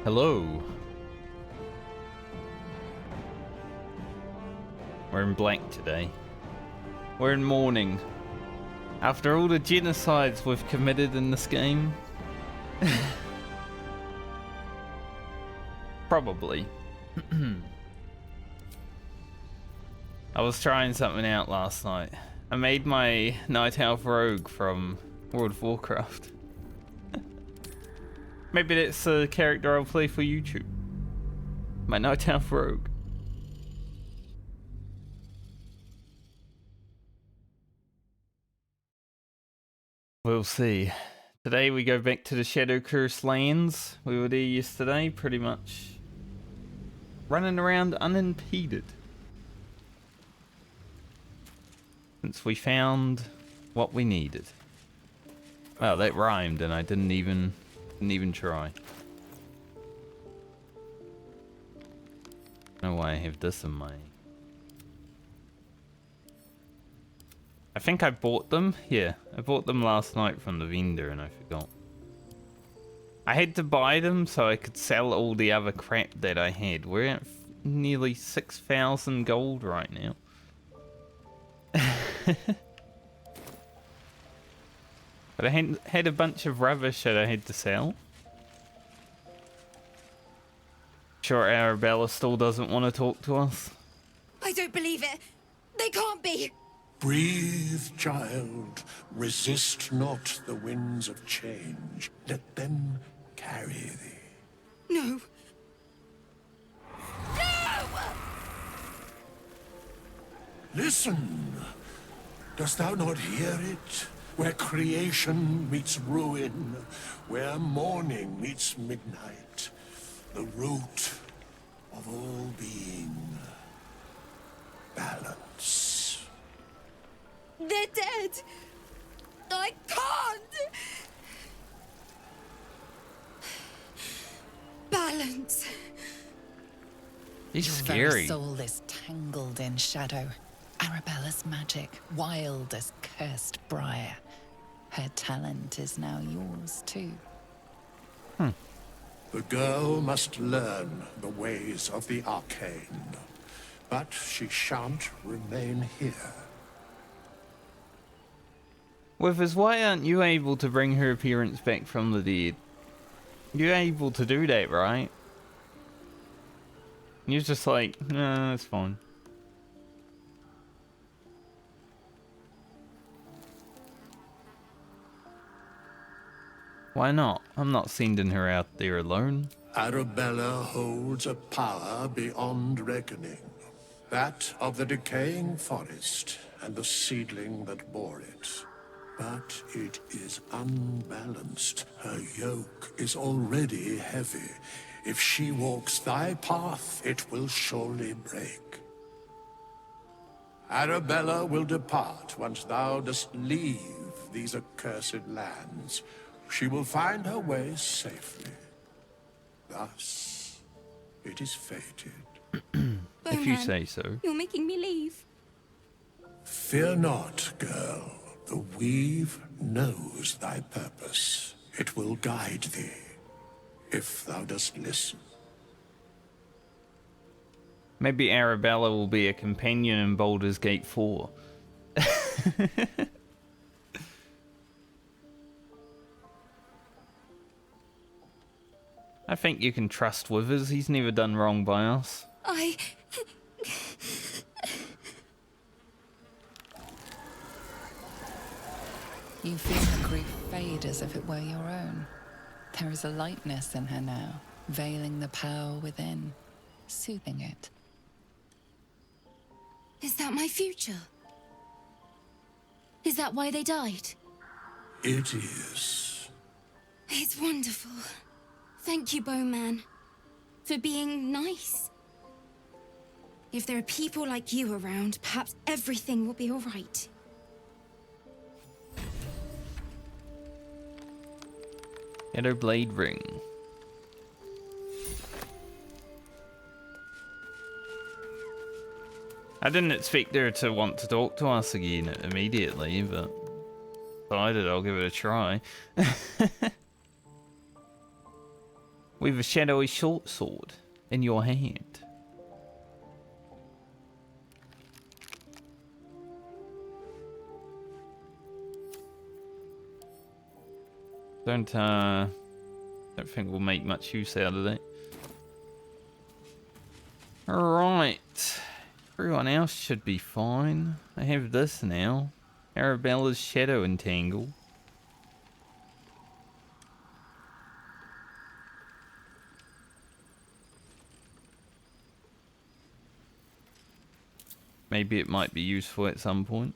Hello. We're in black today. We're in mourning. After all the genocides we've committed in this game. Probably. I was trying something out last night. I made my Night Elf Rogue from World of Warcraft. Maybe that's a character I'll play for YouTube. My Night Elf Rogue. We'll see. Today we go back to the Shadow Curse lands. We were there yesterday, pretty much running around unimpeded. Since we found what we needed. Well, that rhymed and I didn't even try. No way I have this in my... I think I bought them. Yeah, I bought them last night from the vendor and I forgot. I had to buy them so I could sell all the other crap that I had. We're at nearly 6,000 gold right now. But I had a bunch of rubbish that I had to sell. Sure, Arabella still doesn't want to talk to us. I don't believe it. They can't be. Breathe, child. Resist not the winds of change. Let them carry thee. No. No! Listen. Dost thou not hear it? Where creation meets ruin, where morning meets midnight, the root of all being. Balance. They're dead. I can't. Balance. He's Your scary. very soul is tangled in shadow. Arabella's magic, wild as cursed briar. Her talent is now yours too. The girl must learn the ways of the arcane, but she shan't remain here. Withers, why aren't you able to bring her appearance back from the dead? You're able to do that, right? You're just like, nah, it's fine. Why not? I'm not sending her out there alone. Arabella holds a power beyond reckoning. That of the decaying forest and the seedling that bore it. But it is unbalanced. Her yoke is already heavy. If she walks thy path, it will surely break. Arabella will depart once thou dost leave these accursed lands. She will find her way safely. Thus, it is fated. If you say so. You're making me leave. Fear not, girl. The weave knows thy purpose. It will guide thee, if thou dost listen. Maybe Arabella will be a companion in Baldur's Gate 4. I think you can trust Withers. He's never done wrong by us. You feel her grief fade as if it were your own. There is a lightness in her now, veiling the power within, soothing it. Is that my future? Is that why they died? It is. It's wonderful. Thank you, Bowman, for being nice. If there are people like you around, perhaps everything will be all right. Shadow Blade Ring. I didn't expect her to want to talk to us again immediately, but decided I'll give it a try. with a shadowy short sword in your hand. Don't think we'll make much use out of that. Alright. Everyone else should be fine. I have this now. Arabella's Shadow Entangle. Maybe it might be useful at some point.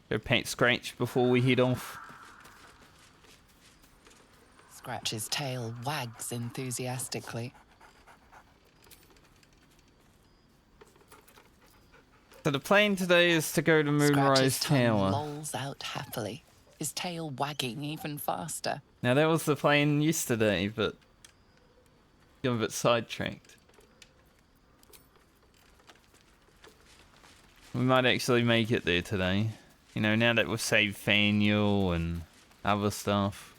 Go pet Scratch before we head off. Scratch's tail wags enthusiastically. So the plan today is to go to Moonrise Scratch's tongue Tower. lolls out happily, his tail wagging even faster. Now that was the plan yesterday, but got a bit sidetracked. We might actually make it there today. You know, now that we've saved Faniel and other stuff.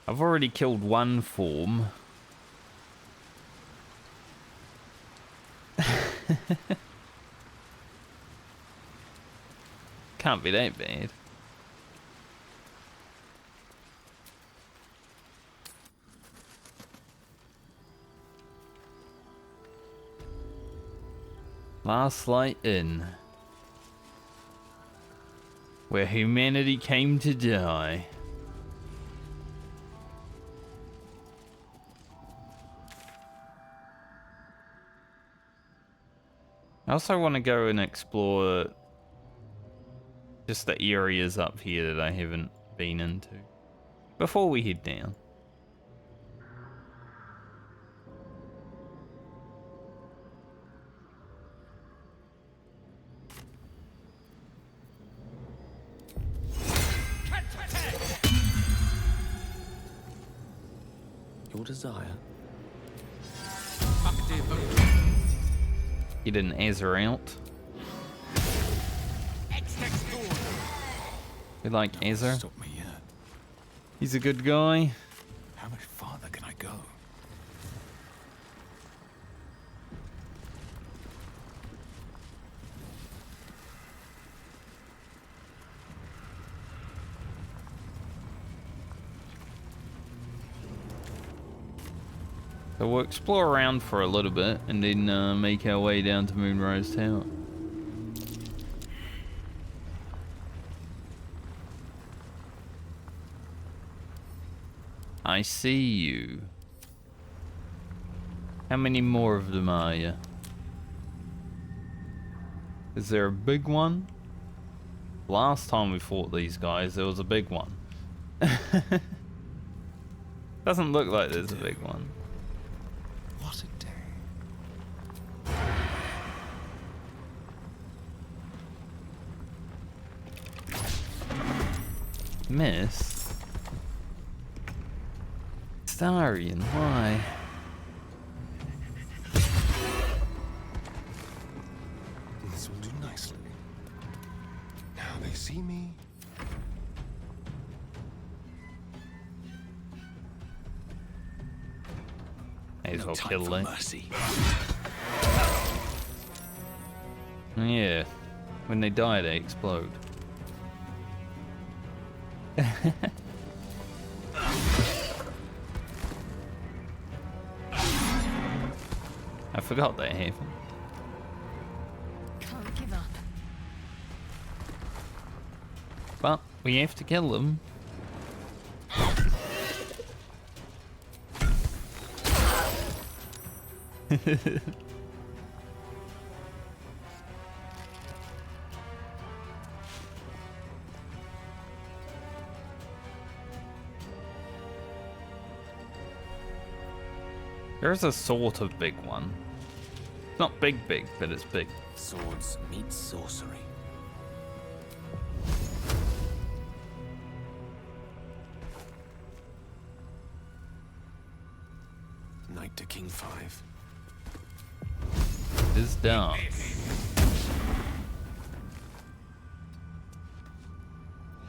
I've already killed one form. Can't be that bad. Last Light Inn, where humanity came to die. I also want to go and explore just the areas up here that I haven't been into before we head down. Your desire. Get an Azure out. We like Azure. Stop me yet. He's a good guy. How much farther can I go? So we'll explore around for a little bit and then make our way down to Moonrise Tower. I see you. How many more of them are you? Is there a big one? Last time we fought these guys, there was a big one. Doesn't look like there's a big one. What a day. Miss? Starian, why? This will do nicely. Now they see me. May as No well time kill for them. mercy. Yeah, when they die, they explode. I forgot they have them. Can't give up. But we have to kill them. There's a sort of big one. It's not big, but it's big. Swords meet sorcery. Knight to King 5. It is dark.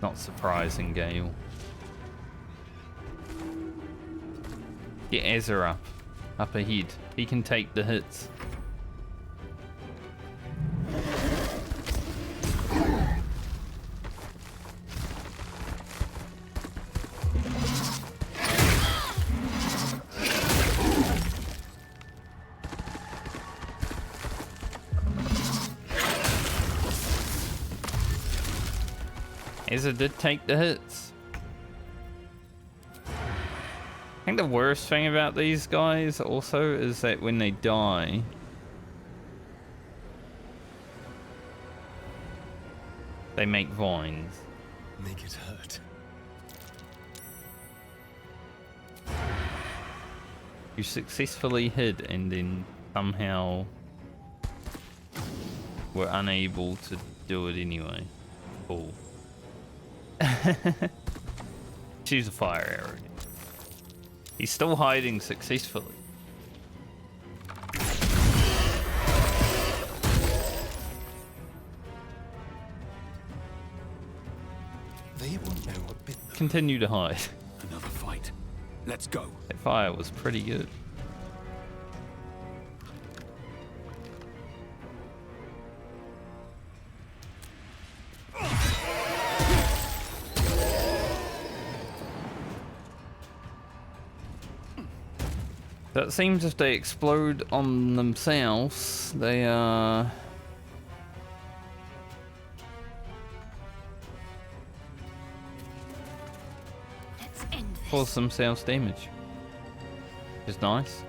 Not surprising, Gale. Get Ezra up ahead. He can take the hits. Ezra did take the hits. I think the worst thing about these guys also is that when they die, they make vines. Make it hurt. You successfully hid and then somehow were unable to do it anyway. Cool. Choose a fire arrow. He's still hiding successfully. They won't know what bit them. Continue to hide. Another fight. Let's go. That fire was pretty good. That seems if they explode on themselves, they Let's end this. cause themselves damage. Which is nice.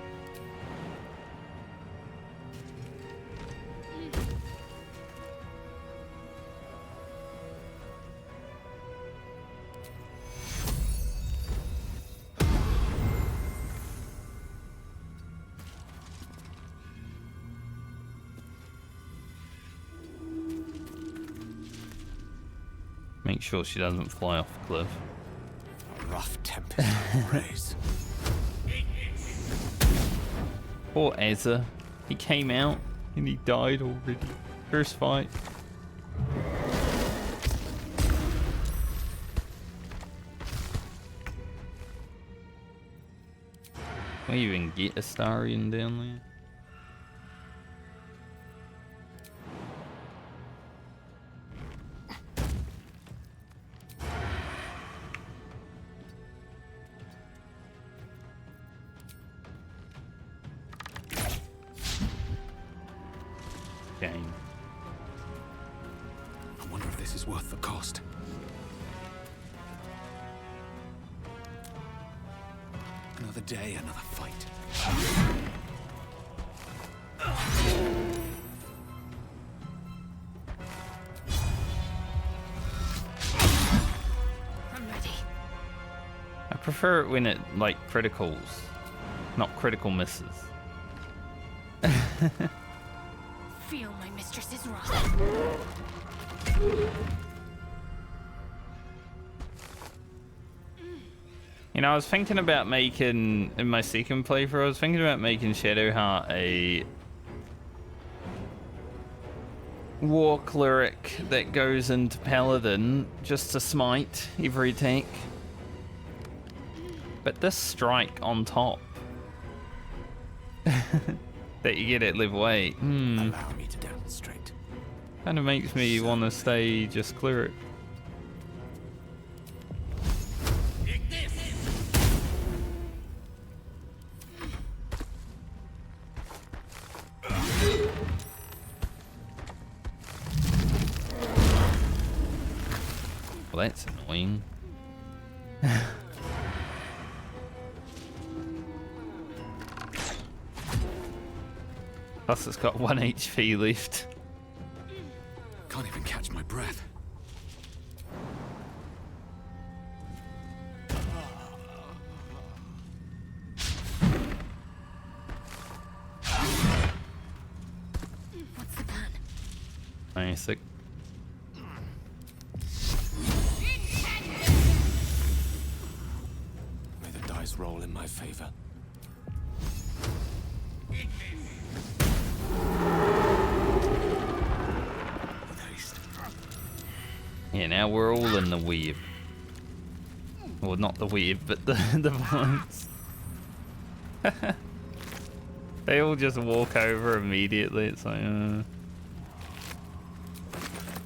Make sure she doesn't fly off the cliff. Rough tempest race. Poor Ezra. He came out and he died already. First fight. Can we even get Astarion down there? Game. I wonder if this is worth the cost. Another day, another fight. I'm ready. I prefer it when it like criticals, not critical misses. Feel my mistress's wrath. You know, I was thinking about making, in my second playthrough, I was thinking about making Shadowheart a war cleric that goes into Paladin just to smite every attack. But this strike on top that you get at level 8, Allow me to demonstrate. kind of makes me want to stay just cleric. Well, that's annoying. Plus, it's got 1 HP left. Can't even catch my breath. What's the plan? Basic. May the dice roll in my favor. With haste. Yeah, now we're all in the web. Well, not the web, but the vines. They all just walk over immediately. It's like,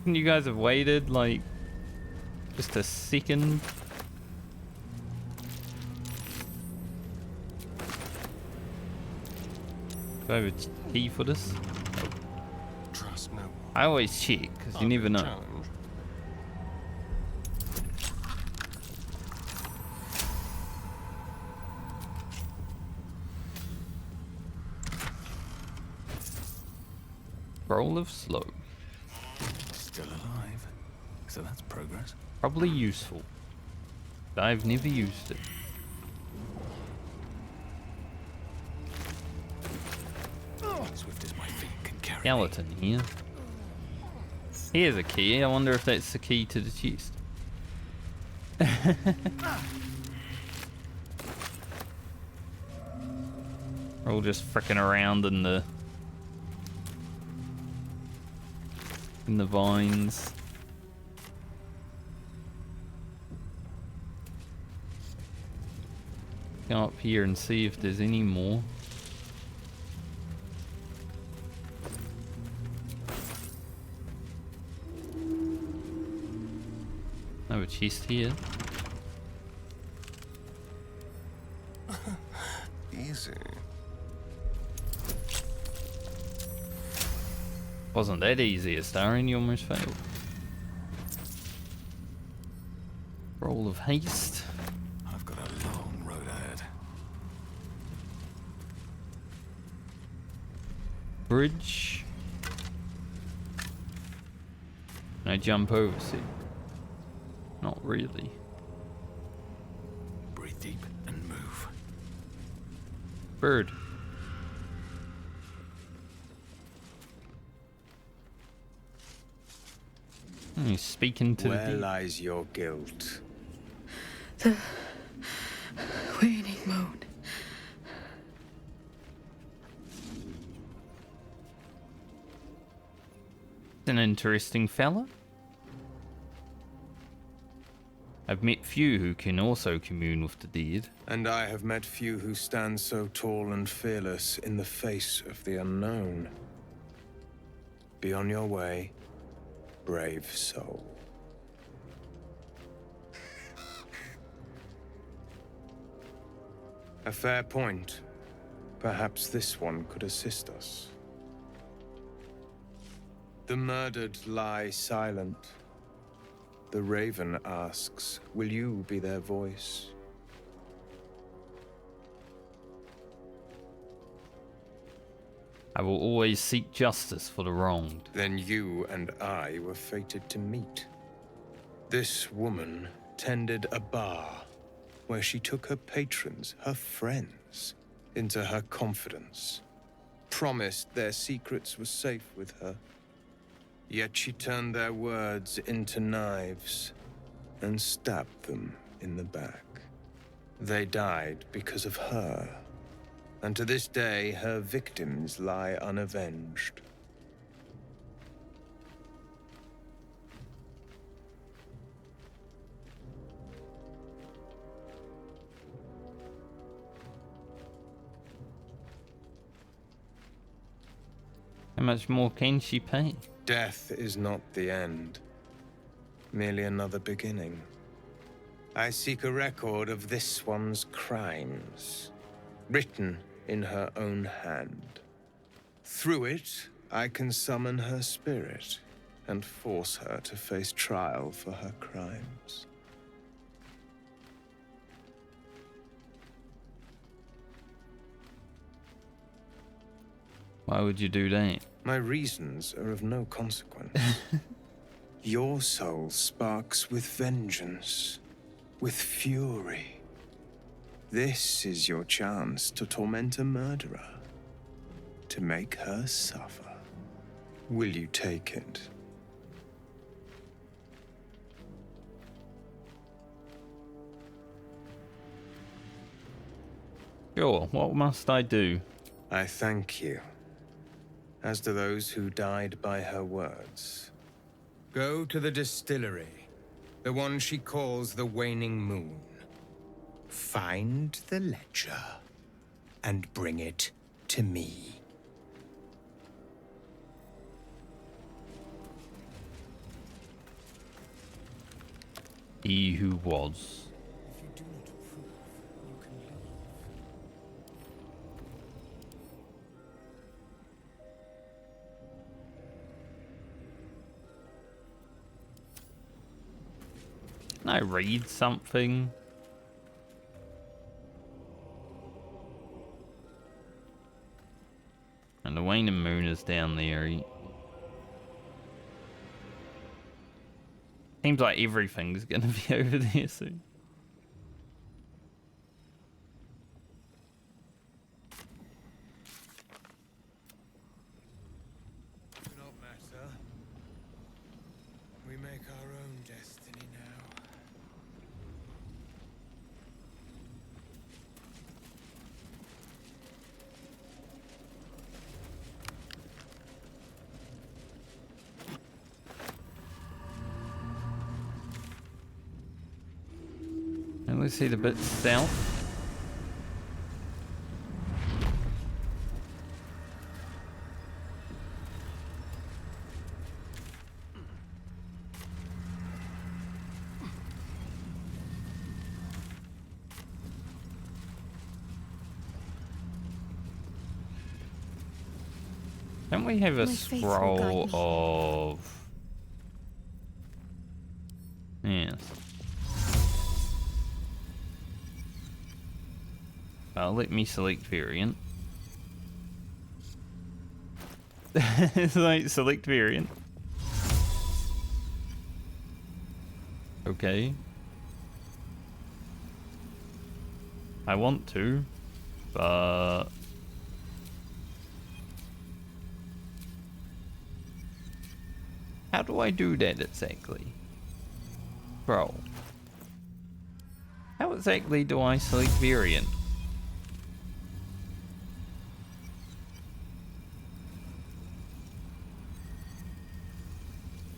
you guys have waited like just a second. Do I have a key for this? Trust no one. I always check because you never know. Challenge. Roll of slow. Still alive. So that's progress. Probably useful. But I've never used it. Swift as my feet can carry me. Skeleton here. Here's a key. I wonder if that's the key to the chest. We're all just fricking around in the vines. Go up here and see if there's any more. I have a chest here. Easy. Wasn't that easy, Astarion? You almost failed. Roll of haste. I've got a long road ahead. Bridge. Can I jump over, see? Not really. Breathe deep and move. Bird. He's speaking to Where the lies your guilt? The Waning Moon. an interesting fella. I've met few who can also commune with the dead. And I have met few who stand so tall and fearless in the face of the unknown. Be on your way, brave soul. A fair point. Perhaps this one could assist us. The murdered lie silent. The raven asks, will you be their voice? I will always seek justice for the wronged. Then you and I were fated to meet. This woman tended a bar where she took her patrons, her friends, into her confidence. Promised their secrets were safe with her. Yet she turned their words into knives and stabbed them in the back. They died because of her. And to this day, her victims lie unavenged. How much more can she pay? Death is not the end, merely another beginning. I seek a record of this one's crimes, written in her own hand. Through it, I can summon her spirit and force her to face trial for her crimes. Why would you do that? My reasons are of no consequence. Your soul sparks with vengeance, with fury. This is your chance to torment a murderer, to make her suffer. Will you take it? Sure, what must I do? I thank you, as do those who died by her words. Go to the distillery, the one she calls the Waning Moon. Find the ledger and bring it to me. He who was. If you do not approve, you can leave. Can I read something? And the Waning Moon is down there. Seems like everything's gonna be over there soon. Do not matter. We make our own destiny now. And let's see the bit south. Don't we have a My faith will scroll guide me. of... Yes. Let me select variant. Like, select variant. Okay. I want to, but... How do I do that exactly? Bro. How exactly do I select variant?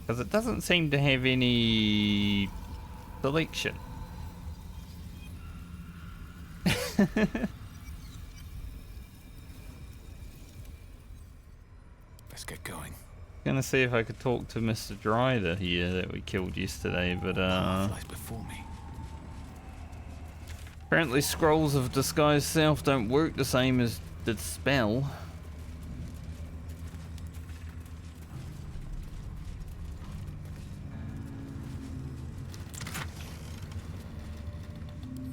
Because it doesn't seem to have any selection. Let's get going. Gonna see if I could talk to Mr. Dryder here that we killed yesterday, but Path lies before me. apparently scrolls of disguise self don't work the same as the spell.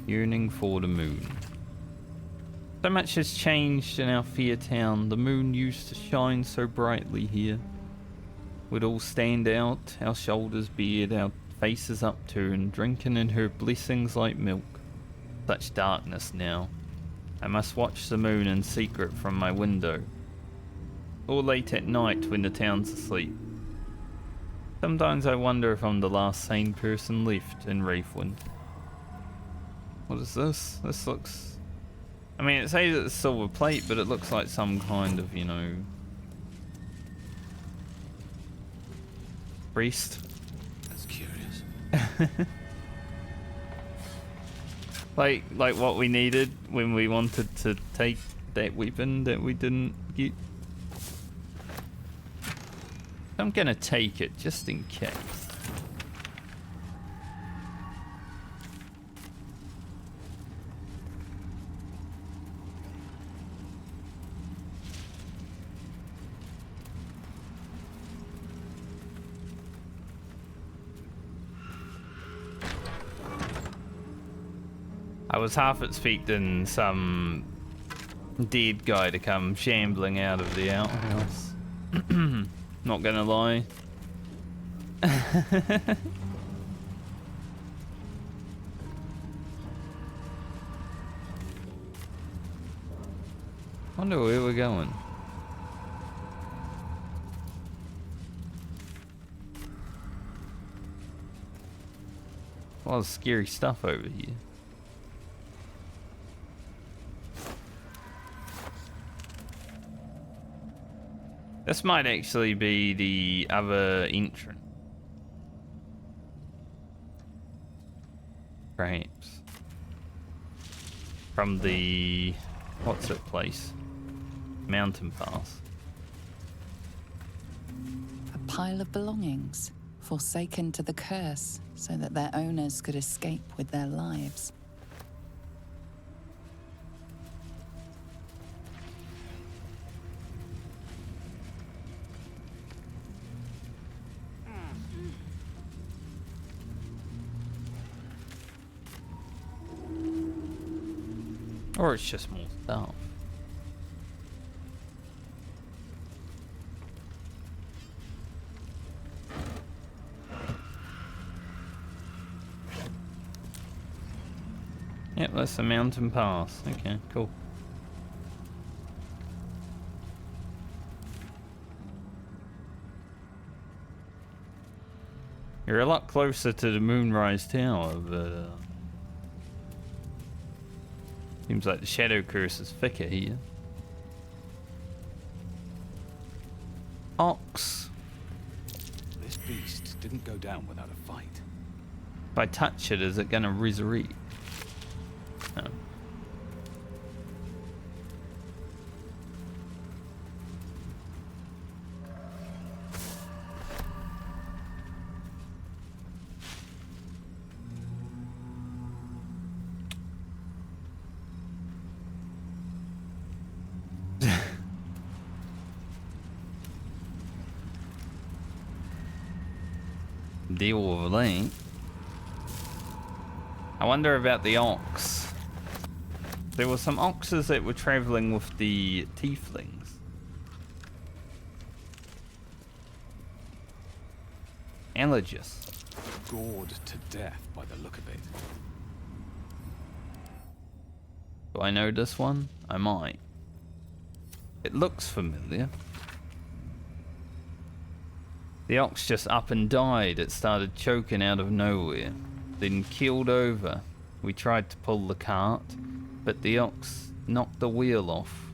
Yearning for the moon. So much has changed in our fair town. The moon used to shine so brightly here. We'd all stand out, our shoulders bared, our faces upturned, drinking in her blessings like milk. Such darkness now. I must watch the moon in secret from my window. Or late at night when the town's asleep. Sometimes I wonder if I'm the last sane person left in Wraithwind. What is this? This looks... I mean, it says it's silver plate, but it looks like some kind of, you know... priest. That's curious. Like what we needed when we wanted to take that weapon that we didn't get. I'm gonna take it just in case. I was half expecting some dead guy to come shambling out of the outhouse. Not gonna lie. Wonder where we're going. A lot of scary stuff over here. This might actually be the other entrance. Perhaps. From the What's it place? Mountain Pass. A pile of belongings, forsaken to the curse, so that their owners could escape with their lives. Or it's just more stuff. Yep, that's the mountain pass. Okay, cool. You're a lot closer to the Moonrise Tower, but seems like the shadow curse is thicker here. Ox. This beast didn't go down without a fight. If I touch it, is it gonna resurrect? No. Deal with that. I wonder about the ox. There were some oxes that were traveling with the tieflings. Allergist. Gored to death by the look of it. Do I know this one? I might. It looks familiar. The ox just up and died. It started choking out of nowhere. Then keeled over. We tried to pull the cart, but the ox knocked the wheel off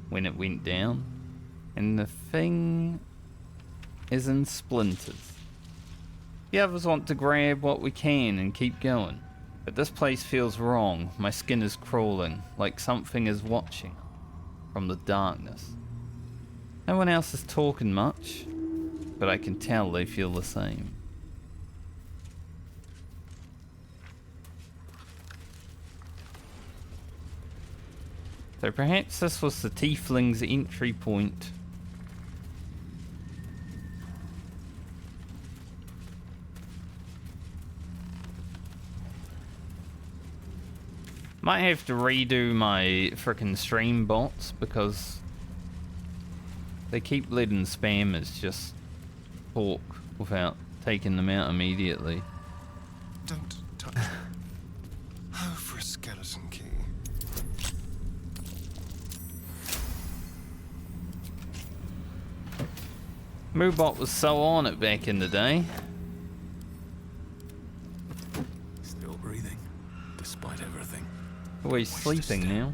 when it went down, and the thing is in splinters. The others want to grab what we can and keep going, but this place feels wrong. My skin is crawling, like something is watching from the darkness. No one else is talking much, but I can tell they feel the same. So perhaps this was the tiefling's entry point. Might have to redo my frickin' stream bots because they keep letting spammers just talk without taking them out immediately. Don't touch. Oh, for a skeleton key. Moobot was so on it back in the day. Still breathing, despite everything. Oh, he's sleeping now.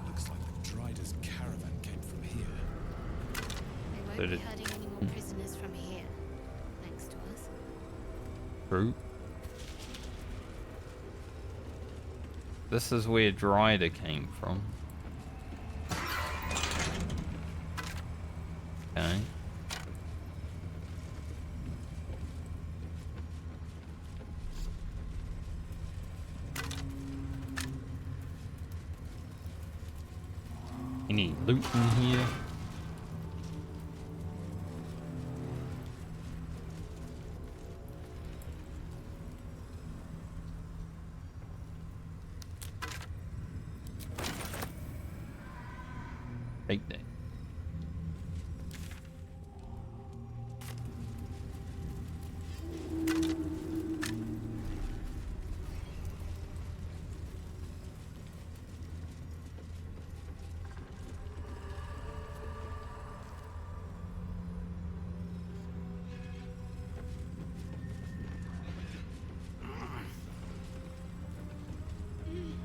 Looks like the Drider's caravan came from here. They won't be herding any more prisoners from here, thanks to us. True. This is where Drider came from. Okay. Any loot in here? Take that.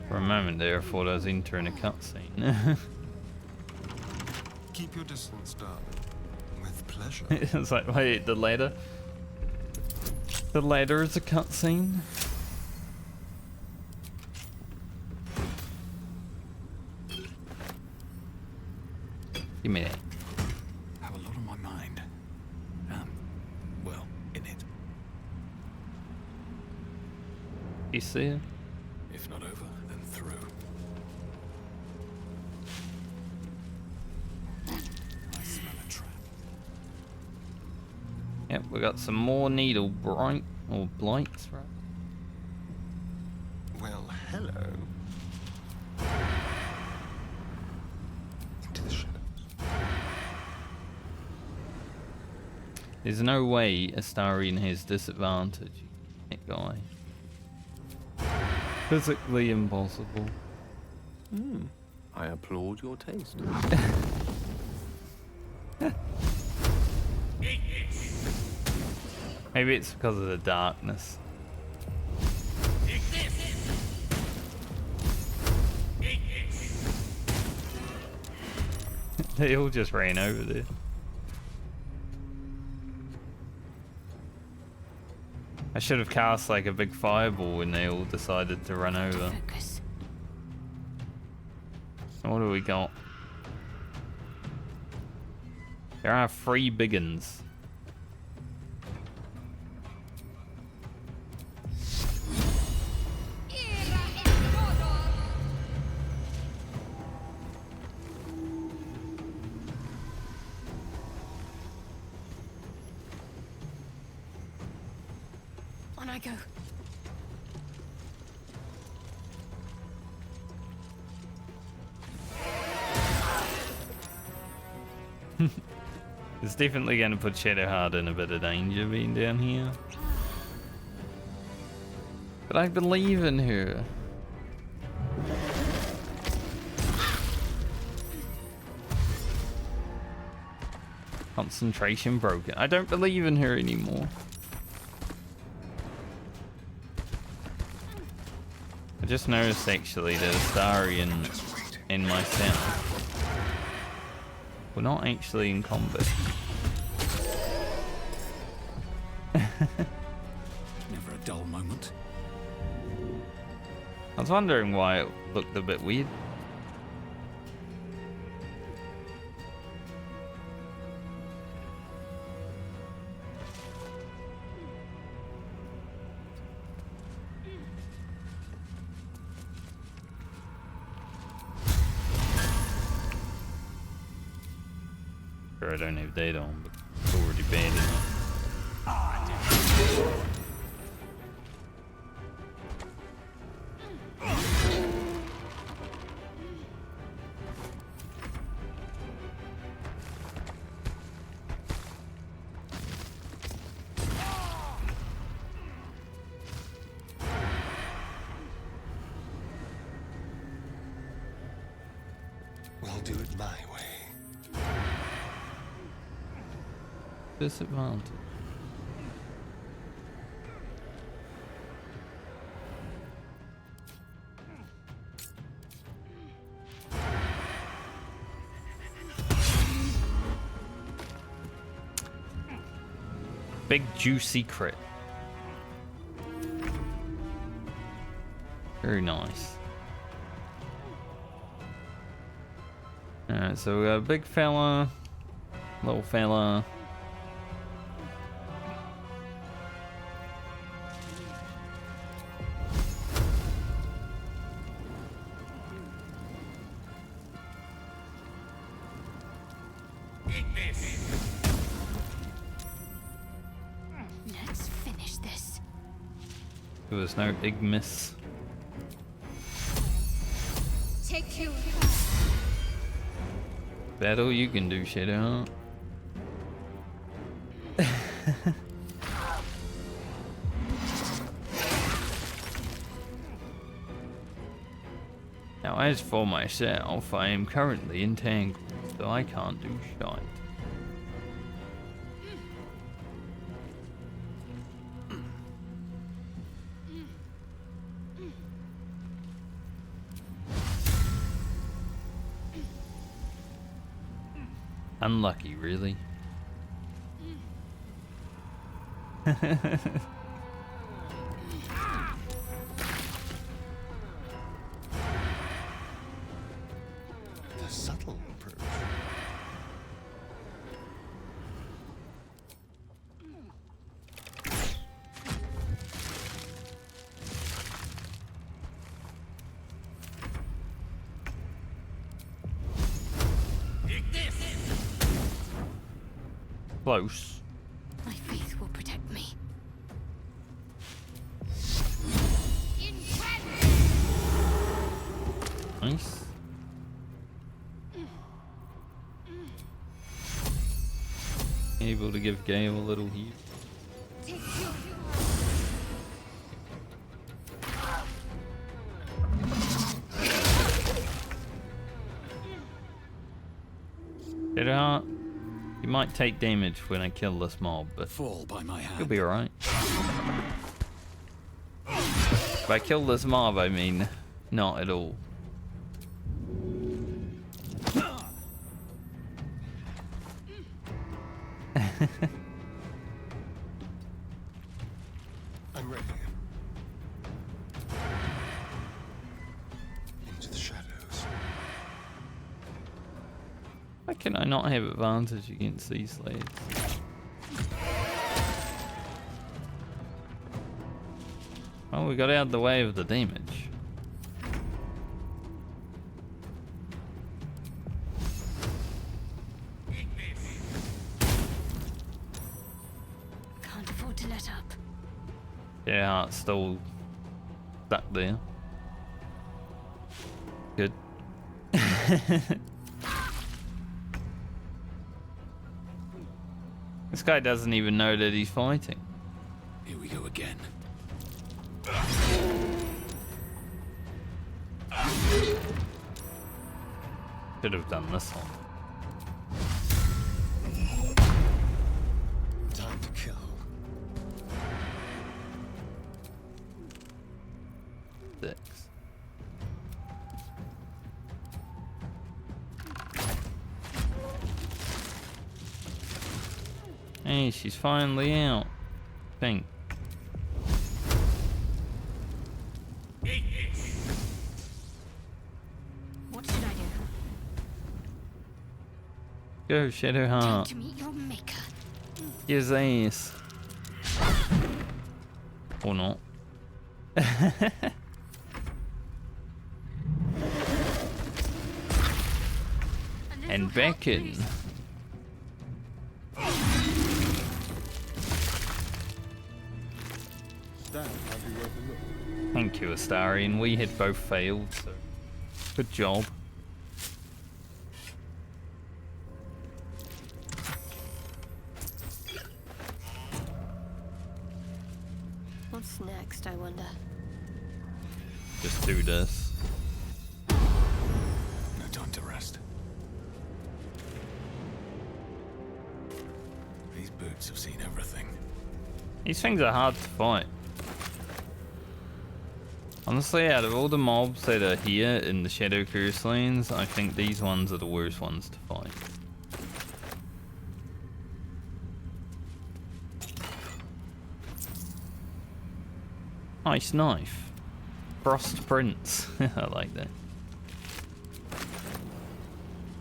For a moment there, I thought I was entering a cutscene. Keep your distance, darling. With pleasure. It's like, wait, the ladder? The ladder is a cutscene? Give me that. Have a lot on my mind. Well, in it. You see it? If not over, then through. I smell a trap. Yep, we got some more needle bright or blights, right? Well, hello. Into the shadows. There's no way Astarion has disadvantage. That guy. Physically impossible. I applaud your taste. Maybe it's because of the darkness. They all just ran over there. I should have cast like a big fireball when they all decided to run over. Focus. What do we got? There are 3 big uns. On I go. It's definitely going to put Shadowheart in a bit of danger being down here. But I believe in her. Concentration broken. I don't believe in her anymore. I just noticed actually that Astarion and myself were not actually in combat. Never a dull moment. I was wondering why it looked a bit weird. Sure, I don't have data on, but it's already bad enough. We'll do it my way. Disadvantage. Big juicy crit. Very nice. Alright, so we got a big fella, little fella. Let's finish this. There was no big miss. Take 2. That all you can do, Shadow. Now, as for myself, I am currently entangled, so I can't do shite. Unlucky, really. The subtle approach. Close. My faith will protect me. Nice. Able to give Gale a little heat. Shadowheart, you might take damage when I kill this mob, but Fall by my hand. you'll be alright. If I kill this mob, I mean, not at all. I'm ready. Into the shadows. Why can I not have advantage against these slaves? Well, we got out of the way of the damage. Can't afford to let up. Yeah, it's still stuck there. Good. This guy doesn't even know that he's fighting. Here we go again. Should have done this one. Time to kill. Six. Hey, she's finally out. Think. What should I do? Go, Time Shadowheart. to meet your maker. His ass. Or not. And back in. That might be worth a look. Thank you, Astarian. We had both failed, so good job. What's next, I wonder? Just do this. No time to rest. These boots have seen everything. These things are hard to fight. Honestly, out of all the mobs that are here in the Shadow Curse lanes, I think these ones are the worst ones to fight. Nice knife. Frost Prince. I like that.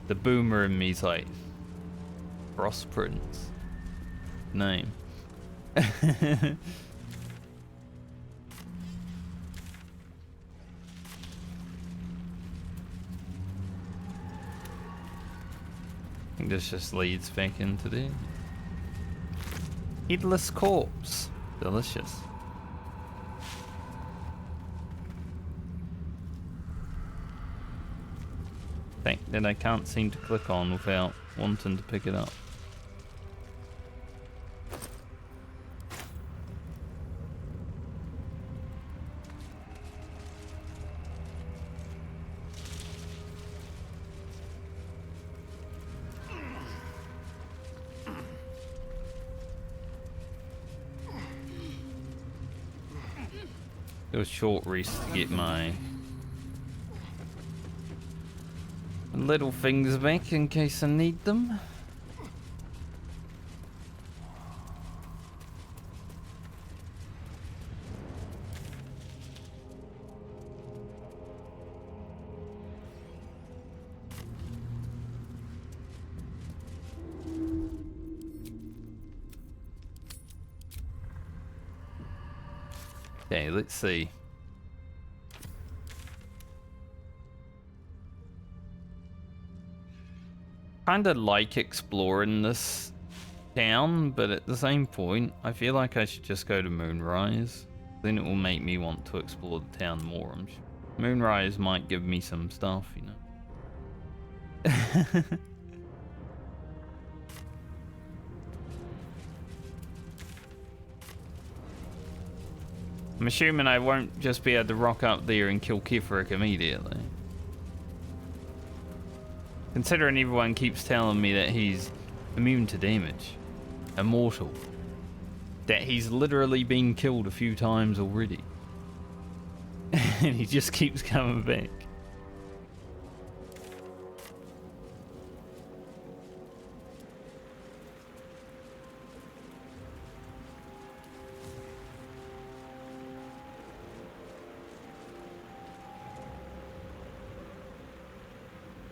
The boomer in me's like, Frost Prince. Name. I think this just leads back into there. Headless corpse. Delicious. Thing that I can't seem to click on without wanting to pick it up. It was short rest to get my little things back in case I need them. Okay, let's see. Kinda like exploring this town, but at the same point, I feel like I should just go to Moonrise. Then it will make me want to explore the town more. I'm sure. Moonrise might give me some stuff, you know. I'm assuming I won't just be able to rock up there and kill Ketheric immediately. Considering everyone keeps telling me that he's immune to damage, immortal, that he's literally been killed a few times already. And he just keeps coming back.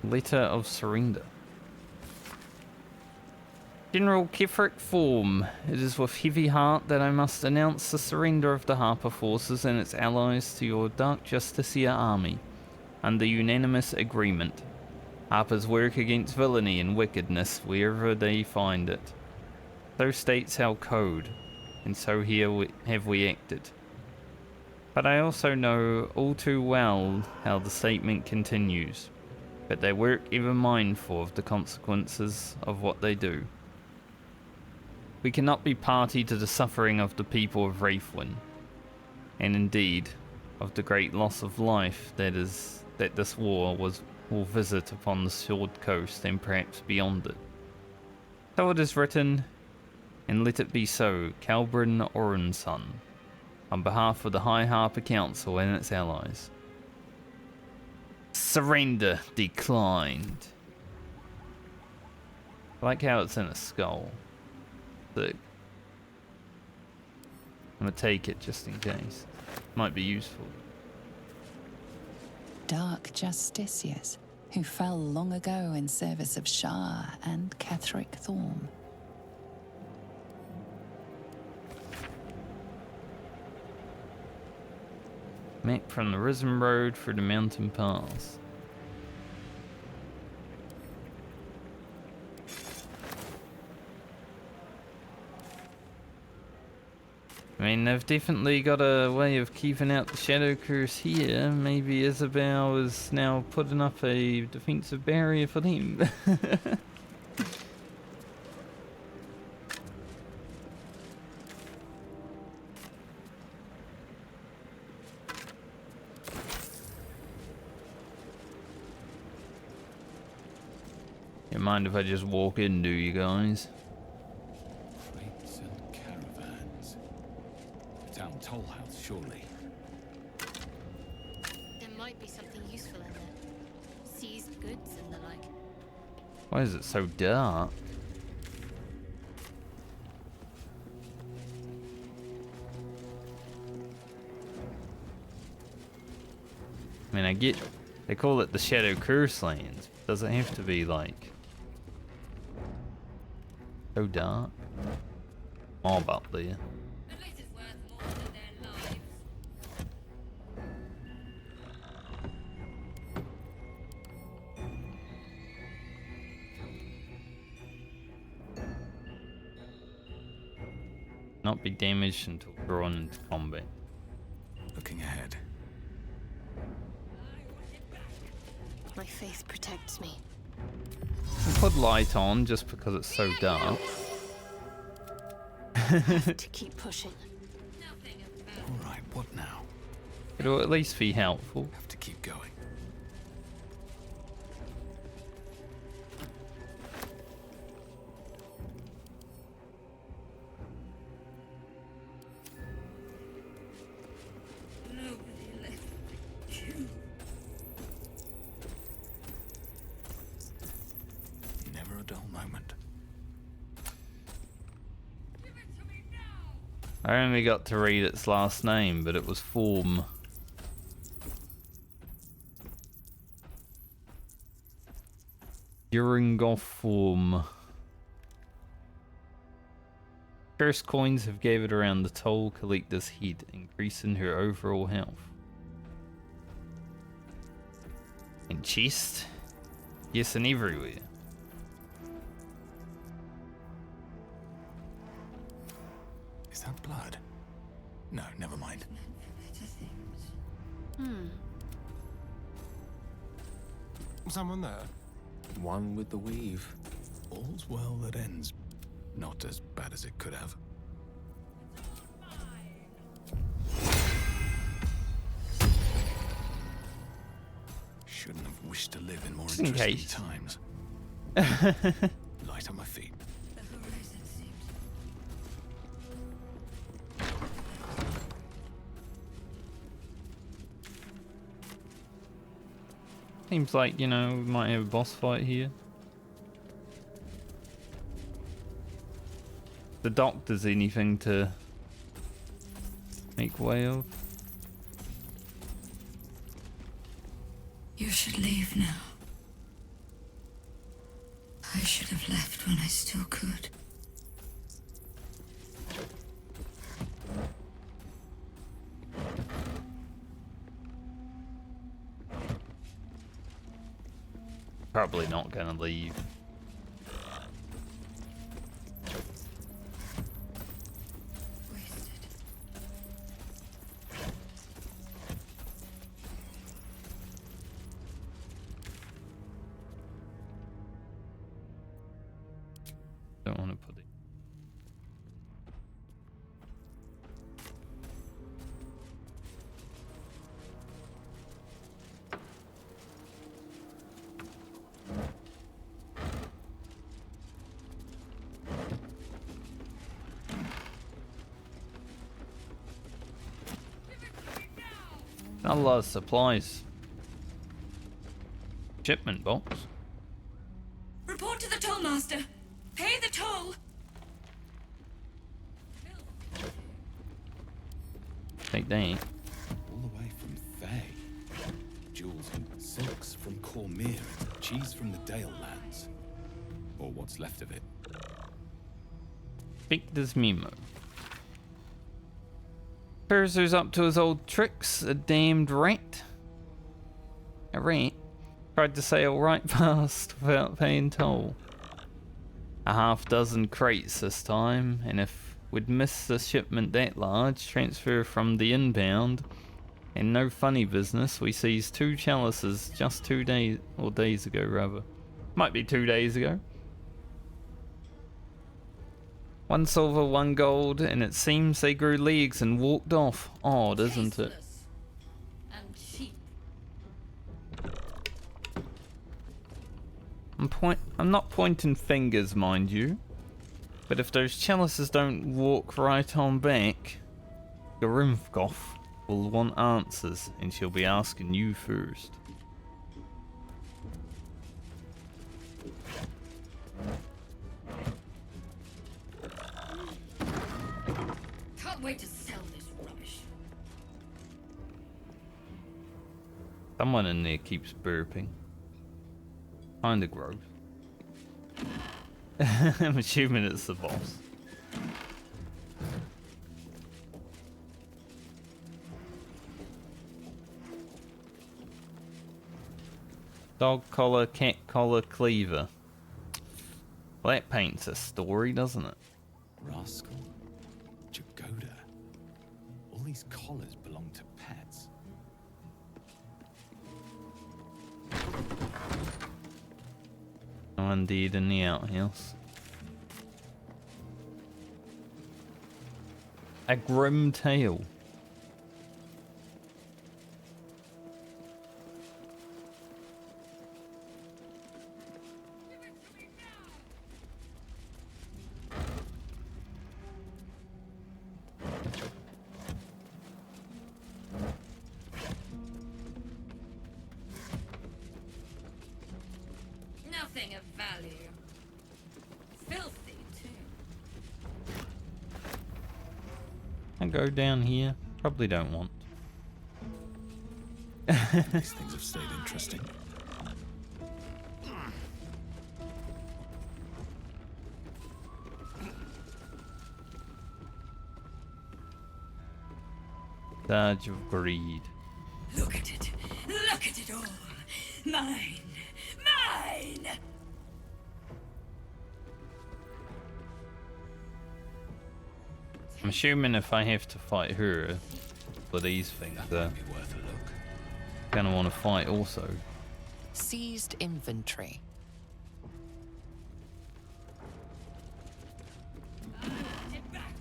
Letter of surrender. General Ketheric Form, it is with heavy heart that I must announce the surrender of the Harper forces and its allies to your Dark Justicia army, under unanimous agreement. Harper's work against villainy and wickedness wherever they find it. So states our code, and so here have we acted. But I also know all too well how the statement continues, but they work ever mindful of the consequences of what they do. We cannot be party to the suffering of the people of Wraithwyn, and indeed, of the great loss of life that this war will visit upon the Sword Coast and perhaps beyond it. So it is written, and let it be so, Calbrin Orenson, on behalf of the High Harper Council and its allies. Surrender declined. I like how it's in a skull. Sick. I'm gonna take it just in case. Might be useful. Dark Justicias, who fell long ago in service of Shah and Ketheric Thorm. Map from the Risen Road through the mountain pass. I mean, they've definitely got a way of keeping out the Shadow Curse here. Maybe Isabel is now putting up a defensive barrier for them. You mind if I just walk in, do you guys? Crates and caravans. Down Tollhouse, surely. There might be something useful in there. Seized goods and the like. Why is it so dark? I mean, I get they call it the Shadow Curse Lands. Does it have to be like so dark? All about there. Not be damaged until drawn into combat. Looking ahead. My faith protects me. I'll put light on just because it's so dark. To keep pushing. All right, what now? It'll at least be helpful. Have to keep going. Never a dull moment. I only got to read its last name, but it was Form. Duringoff Form. Cursed coins have gathered around the toll collector's head, increasing her overall health. And chest? Yes, and everywhere. Is that blood? No, never mind. Someone there? One with the weave. All's well that ends. Not as bad as it could have. Shouldn't have wished to live in more Just in interesting case. times. Light on my feet. Seems like, you know, we might have a boss fight here. The doctor's anything to make way of. You should leave now. I should have left when I still could. Probably not gonna leave. Wasted. Don't want to put it. Not a lot of supplies. Shipment box. Report to the tollmaster. Pay the toll. Take that. All the way from Thay. Jewels and silks from Cormyr and cheese from the Dale lands. Or what's left of it. Victor's memo. Purser's up to his old tricks, a damned rat. A rat tried to sail right past without paying toll. A half-dozen crates this time, and if we'd missed a shipment that large, transfer from the inbound, and no funny business, we seized 2 chalices just 2 days, or days ago rather. Might be 2 days ago. 1 silver, 1 gold, and it seems they grew legs and walked off. Odd, isn't it? And cheap. I'm not pointing fingers, mind you. But if those chalices don't walk right on back, Grimfgoth will want answers, and she'll be asking you first. Can't wait to sell this rubbish. Someone in there keeps burping. Kinda gross. I'm assuming it's the boss. Dog collar, cat collar, cleaver. Well, that paints a story, doesn't it? Rascal. Jagoda. All these collars belong to pets. Oh, indeed, in the outhouse. A grim tale. Nothing of value. Filthy, too. I go down here. Probably don't want. These things have stayed interesting. Surge of greed. Look at it. Look at it all. Mine. Mine! I'm assuming if I have to fight her for these things, That might be worth a look. gonna want to fight also. Seized inventory. Get back!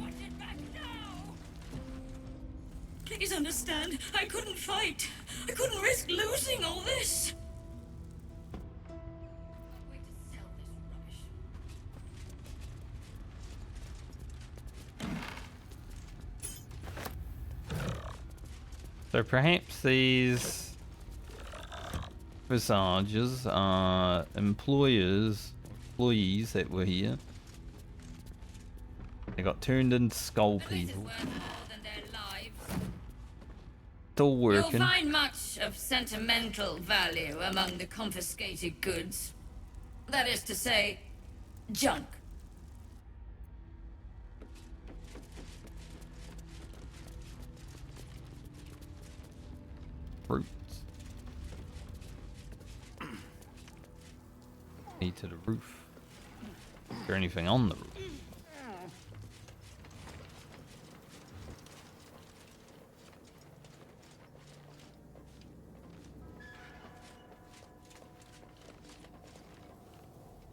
Want it back now! Please understand, I couldn't fight. I couldn't risk losing all this. Wait to sell this rubbish. So perhaps these visages are employees that were here. They got turned into skull At least it's people. worth more than their lives. Still You'll working. find much of sentimental value among the confiscated goods. That is to say, junk. Fruits. Need to the roof. Is there anything on the roof?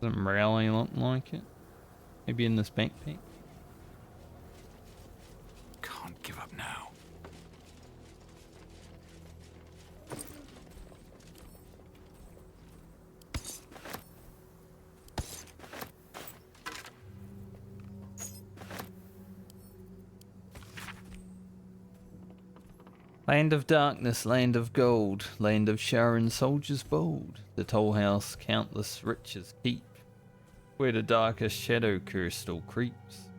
Doesn't really look like it. Maybe in this backpack. Can't give up now. Land of darkness, land of gold, land of shower and soldiers bold. The Tollhouse countless riches keep, where the darkest shadow curse still creeps.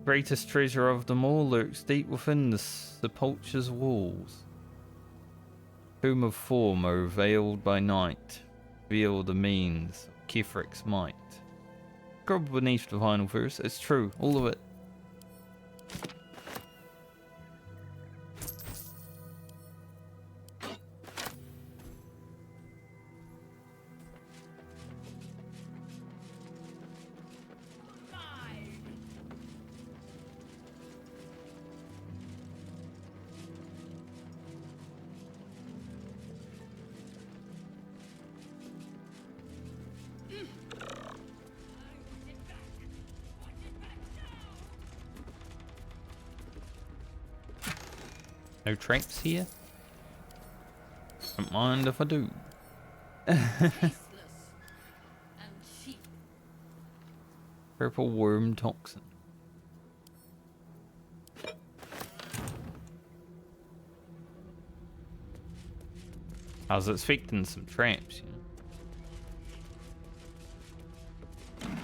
Greatest treasure of them all lurks deep within the sepulchre's walls. Tomb of form, O veiled by night, reveal the means of Ketheric's might. Scrub beneath the final verse, it's true, all of it. No traps here? Don't mind if I do. Tasteless and cheap. Purple worm toxin. I was expecting some traps, you know.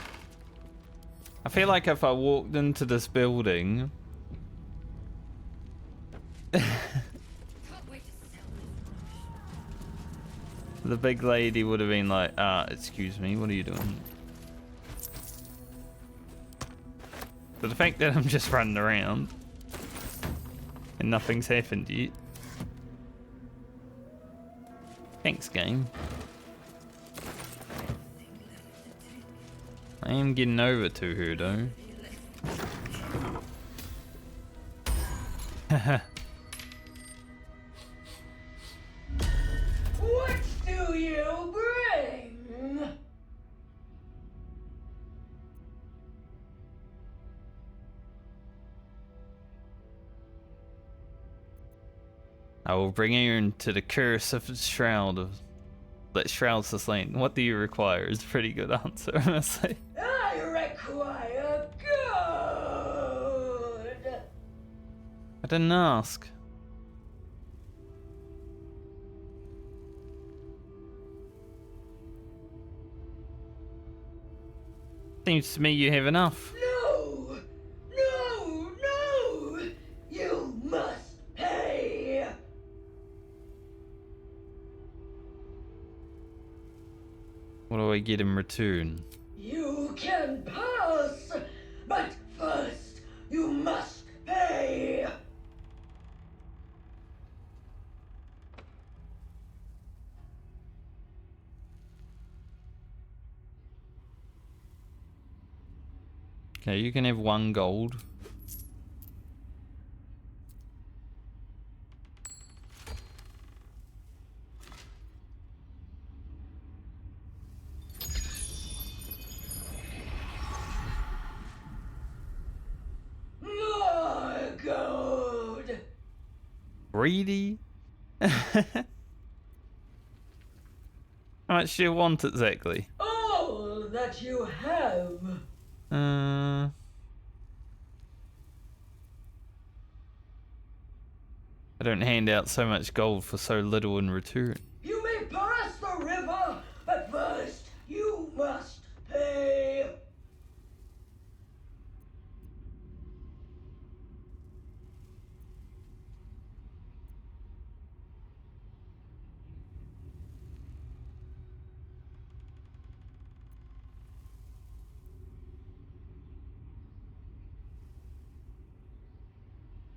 I feel like if I walked into this building Can't wait to sell this. the big lady would have been like, excuse me, what are you doing? But the fact that I'm just running around and nothing's happened yet. Thanks, game. I am getting over to her though. What do you bring? I will bring Aaron to the curse of the shroud that shrouds this land. What do you require? Is a pretty good answer, honestly. I require good. I didn't ask. Seems to me you have enough. No! No! No! You must pay! What do I get in return? You can pass, but first you must pay! Okay, you can have 1 gold. More gold! Greedy? How much do you want exactly? All that you have. I don't hand out so much gold for so little in return. You may pass the river, but first you must pay.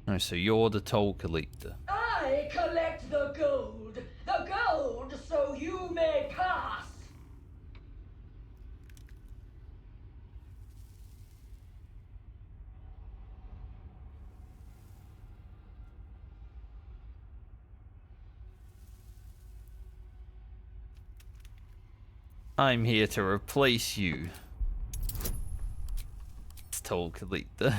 Oh, so you're the toll collector. I collect the gold. The gold so you may pass. I'm here to replace you. It's toll collector.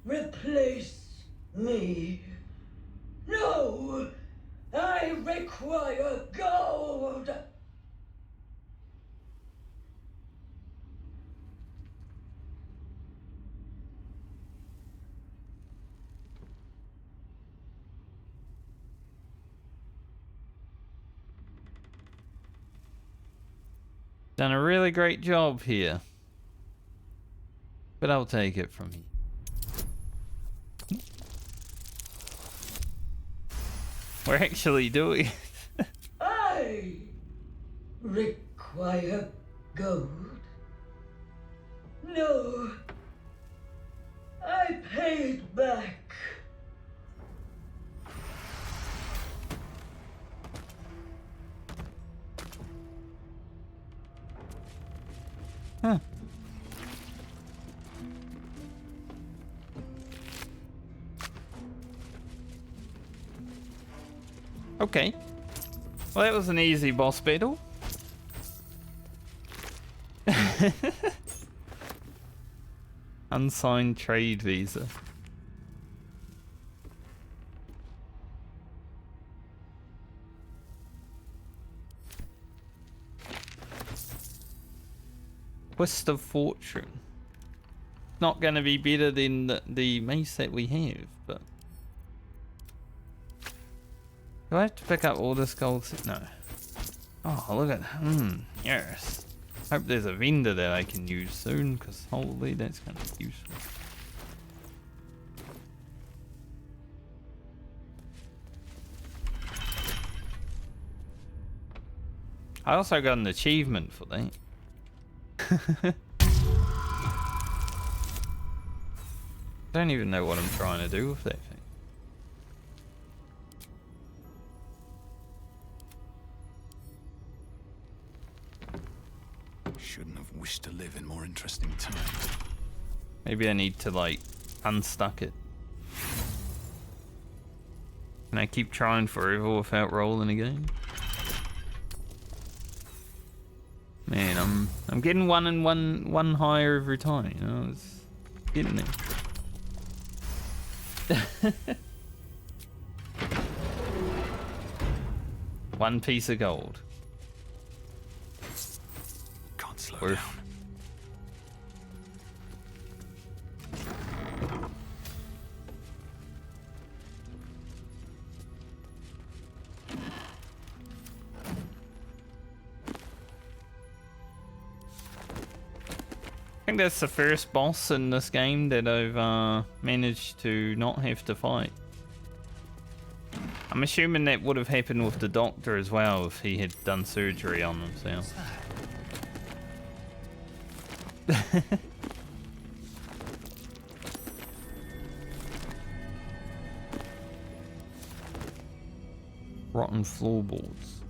Replace me. No! I require gold! Done a really great job here. But I'll take it from you. We're actually doing it. I require gold. No. I paid back. Huh. Okay. Well, that was an easy boss battle. Unsigned trade visa. Twist of Fortune. Not going to be better than the mace that we have, but... Do I have to pick up all this gold? No. Oh, look at... yes. Hope there's a vendor that I can use soon, because holy, that's going to be useful. I also got an achievement for that. I don't even know what I'm trying to do with that thing. Shouldn't have wished to live in more interesting times. Maybe I need to, like, unstuck it. Can I keep trying forever without rolling again? Man, I'm getting one higher every time, you know, it's getting there. One piece of gold. Can't slow Worth. down. I think that's the first boss in this game that I've managed to not have to fight. I'm assuming that would have happened with the doctor as well if he had done surgery on himself. Rotten floorboards.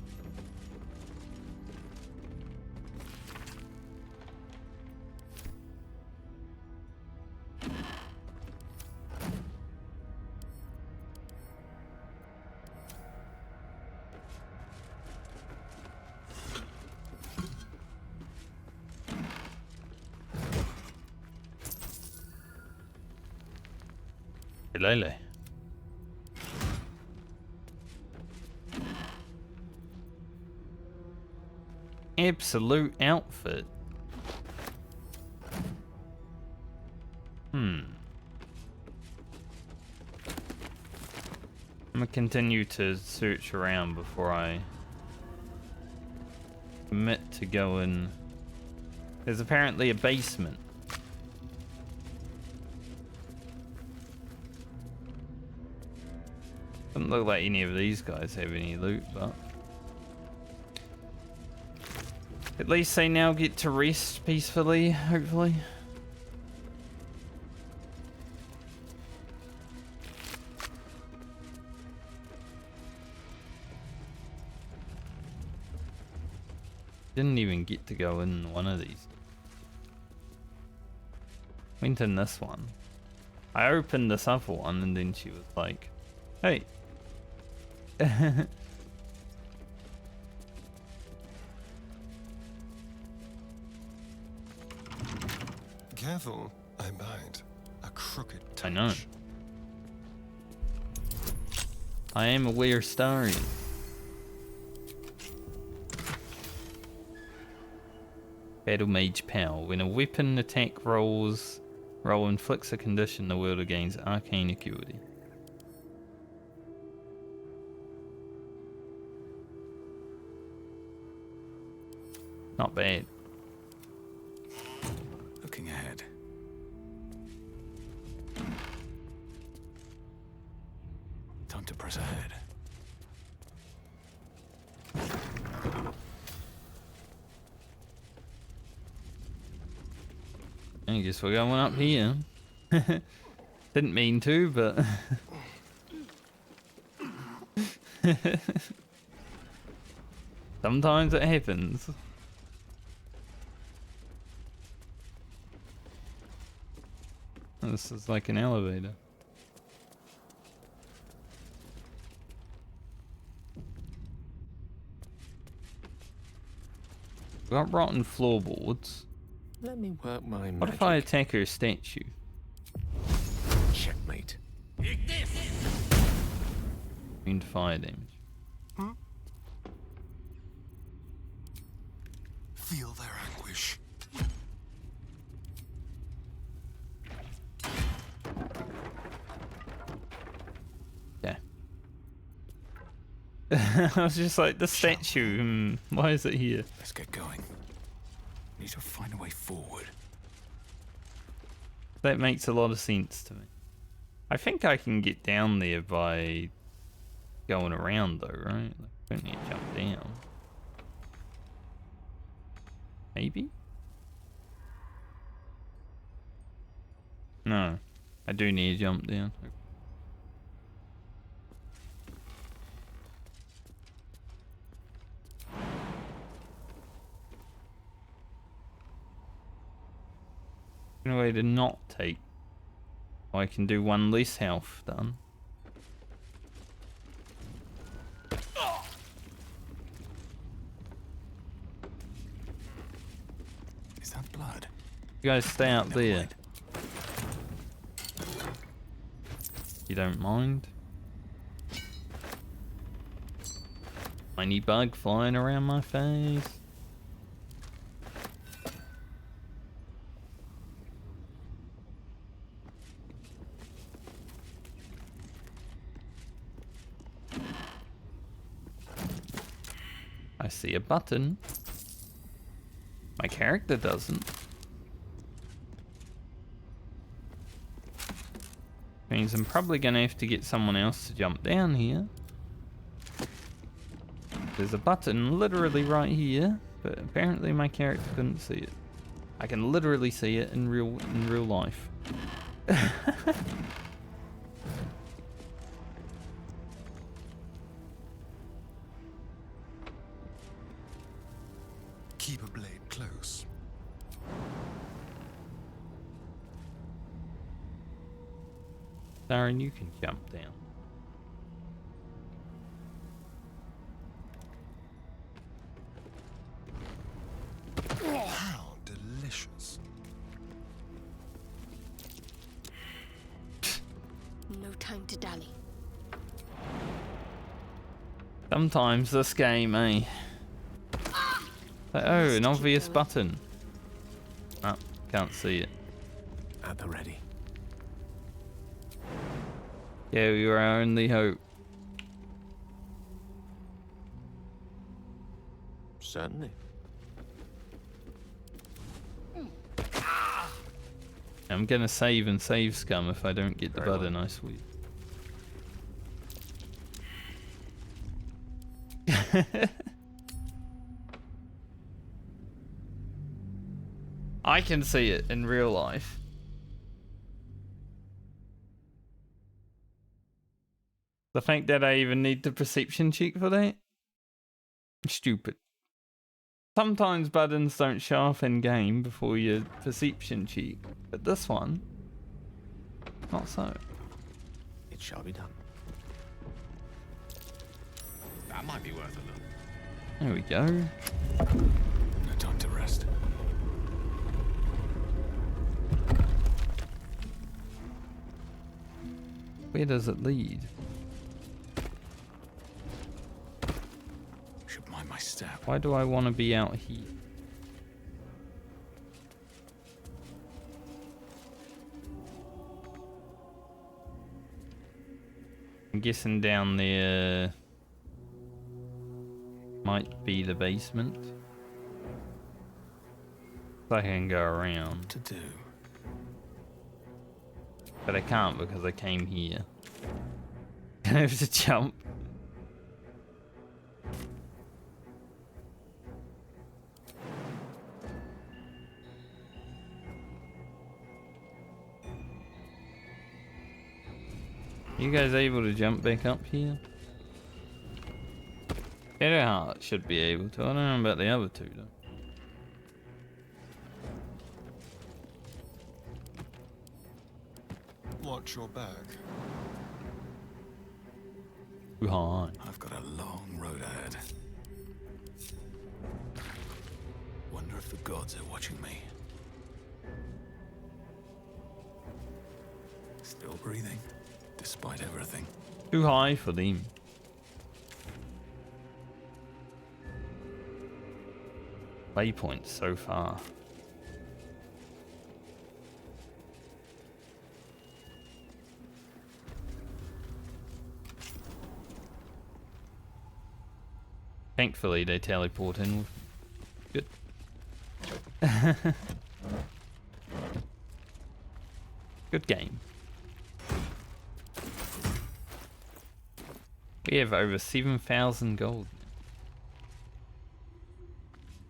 Lele. Absolute outfit. I'm gonna continue to search around before I commit to going. There's apparently a basement. Doesn't look like any of these guys have any loot, but at least they now get to rest peacefully, hopefully. Didn't even get to go in one of these. Went in this one. I opened this other one and then she was like, hey. Careful, I bite. A crooked touch. I know. I am aware, Starry. Battle Mage Power. When a weapon attack roll inflicts a condition, the wielder gains arcane acuity. Not bad. Looking ahead. Time to press ahead. I guess we're going up here. Didn't mean to, but sometimes it happens. This is like an elevator. We got rotten floorboards. Let me work my magic. What if I attack her statue? Checkmate. Immune to fire damage. Feel their anguish. Yeah. I was just like, the statue, why is it here? Let's get going. Need to find a way forward. That makes a lot of sense to me. I think I can get down there by going around though, right? Like, I don't need to jump down. Maybe? No. I do need to jump down. No way to not take. Oh, I can do one less health done. Is that blood? You guys stay out Never there. mind. You don't mind? Tiny bug flying around my face. I see a button. My character doesn't. Means I'm probably gonna have to get someone else to jump down here. There's a button literally right here, but apparently my character couldn't see it. I can literally see it in real life. Keep a blade close. Darren, you can jump down. How delicious. No time to dally. Sometimes this game, eh? Like, oh, an obvious button. Ah, can't see it. At the ready. Yeah, we were our only hope. Certainly. I'm gonna save and save scum if I don't get the button, I swear. I can see it in real life. The fact that I even need the perception check for that? Stupid. Sometimes buttons don't show up in game before your perception check, but this one, not so. It shall be done. That might be worth a look. There we go. No time to rest. Where does it lead? Should mind my step. Why do I want to be out here? I'm guessing down there might be the basement. I can go around. To do. But I can't because I came here. I have to jump. You guys able to jump back up here? Ketheric should be able to. I don't know about the other two though. Watch your back. Too high. I've got a long road ahead. Wonder if the gods are watching me. Still breathing, despite everything. Too high for them. Waypoints so far. Thankfully, they teleport in. Good. Good game. We have over 7,000 gold.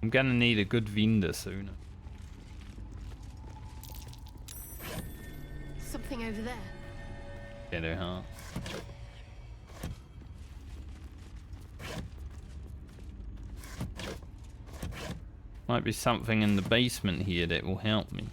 I'm gonna need a good vendor sooner. Something over there. Ketheric. Might be something in the basement here that will help me.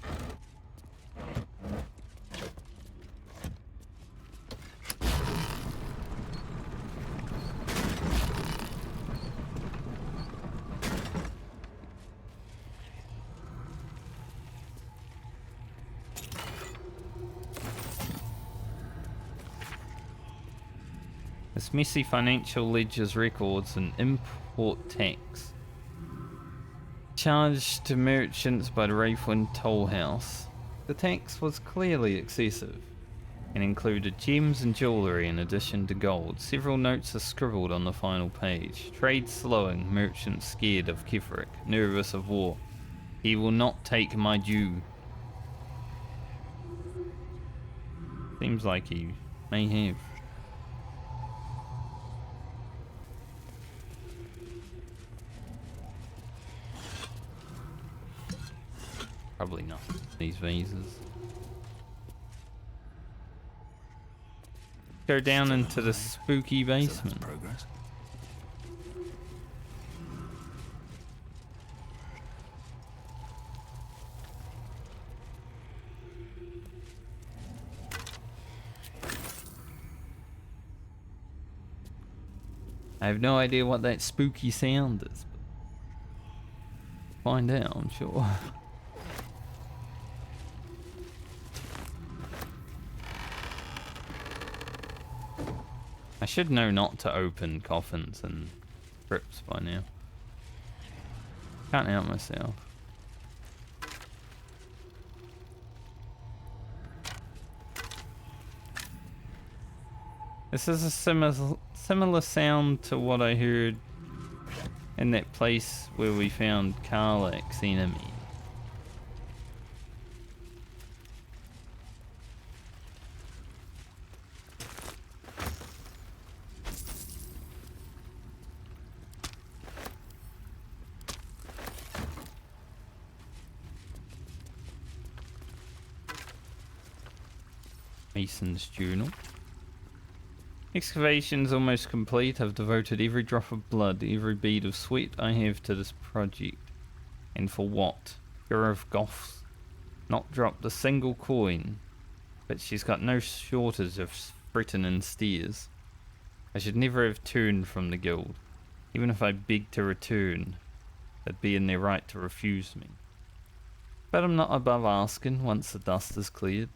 This messy financial ledger's records and import tax charged to merchants by the Wraithwind Tollhouse. The tax was clearly excessive and included gems and jewellery in addition to gold. Several notes are scribbled on the final page. Trade slowing, merchants scared of Ketheric, nervous of war. He will not take my due. Seems like he may have. Probably not. These vases. Go down into the spooky basement. Progress. I have no idea what that spooky sound is. But find out, I'm sure. should know not to open coffins and crypts by now. Can't help myself. This is a similar sound to what I heard in that place where we found Karlach's enemy. Mason's journal. Excavations almost complete. I've devoted every drop of blood, every bead of sweat I have to this project. And for what? Gurav Goth's not dropped a single coin, but she's got no shortage of threatening stares. I should never have turned from the guild. Even if I begged to return, they'd be in their right to refuse me. But I'm not above asking once the dust is cleared.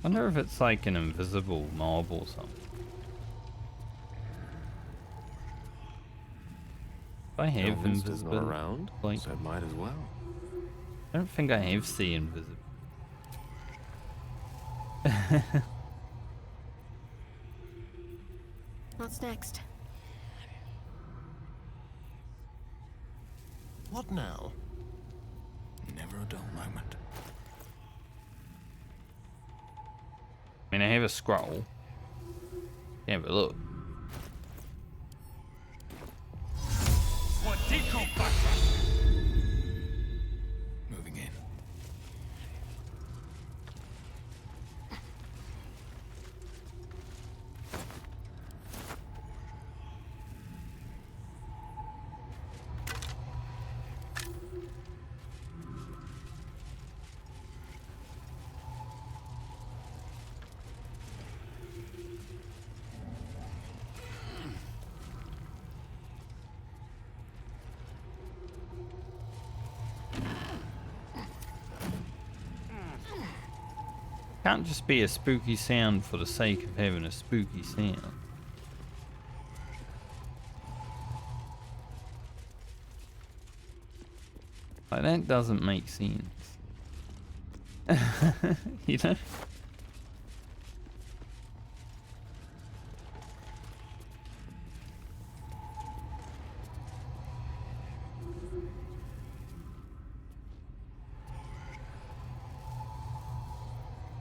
I wonder if it's like an invisible mob or something. If I have invisible, not around, like, so it might as well. I don't think I have see invisible. What's next? What now? Never a dull moment. I mean, I have a scroll. Have a look. Moving in. Can't just be a spooky sound for the sake of having a spooky sound. Like, that doesn't make sense. You know?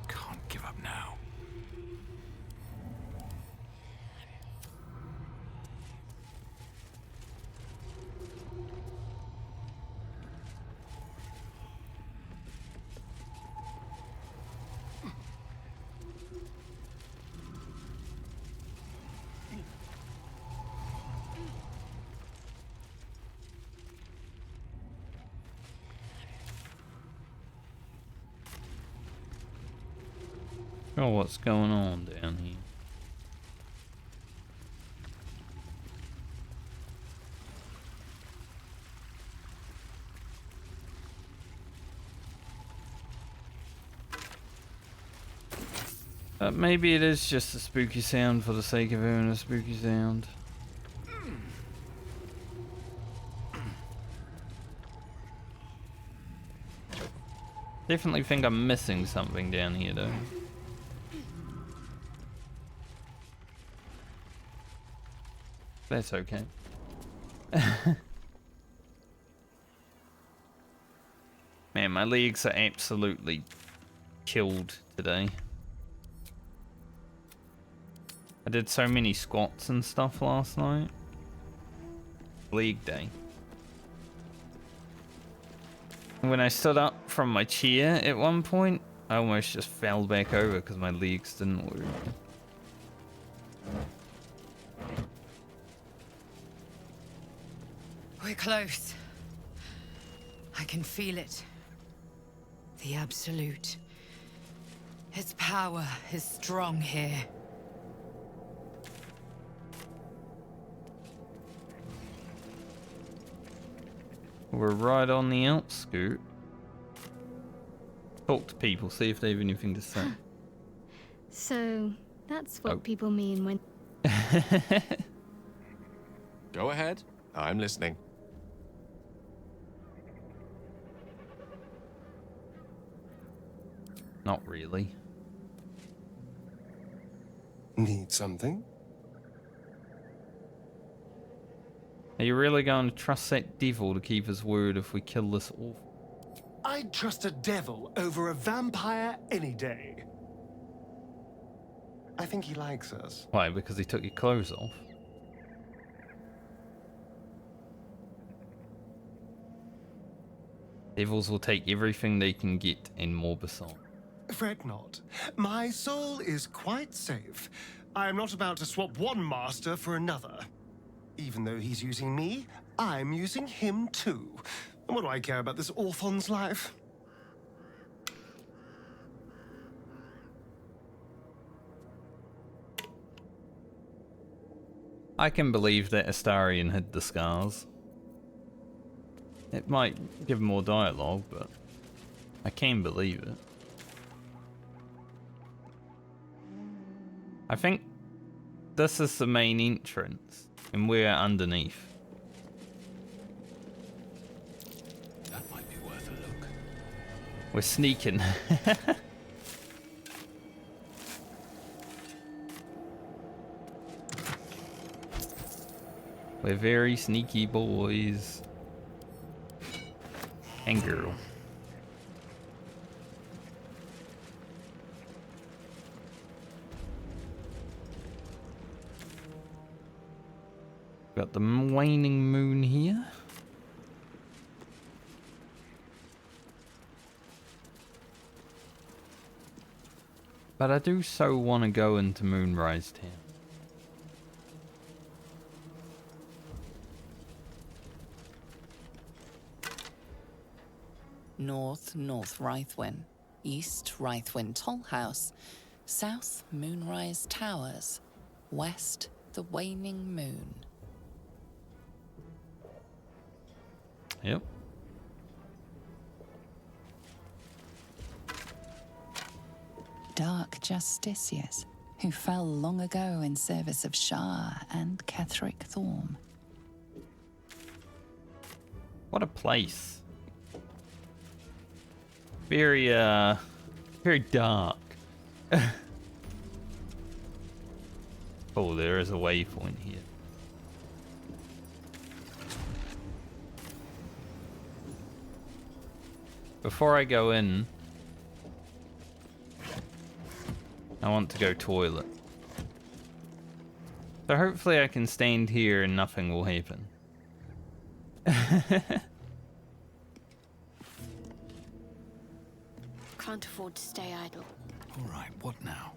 Can't give up now. Oh, what's going on down here? Maybe it is just a spooky sound for the sake of having a spooky sound. Definitely think I'm missing something down here though. That's okay. Man, my legs are absolutely killed today. I did so many squats and stuff last night. Leg day. And when I stood up from my chair at one point, I almost just fell back over because my legs didn't work. We're close. I can feel it. The Absolute. Its power is strong here. We're right on the outskirt. Talk to people, see if they have anything to say. So, that's what Oh. people mean when... Go ahead. I'm listening. Not really. Need something? Are you really going to trust that devil to keep his word if we kill this orphan? I'd trust a devil over a vampire any day. I think he likes us. Why, because he took your clothes off? Devils will take everything they can get and more beside. Fret not. My soul is quite safe. I am not about to swap one master for another. Even though he's using me, I'm using him too. What do I care about this orphan's life? I can believe that Astarion hid the scars. It might give more dialogue, but I can believe it. I think this is the main entrance, and we're underneath. That might be worth a look. We're sneaking. We're very sneaky boys. And girl. Got the waning moon here. But I do so want to go into Moonrise Tower. North Rythwin, East Rythwin Tollhouse, South Moonrise Towers, West the Waning Moon. Yep. Dark justiciars who fell long ago in service of Shah and Ketheric Thorm. What a place. Very, very dark. Oh, there is a waypoint here. Before I go in, I want to go toilet. So hopefully I can stand here and nothing will happen. Can't afford to stay idle. All right, what now?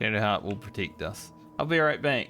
Shadow Heart will protect us. I'll be right back.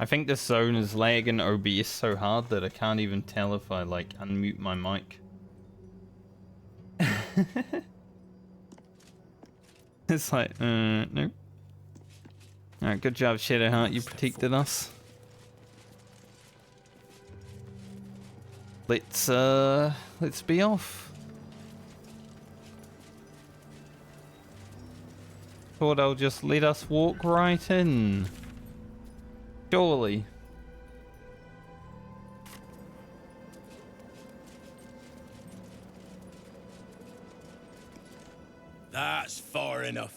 I think this zone is lagging OBS so hard that I can't even tell if I like unmute my mic. It's like, nope. Alright, good job, Shadowheart. You protected us. Let's be off. Thought they'll just let us walk right in. Surely. That's far enough.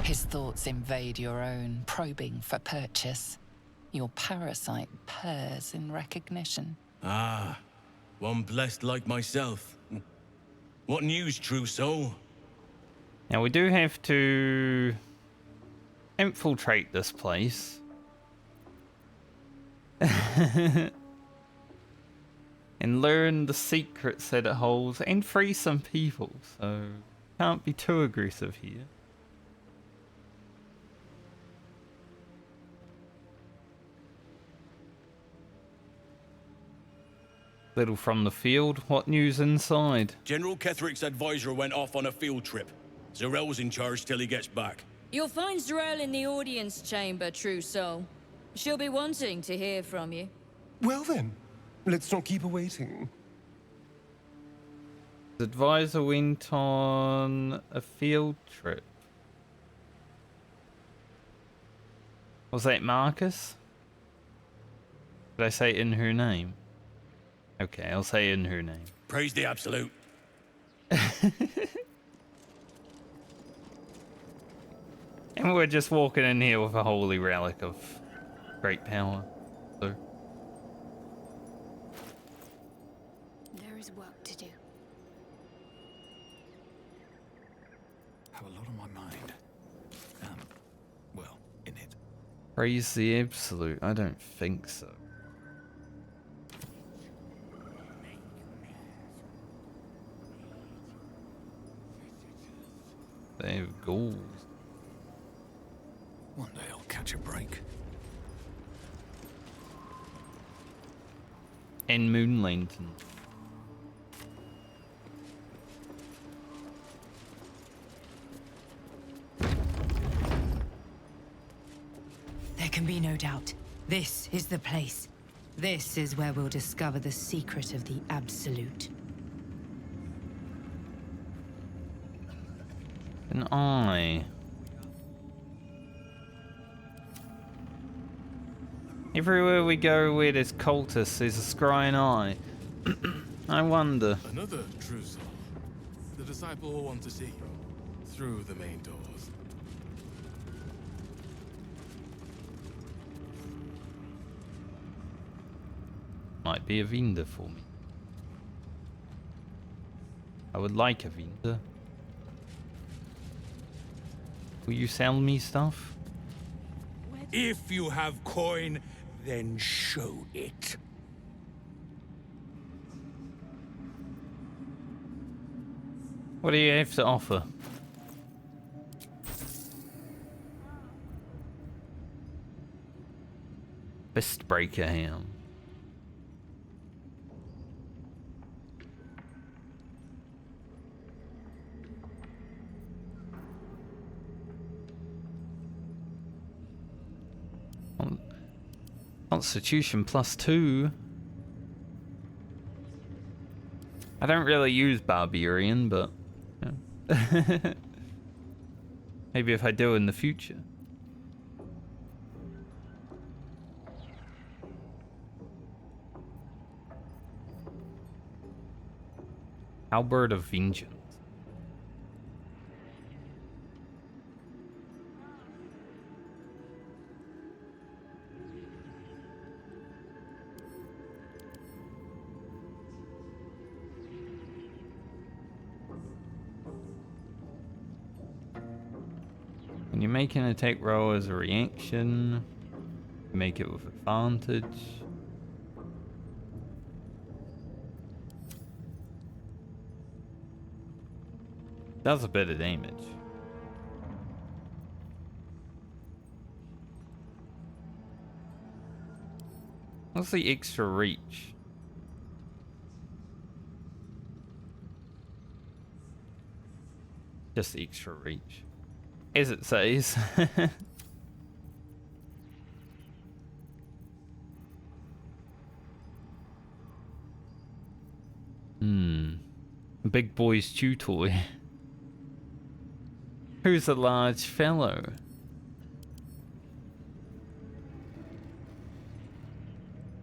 His thoughts invade your own, probing for purchase. Your parasite purrs in recognition. Ah, one blessed like myself. What news, true soul? Now we do have to infiltrate this place. And learn the secrets that it holds and free some people, so can't be too aggressive here. Little from the field. What news inside? General Ketheric's advisor went off on a field trip. Zarel's in charge till he gets back. You'll find Zarel in the audience chamber, true soul. She'll be wanting to hear from you. Well then, let's not keep her waiting. The advisor went on a field trip. Was that Marcus? Did I say in her name? Okay, I'll say in her name. Praise the Absolute. And we're just walking in here with a holy relic of great power. So. There is work to do. Have a lot on my mind. Well, in it. Praise the Absolute? I don't think so. They have goals. One day I'll catch a break. And moon lantern. There can be no doubt. This is the place. This is where we'll discover the secret of the Absolute. An eye. Everywhere we go where there's cultists, there's a scrying eye. I wonder. Another true soul. The disciple will want to see you through the main doors. Might be a vendor for me. I would like a vendor. Will you sell me stuff? If you have coin, then show it. What do you have to offer? Fistbreaker ham. Constitution +2. I don't really use Barbarian, but yeah. Maybe if I do in the future. Albert of Vengeance. When you make an attack roll as a reaction, you make it with advantage. Does a bit of damage. What's the extra reach? Just the extra reach. As it says. Big boy's chew toy. Who's a large fellow?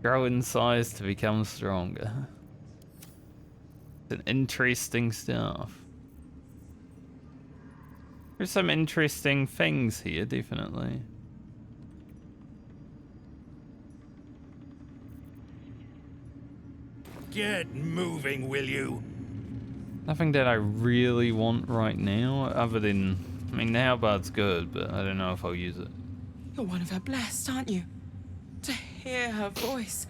Grow in size to become stronger. It's an interesting stuff. There's some interesting things here, definitely. Get moving, will you? Nothing that I really want right now, other than, I mean, the halberd's good, but I don't know if I'll use it. You're one of her blessed, aren't you? To hear her voice,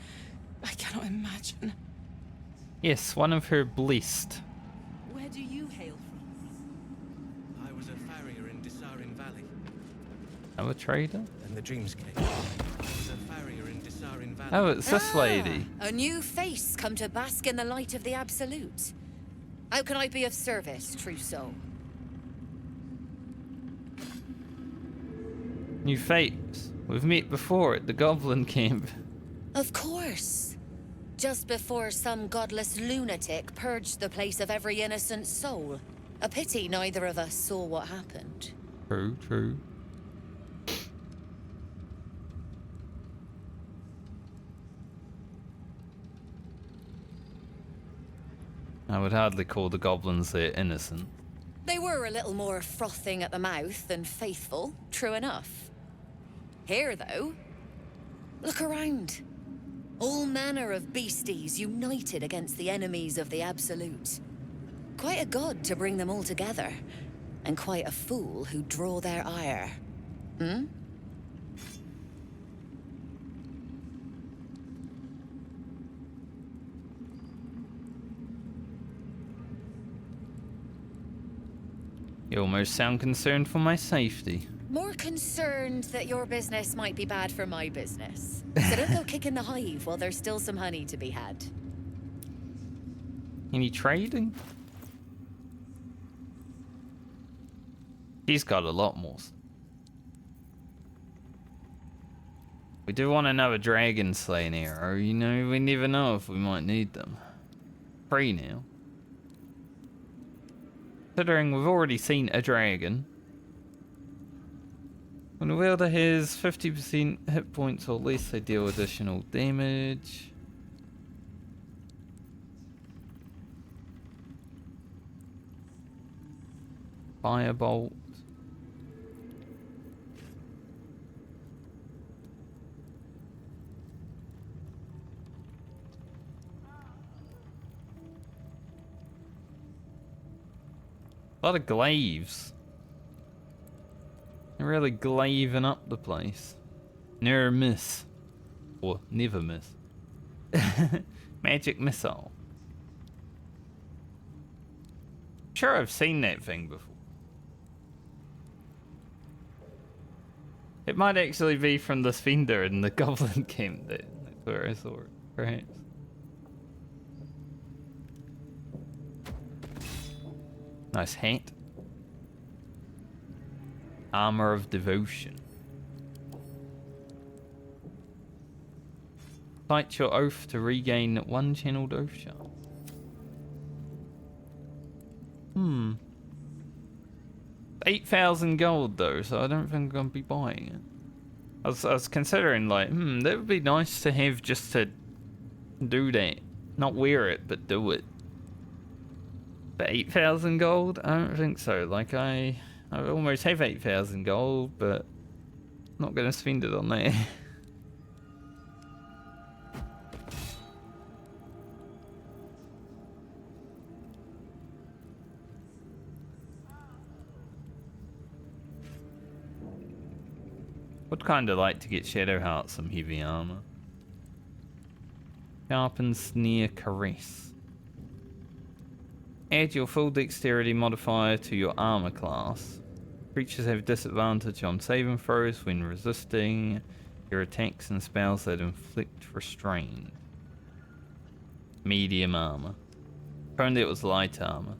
I cannot imagine. Yes, one of her blessed. Where do you hail from? I was a farrier in Disarin Valley. Oh, a trader? And the dreams came. I was a farrier in Disarin Valley. Oh, it's this lady. A new face come to bask in the light of the Absolute. How can I be of service, true soul? New face. We've met before at the Goblin Camp. Of course. Just before some godless lunatic purged the place of every innocent soul. A pity neither of us saw what happened. True, true. I would hardly call the goblins there innocent. They were a little more frothing at the mouth than faithful, true enough. Here, though, look around. All manner of beasties united against the enemies of the Absolute. Quite a god to bring them all together, and quite a fool who draw their ire. Hmm? You almost sound concerned for my safety. More concerned that your business might be bad for my business. So don't go kicking the hive while there's still some honey to be had. Any trading? He's got a lot more. We do want another dragon slaying arrow, you know, we never know if we might need them. Free now. Considering we've already seen a dragon. When the wielder has 50% hit points or less, they deal additional damage. Firebolt. A lot of glaives. They're really glaving up the place. Never miss. Or never miss. Magic missile. Sure, I've seen that thing before. It might actually be from the Sphinder in the Goblin Camp. That's where I saw it, perhaps. Nice hat. Armor of Devotion. Fight your oath to regain one channeled oath shard. 8,000 gold though, so I don't think I'm gonna be buying it. I was considering like, that would be nice to have just to do that. Not wear it, but do it. But 8,000 gold? I don't think so. Like I almost have 8,000 gold, but I'm not gonna spend it on that. Would kind of like to get Shadowheart some heavy armor. Sharpen Snare Caress. Add your full dexterity modifier to your armor class. Creatures have disadvantage on saving throws when resisting your attacks and spells that inflict restraint. Medium armor. Apparently it was light armor.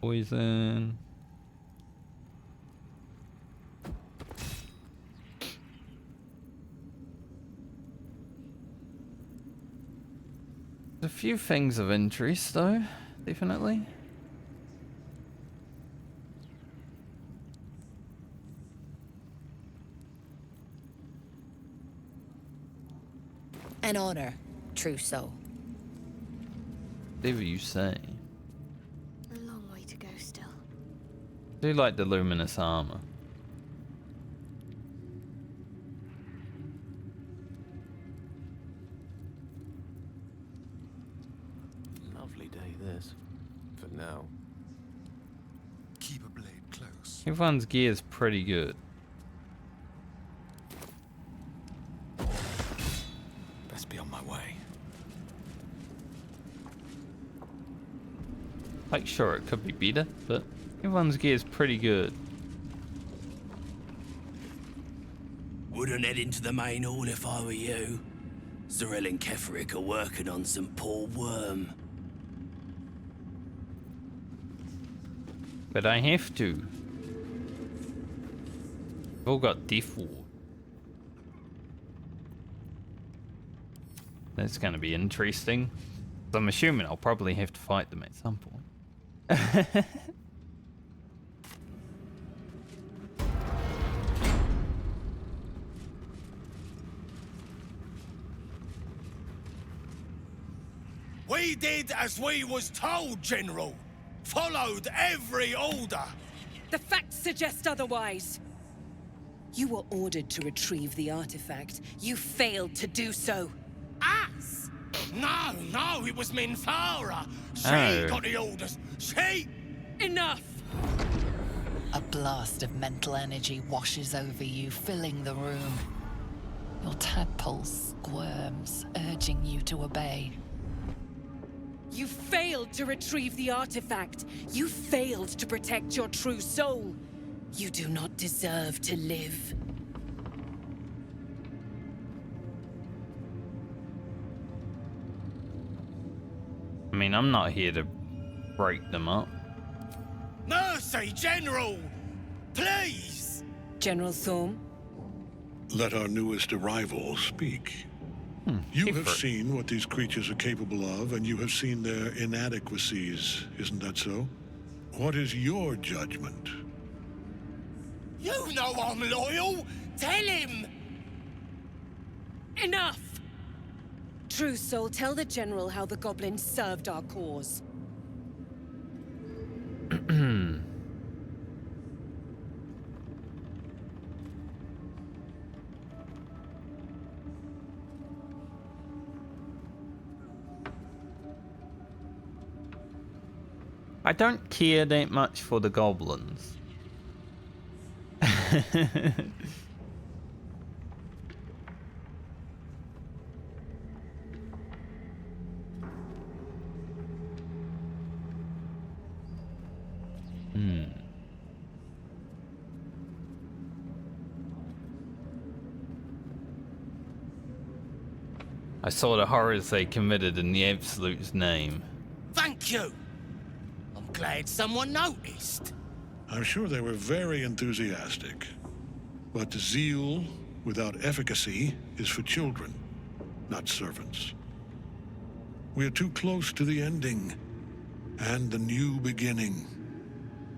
Poison. There's a few things of interest though, definitely. An honor, true soul. Whatever you say. A long way to go still. I do like the luminous armor. Lovely day this. For now. Keep a blade close. Everyone's gear is pretty good. Best be on my way. Like, sure, it could be better, but everyone's gear is pretty good. Wouldn't head into the main hall if I were you. Zarel and Ketheric are working on some poor worm. But I have to. We've all got death ward. That's going to be interesting. I'm assuming I'll probably have to fight them at some point. We did as we was told, General. Followed every order. The facts suggest otherwise. You were ordered to retrieve the artifact. You failed to do so. Us? No, it was Minthara. She Oh. got the orders. She... Enough! A blast of mental energy washes over you, filling the room. Your tadpole squirms, urging you to obey. You failed to retrieve the artifact. You failed to protect your true soul. You do not deserve to live. I mean, I'm not here to break them up. Mercy, General! Please! General Thorm? Let our newest arrival speak. You have seen what these creatures are capable of, and you have seen their inadequacies, isn't that so? What is your judgment? You know I'm loyal! Tell him! Enough! True soul, tell the General how the goblins served our cause. I don't care that much for the goblins. I saw the horrors they committed in the Absolute's name. Thank you! I'm glad someone noticed. I'm sure they were very enthusiastic. But zeal without efficacy is for children, not servants. We are too close to the ending and the new beginning.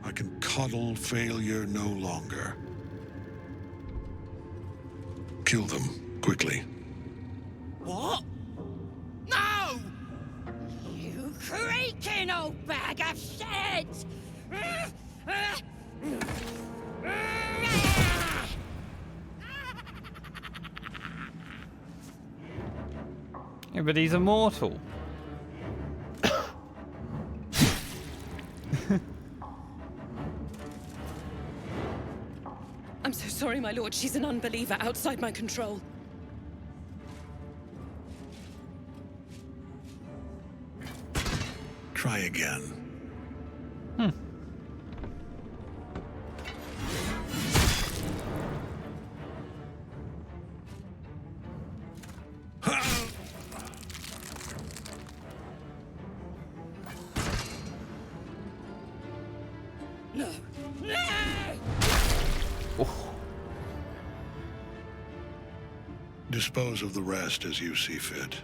I can coddle failure no longer. Kill them, quickly. What? No! You creaking old bag of shit! Yeah, but he's immortal. sorry, my lord. She's an unbeliever outside my control. Try again. No. No! Dispose of the rest as you see fit.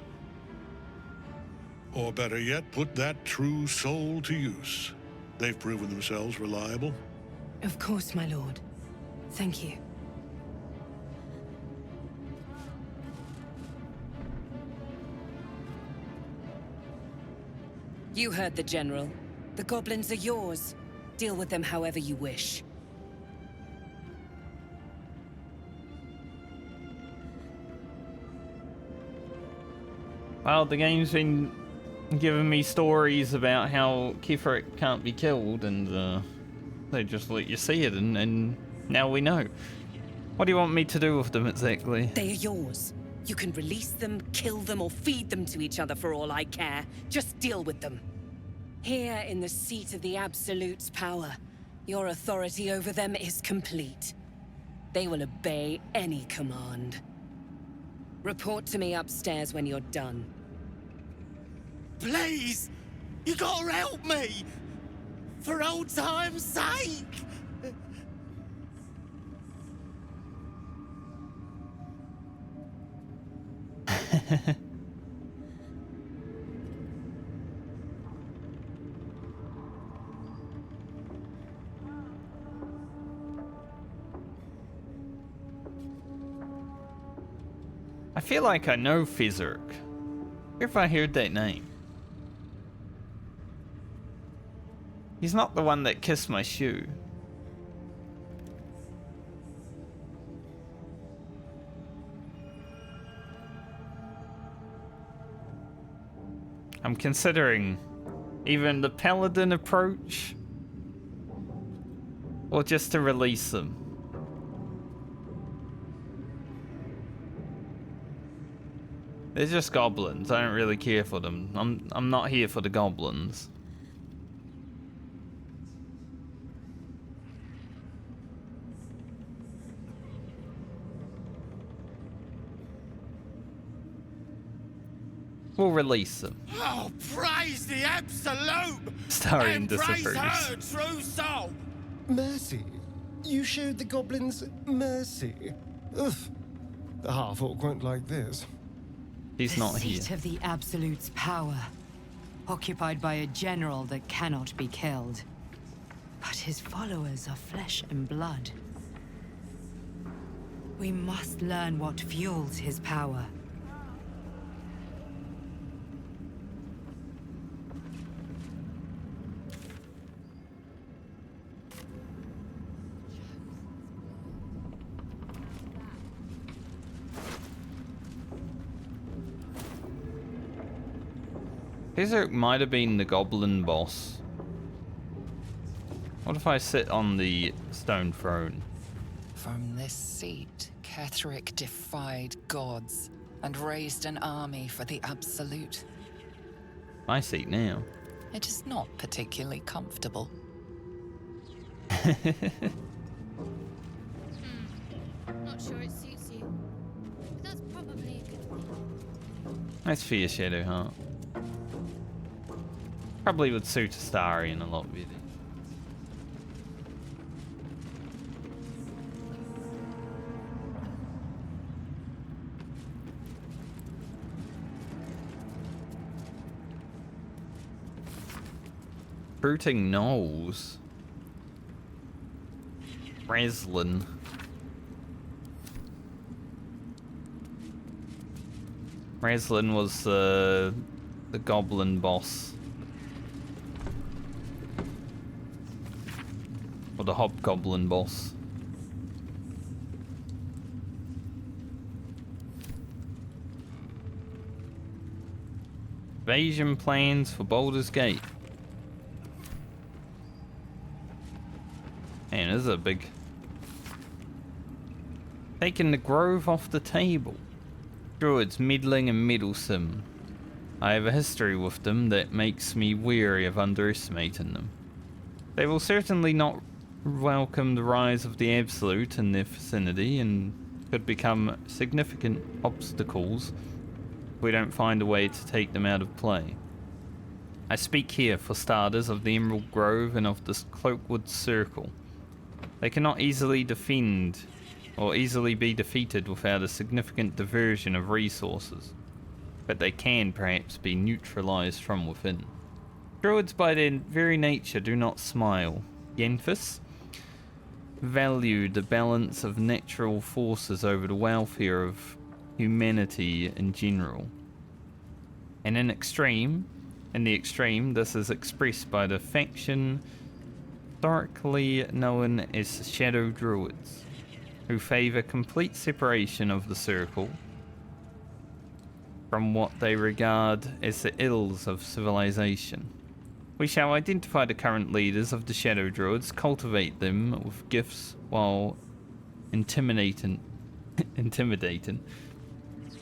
Or better yet, put that true soul to use. They've proven themselves reliable. Of course, my lord. Thank you. You heard the General. The goblins are yours. Deal with them however you wish. Well, the game's been giving me stories about how Ketheric can't be killed, and they just let you see it, and now we know. What do you want me to do with them exactly? They are yours. You can release them, kill them, or feed them to each other for all I care. Just deal with them. Here in the seat of the Absolute's power, your authority over them is complete. They will obey any command. Report to me upstairs when you're done. Please! You gotta help me! For old time's sake! I feel like I know Ketheric. Where have I heard that name? He's not the one that kissed my shoe. I'm considering even the paladin approach or just to release them. They're just goblins. I don't really care for them. I'm not here for the goblins. We'll release them. Oh, praise the Absolute! Starring and praise disapproves. her true soul! Mercy? You showed the goblins mercy? Ugh. The half-orc won't like this. He's not here. The seat of the Absolute's power, occupied by a general that cannot be killed. But his followers are flesh and blood. We must learn what fuels his power. Ketheric might have been the goblin boss. What if I sit on the stone throne? From this seat, Ketheric defied gods and raised an army for the Absolute. My seat now. It is not particularly comfortable. Not sure it suits you. But that's probably a good thing. That's for your Shadow Heart. Probably would suit Astarion a lot better. Fruiting Knolls. Breslin. Breslin was the goblin boss. Or the hobgoblin boss. Invasion plans for Baldur's Gate. Man, this is a big Taking the grove off the table. Druids middling and meddlesome. I have a history with them that makes me weary of underestimating them. They will certainly not welcome the rise of the Absolute in their vicinity and could become significant obstacles if we don't find a way to take them out of play. I speak here, for starters, of the Emerald Grove and of the Cloakwood Circle. They cannot easily defend or easily be defeated without a significant diversion of resources, but they can perhaps be neutralized from within. Druids by their very nature do not smile. Yenfis value the balance of natural forces over the welfare of humanity in general. And in the extreme, this is expressed by the faction historically known as Shadow Druids, who favor complete separation of the circle from what they regard as the ills of civilization. We shall identify the current leaders of the Shadow Druids, cultivate them with gifts while intimidating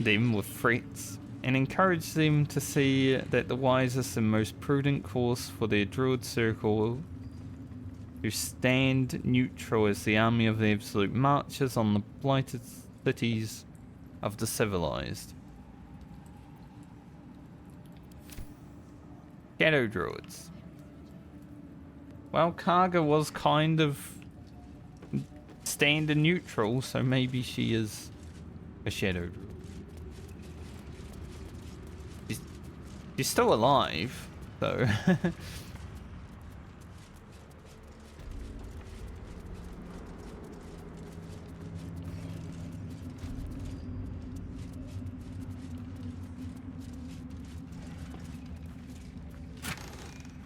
them with threats, and encourage them to see that the wisest and most prudent course for their Druid circle to stand neutral as the army of the Absolute marches on the blighted cities of the civilized. Shadow Druids. Well, Karga was kind of standing neutral, so maybe she is a Shadow Druid. She's still alive, though.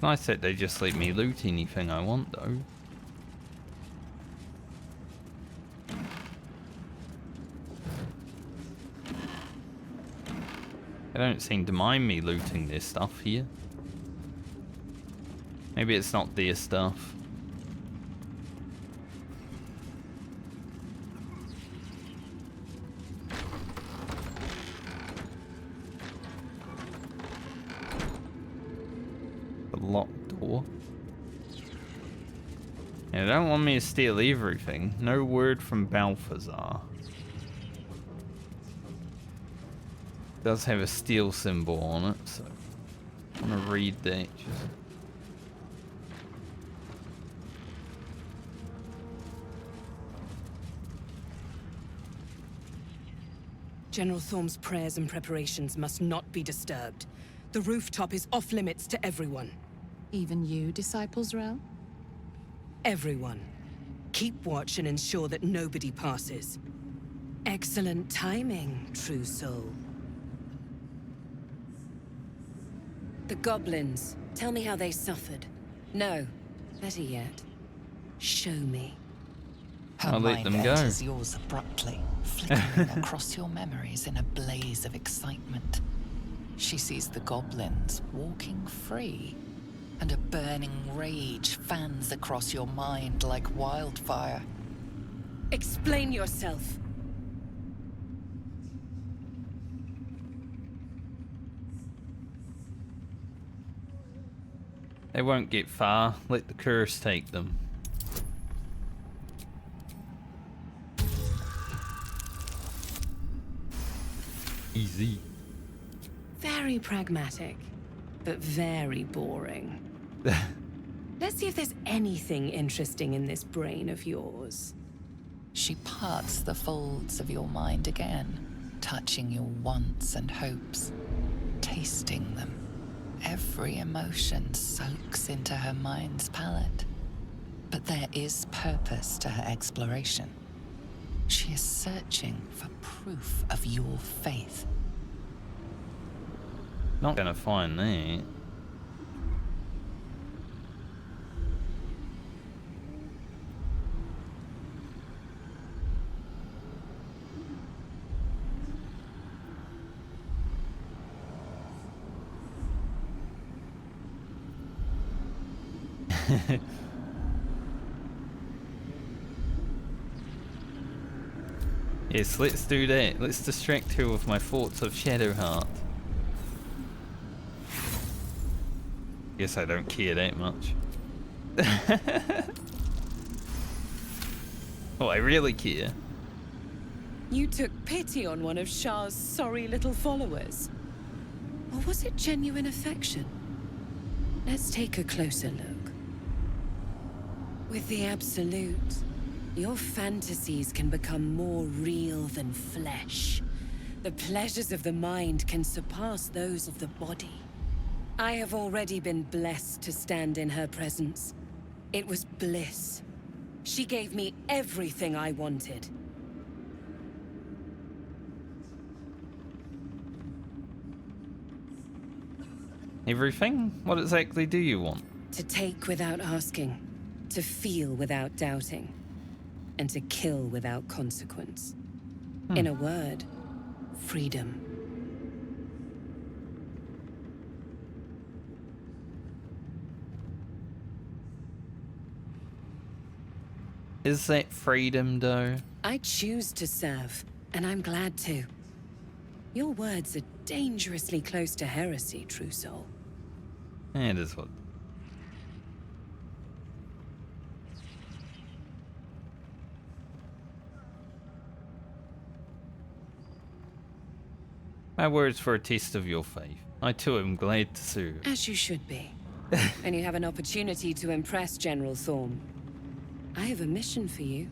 Nice that they just let me loot anything I want, though. They don't seem to mind me looting their stuff here. Maybe it's not their stuff. The locked door. Yeah, they don't want me to steal everything. No word from Balthazar. Does have a steel symbol on it, so I want to read that. General Thorm's prayers and preparations must not be disturbed. The rooftop is off limits to everyone. Even you, Disciples Realm? Everyone. Keep watch and ensure that nobody passes. Excellent timing, true soul. The goblins. Tell me how they suffered. No, better yet, show me. Her mind enters yours abruptly, flickering across your memories in a blaze of excitement. She sees the goblins walking free, and a burning rage fans across your mind like wildfire. Explain yourself. They won't get far. Let the curse take them. Easy. Very pragmatic, but very boring. Let's see if there's anything interesting in this brain of yours. She parts the folds of your mind again, touching your wants and hopes, tasting them. Every emotion soaks into her mind's palate. But there is purpose to her exploration. She is searching for proof of your faith. Not gonna find that. Yes, let's do that. Let's distract her with my thoughts of Shadowheart. Guess I don't care that much. Oh, I really care. You took pity on one of Shah's sorry little followers. Or was it genuine affection? Let's take a closer look. With the Absolute, your fantasies can become more real than flesh. The pleasures of the mind can surpass those of the body. I have already been blessed to stand in her presence. It was bliss. She gave me everything I wanted. Everything? What exactly do you want? To take without asking, to feel without doubting, and to kill without consequence. In a word, freedom. Is that freedom, though? I choose to serve, and I'm glad to. Your words are dangerously close to heresy, true soul. It is what. My words for a test of your faith. I too am glad to serve. As you should be. And you have an opportunity to impress General Thorm. I have a mission for you.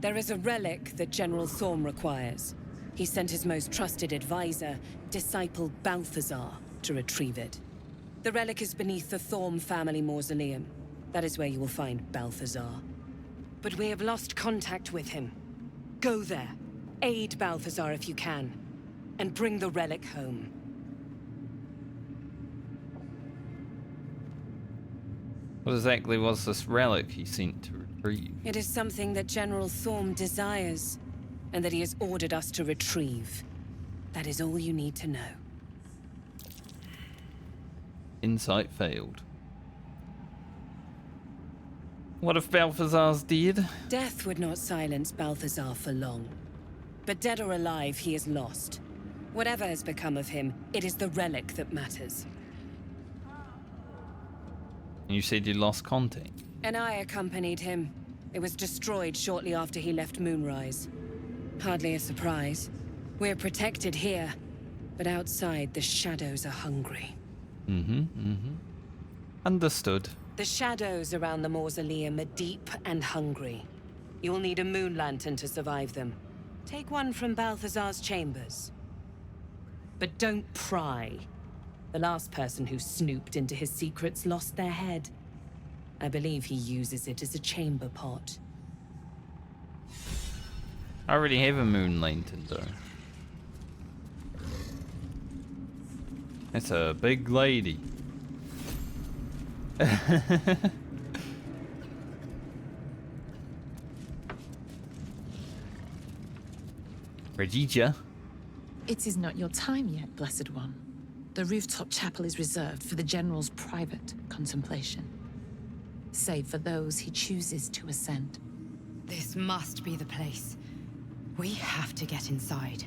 There is a relic that General Thorm requires. He sent his most trusted advisor, disciple Balthazar, to retrieve it. The relic is beneath the Thorm family mausoleum. That is where you will find Balthazar. But we have lost contact with him. Go there, aid Balthazar if you can, and bring the relic home. What exactly was this relic he sent to retrieve? It is something that General Thorm desires, and that he has ordered us to retrieve. That is all you need to know. Insight failed. What if Balthazar's dead? Death would not silence Balthazar for long. But dead or alive, he is lost. Whatever has become of him, it is the relic that matters. You said you lost contact. And I accompanied him. It was destroyed shortly after he left Moonrise. Hardly a surprise. We're protected here, but outside the shadows are hungry. Understood. The shadows around the mausoleum are deep and hungry. You'll need a moon lantern to survive them. Take one from Balthazar's chambers. But don't pry. The last person who snooped into his secrets lost their head. I believe he uses it as a chamber pot. I already have a moon lantern, though. That's a big lady. Regija? It is not your time yet, Blessed One. The rooftop chapel is reserved for the General's private contemplation, save for those he chooses to ascend. This must be the place. We have to get inside.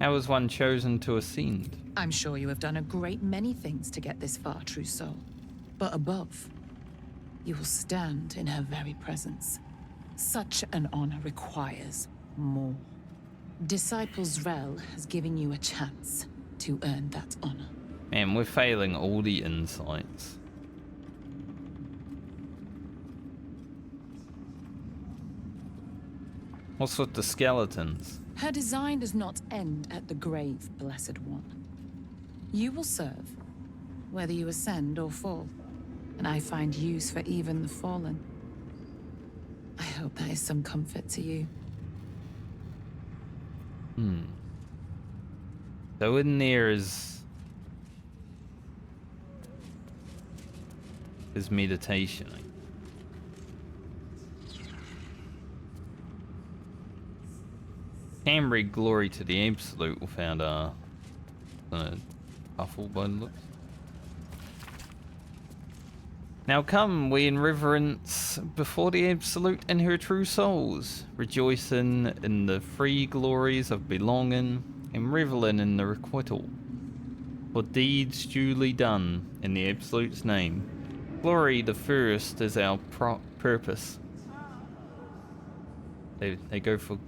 How was one chosen to ascend? I'm sure you have done a great many things to get this far, true soul. But above, you will stand in her very presence. Such an honor requires more. Disciple Zrel has given you a chance to earn that honor. Man, we're failing all the insights. What's with the skeletons? Her design does not end at the grave, Blessed One. You will serve, whether you ascend or fall, and I find use for even the fallen. I hope that is some comfort to you. So in there is meditation. Can bring glory to the Absolute without buffle by the looks. Now come, we in reverence before the Absolute and her true souls, rejoicing in the free glories of belonging and reveling in the requital for deeds duly done in the Absolute's name. Glory the first is our purpose. They go for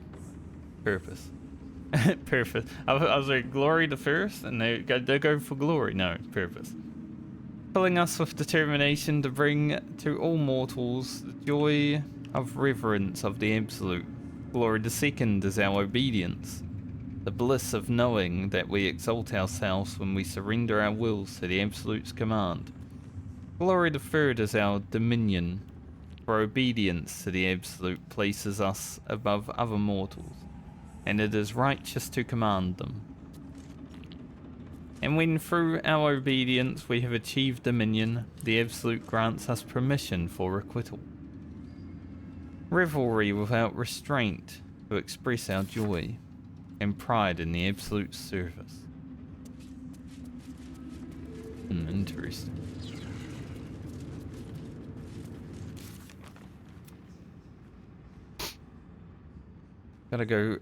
purpose. Purpose. I was like, glory the first, and they go for glory. No, purpose. Filling us with determination to bring to all mortals the joy of reverence of the Absolute. Glory the second is our obedience. The bliss of knowing that we exalt ourselves when we surrender our wills to the Absolute's command. Glory the third is our dominion, for obedience to the Absolute places us above other mortals, and it is righteous to command them. And when through our obedience we have achieved dominion, the Absolute grants us permission for requital. Revelry without restraint to express our joy and pride in the Absolute service. Interesting. Gotta go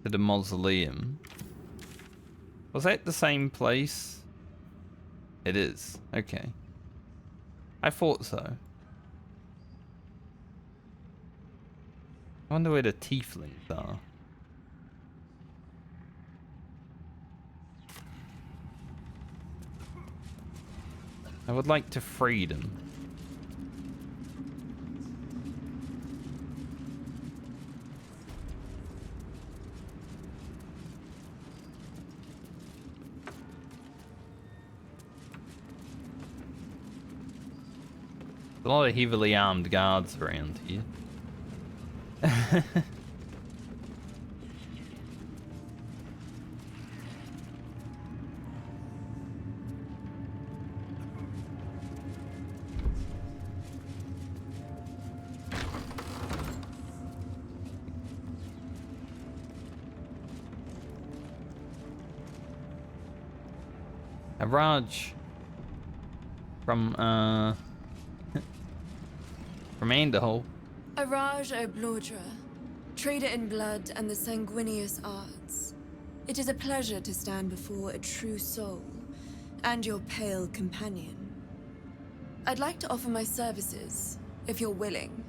to the mausoleum. Was that the same place? It is. Okay. I thought so. I wonder where the tieflings are. I would like to free them. A lot of heavily armed guards around here. A Raj from Andahole. Araj Oblodra, trader in blood and the sanguineous arts. It is a pleasure to stand before a true soul and your pale companion. I'd like to offer my services, if you're willing.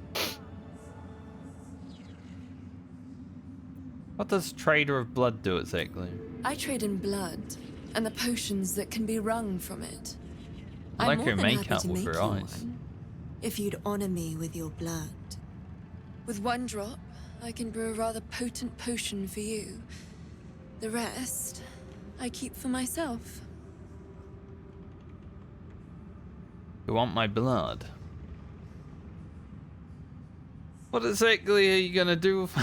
What does Trader of Blood do exactly? I trade in blood and the potions that can be wrung from it. I like I'm her more than happy makeup to with make her you eyes. one, if you'd honor me with your blood. With one drop, I can brew a rather potent potion for you. The rest, I keep for myself. You want my blood? What exactly are you gonna do with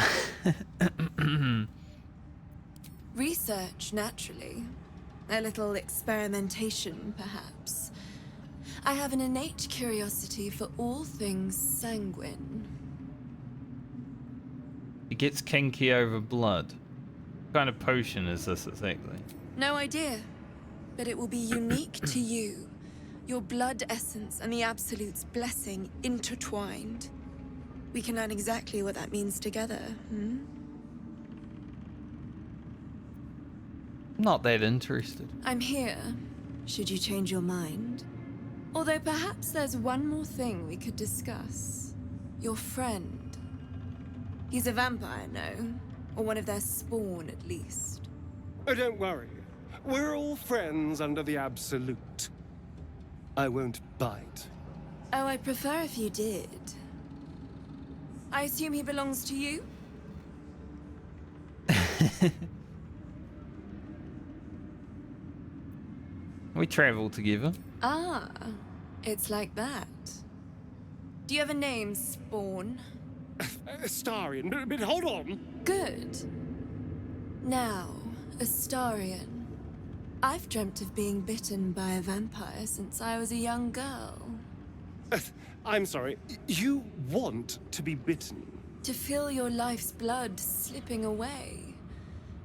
Research, naturally. A little experimentation, perhaps. I have an innate curiosity for all things sanguine. It gets kinky over blood. What kind of potion is this exactly? No idea, but it will be unique to you. Your blood essence and the Absolute's blessing intertwined. We can learn exactly what that means together, hmm? Not that interested. I'm here, should you change your mind. Although perhaps there's one more thing we could discuss. Your friend. He's a vampire, no? Or one of their spawn, at least. Oh, don't worry. We're all friends under the Absolute. I won't bite. Oh, I'd prefer if you did. I assume he belongs to you? We travel together. Ah, it's like that. Do you have a name, Spawn? Astarion, but hold on. Good. Now, Astarion. I've dreamt of being bitten by a vampire since I was a young girl. I'm sorry. You want to be bitten? To feel your life's blood slipping away.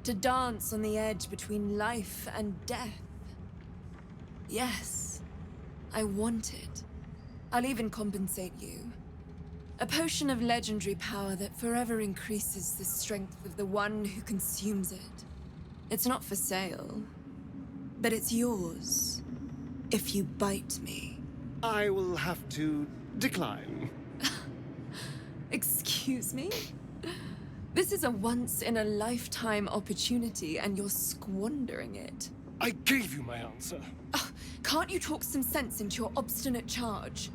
To dance on the edge between life and death. Yes, I want it. I'll even compensate you. A potion of legendary power that forever increases the strength of the one who consumes it. It's not for sale, but it's yours if you bite me. I will have to decline. Excuse me? This is a once-in-a-lifetime opportunity, and you're squandering it. I gave you my answer. Can't you talk some sense into your obstinate charge?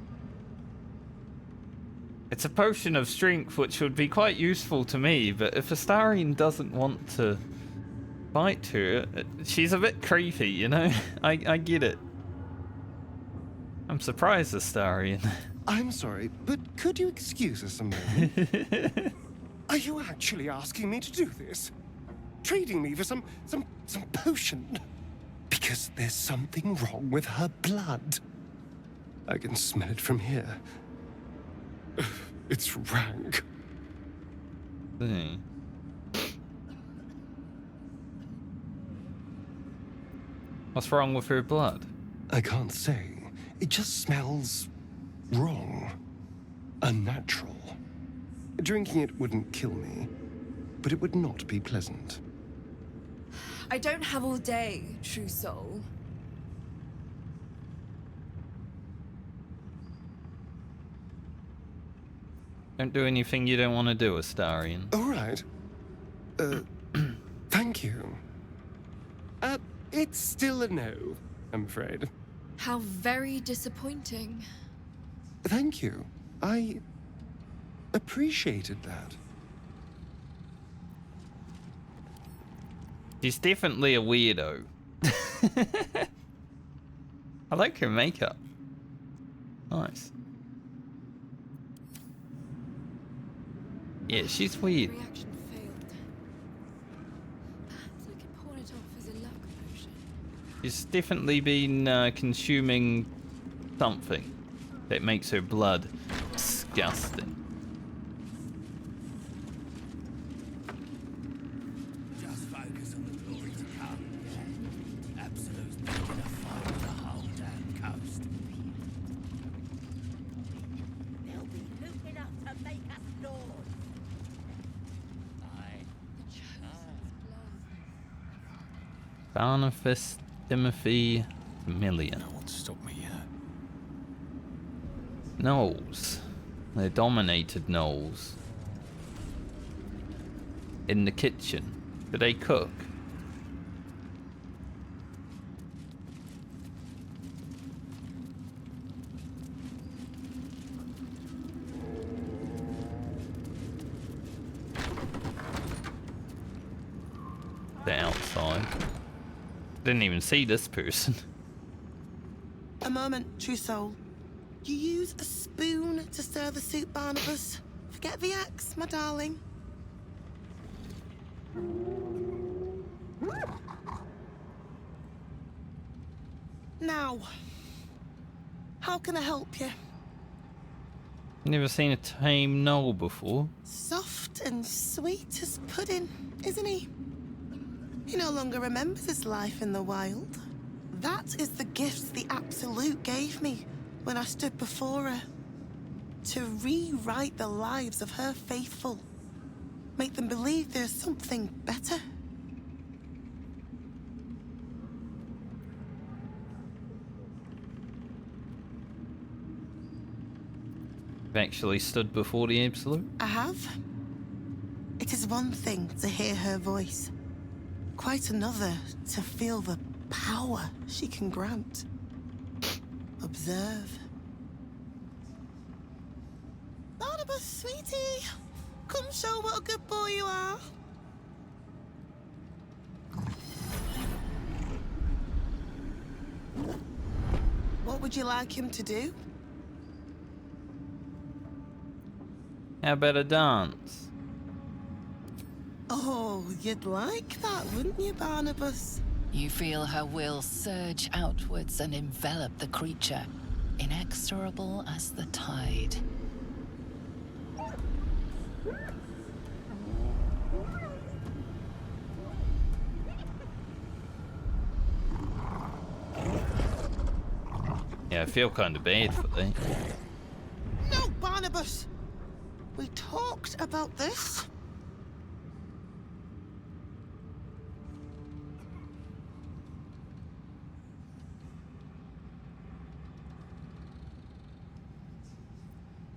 It's a potion of strength, which would be quite useful to me, but if Astarion doesn't want to fight her, she's a bit creepy, you know? I get it. I'm surprised, Astarion. I'm sorry, but could you excuse us a moment? Are you actually asking me to do this? Trading me for some potion? Because there's something wrong with her blood. I can smell it from here. It's rank. What's wrong with her blood? I can't say. It just smells wrong. Unnatural. Drinking it wouldn't kill me, but it would not be pleasant. I don't have all day, true soul. Don't do anything you don't want to do, Astarion. All right. Thank you. It's still a no, I'm afraid. How very disappointing. Thank you. I appreciated that. She's definitely a weirdo. I like her makeup. Nice. Yeah, she's weird. Reaction failed. Perhaps I can pawn it off as a luck potion. She's definitely been consuming something that makes her blood disgusting. Just focus on the glory to come. Absolute's making a fight with the whole damn coast. They'll be loot enough to make us lords. Barnabas Timothy Million. No one stop me yet. Gnolls. They dominated gnolls. In the kitchen. Do they cook? They're outside. Didn't even see this person. A moment, true soul. You use a spoon to stir the soup, Barnabas. Forget the axe, my darling. Now, how can I help you? Never seen a tame gnoll before. Soft and sweet as pudding, isn't he? He no longer remembers his life in the wild. That is the gift the Absolute gave me when I stood before her. To rewrite the lives of her faithful. Make them believe there's something better. You've actually stood before the Absolute? I have. It is one thing to hear her voice. Quite another to feel the power she can grant. Observe. Barnabas, sweetie, come show what a good boy you are. What would you like him to do? How about a dance? Oh, you'd like that, wouldn't you, Barnabas? You feel her will surge outwards and envelop the creature, inexorable as the tide. Yeah, I feel kind of bad for that. Barnabas! We talked about this.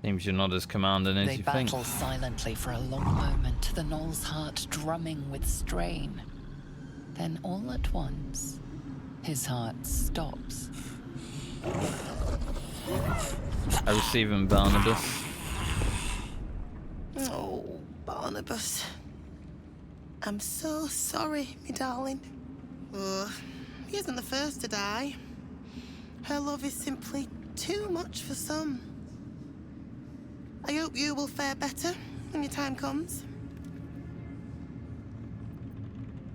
Seems you're not as commanding as They you think. battle silently for a long moment, the Gnoll's heart drumming with strain. Then all at once, his heart stops. I receive him, Barnabas. Oh, Barnabas. I'm so sorry, me darling. Oh, he isn't the first to die. Her love is simply too much for some. I hope you will fare better when your time comes.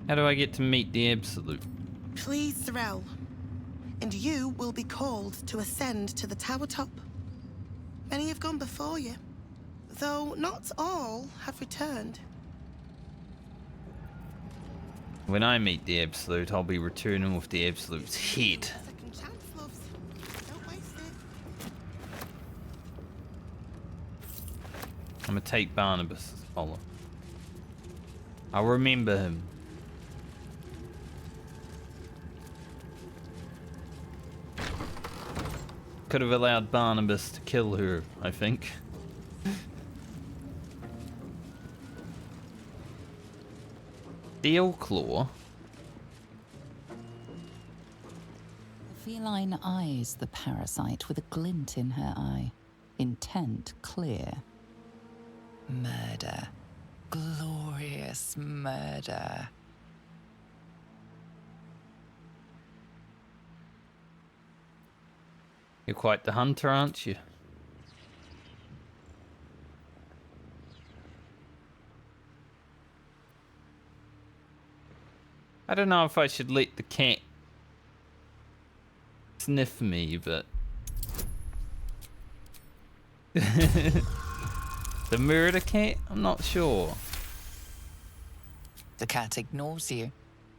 How do I get to meet the Absolute? Please, Sorrel. And you will be called to ascend to the tower top. Many have gone before you, though not all have returned. When I meet the Absolute, I'll be returning with the Absolute's head. Second chance, loves. Don't waste it. I'm gonna take Barnabas as follow. I'll remember him. Could have allowed Barnabas to kill her, I think. Steel Claw? The feline eyes the parasite with a glint in her eye, intent clear. Murder. Glorious murder. You're quite the hunter, aren't you? I don't know if I should let the cat sniff me, but... The murder cat? I'm not sure. The cat ignores you,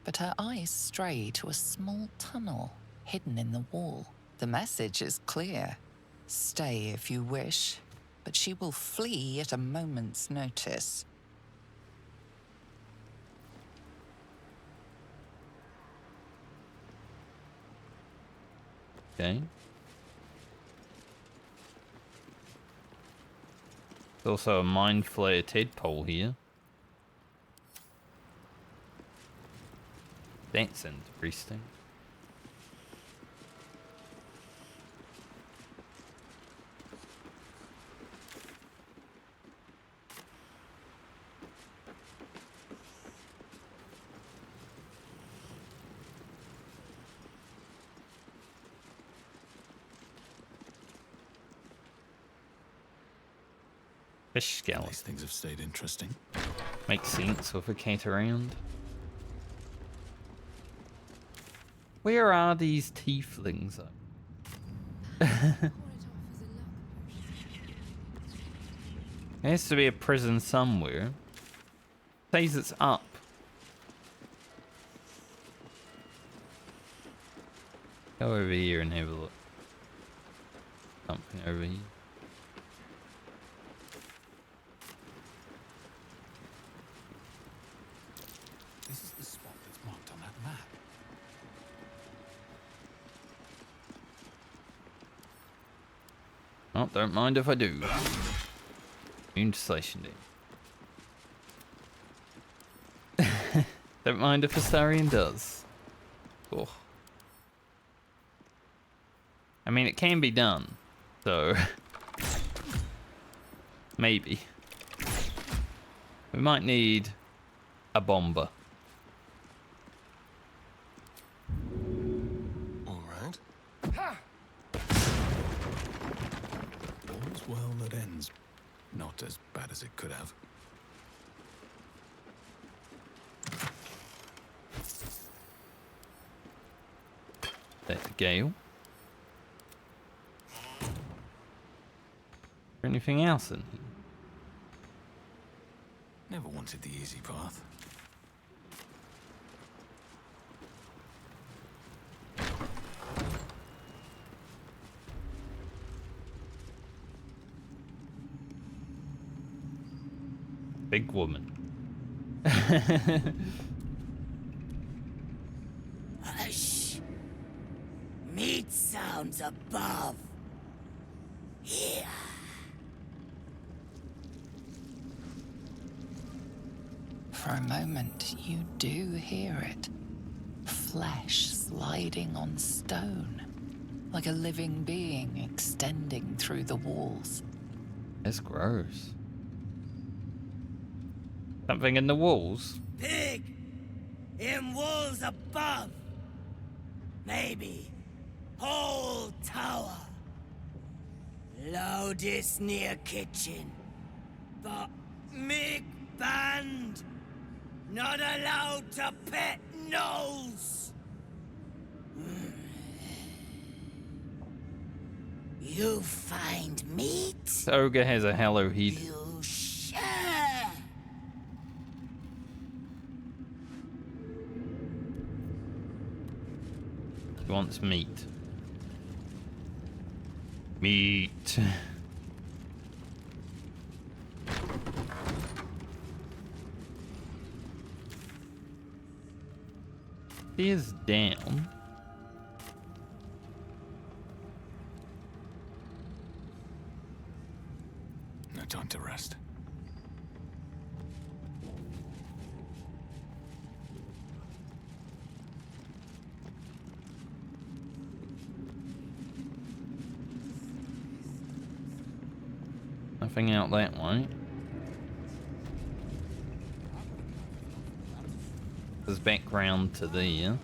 but her eyes stray to a small tunnel hidden in the wall. The message is clear. Stay if you wish, but she will flee at a moment's notice. Okay. There's also a Mind Flayer tadpole here. That's interesting. Fish scallop. These things have stayed interesting. Makes sense with a cat around. Where are these tieflings though? There has to be a prison somewhere. It says it's up. Go over here and have a look. Something over here. This is the spot that's marked on that map. Oh, don't mind if I do. Moon station then. Don't mind if Astarion does. Oh. I mean, it can be done, so maybe. We might need a bomber. All right. All's well that ends. Not as bad as it could have. There's Gale. Anything else in here? Never wanted the easy path. Big woman. Hush. Meat sounds above. Here. For a moment, you do hear it. Flesh sliding on stone, like a living being extending through the walls. It's gross. Something in the walls? Pig! In walls above! Maybe whole tower. Loudest near kitchen. But Mig banned. Not allowed to pet nose. You find meat? This ogre has a hollow head. You share. He wants meat. Meat. He is down. No time to rest. Nothing out that way. There's background to there.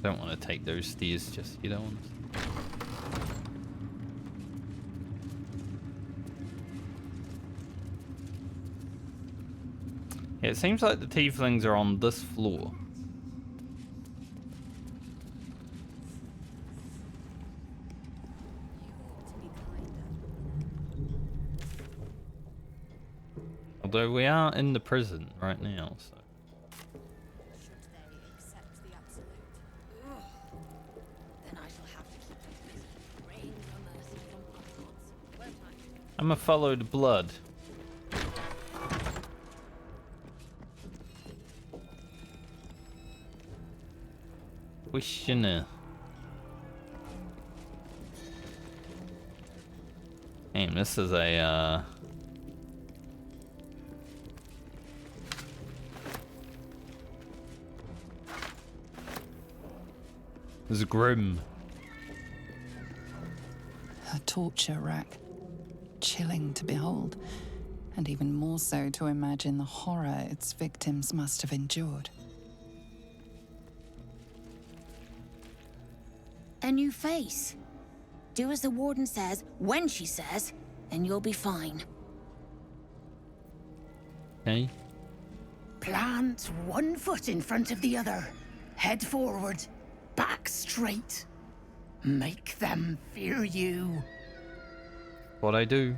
Don't want to take those stairs just yet, honestly. Yeah, it seems like the tieflings are on this floor. Although we are in the prison right now, so. I'ma follow the blood. Questioner. Damn, this is a this is grim. A torture rack. Chilling to behold, and even more so to imagine the horror its victims must have endured. A new face. Do as the warden says, when she says, and you'll be fine. Okay. Plant one foot in front of the other. Head forward. Back straight. Make them fear you. What I do.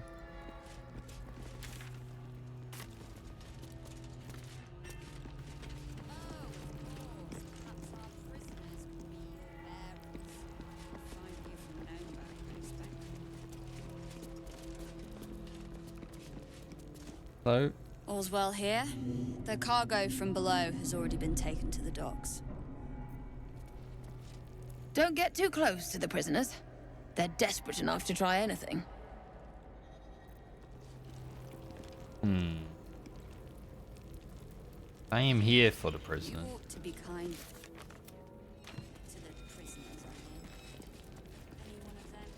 Hello? All's well here. The cargo from below has already been taken to the docks. Don't get too close to the prisoners. They're desperate enough to try anything. I am here for the prisoners. You ought to be kind to the prisoners, I mean. Any one of them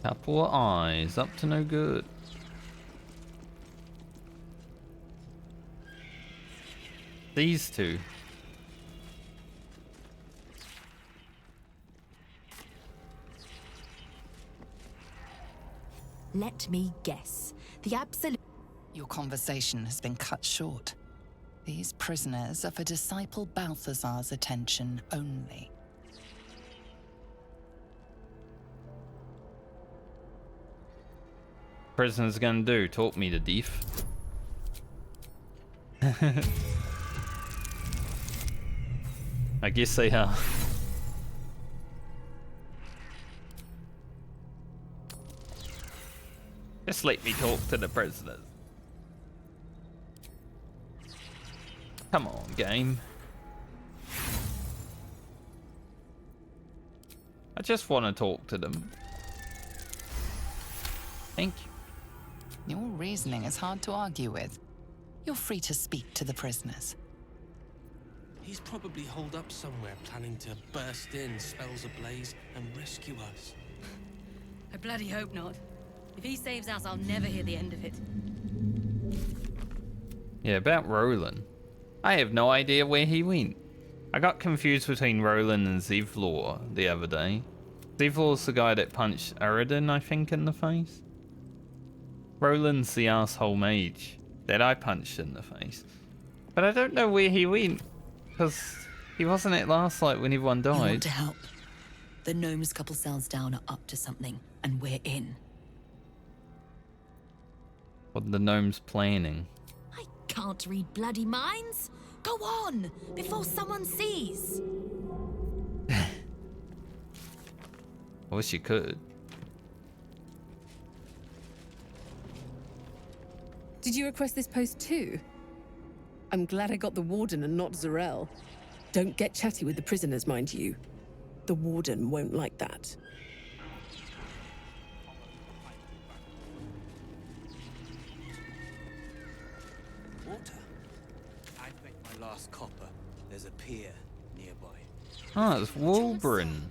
Couple of eyes, up to no good. These two. Let me guess. The absolute... Your conversation has been cut short. These prisoners are for Disciple Balthazar's attention only. Prisoners gonna do? Talk me to death. I guess they are. Just let me talk to the prisoners. Come on, game. I just want to talk to them. Thank you. Your reasoning is hard to argue with. You're free to speak to the prisoners. He's probably holed up somewhere, planning to burst in, spells ablaze, and rescue us. I bloody hope not. If he saves us, I'll never hear the end of it. Yeah, about Roland. I have no idea where he went. I got confused between Roland and Zevlor the other day. Zevlor's the guy that punched Aridin, I think, in the face. Roland's the asshole mage that I punched in the face. But I don't know where he went, because he wasn't at last night when everyone died. You want to help? The gnomes couple cells down are up to something, and we're in. What are the gnomes planning? I can't read bloody minds. Go on, before someone sees. I wish you could. Did you request this post too? I'm glad I got the warden and not Zarel. Don't get chatty with the prisoners, mind you. The warden won't like that. Water? I bet my last copper. There's a pier nearby. Ah, it's Wolbrin.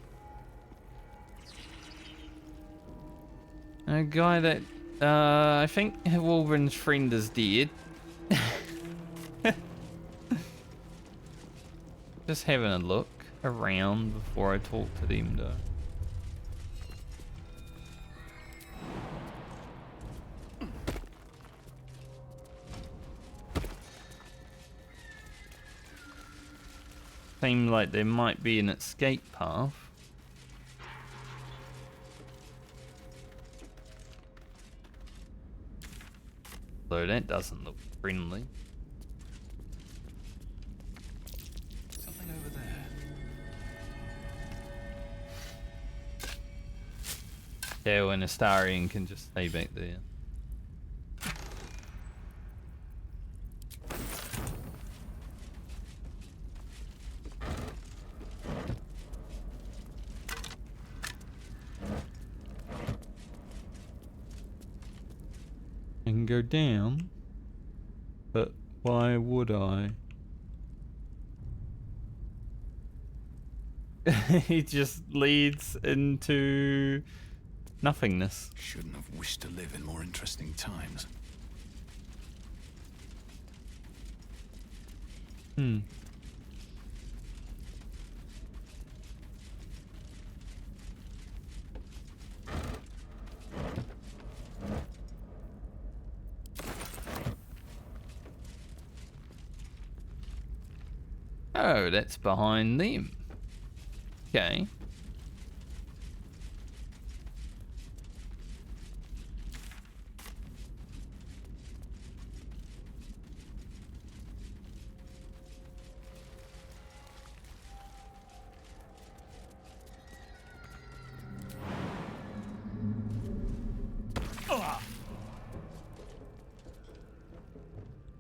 A guy that, I think Wolbrin's friend is dead. Just having a look around before I talk to them, though. Seems like there might be an escape path. Though that doesn't look friendly. Something over there. Yeah, when Astarion can just stay back there. I can go down, but why would I? He just leads into nothingness. Shouldn't have wished to live in more interesting times. Hmm. Oh, that's behind them. Okay.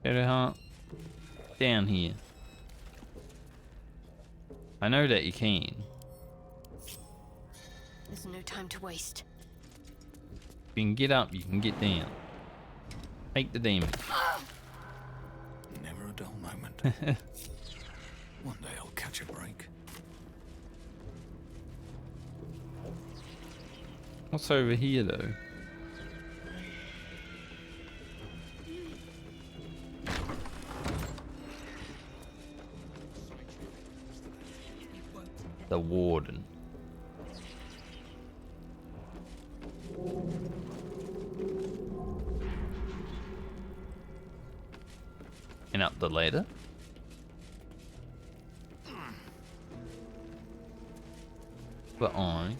Better heart down here. I know that you can. There's no time to waste. If you can get up, you can get down. Take the damage. Never a dull moment. One day I'll catch a break. What's over here, though? The warden. And up the ladder. But I...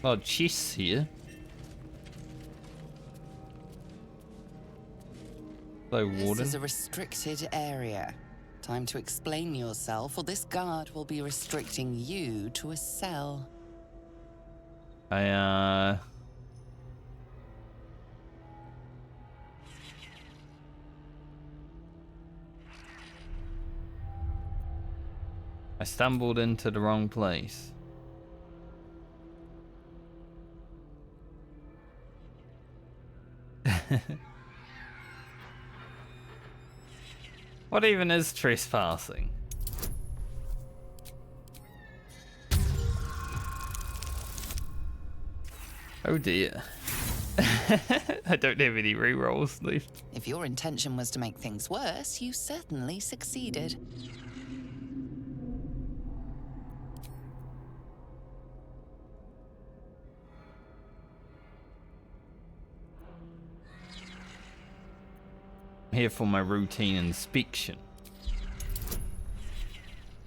Oh, chests here. Hello, Warden. This is a restricted area. Time to explain yourself, or this guard will be restricting you to a cell. I stumbled into the wrong place. What even is trespassing? Oh dear. I don't have any rerolls left. If your intention was to make things worse, you certainly succeeded. Here for my routine inspection.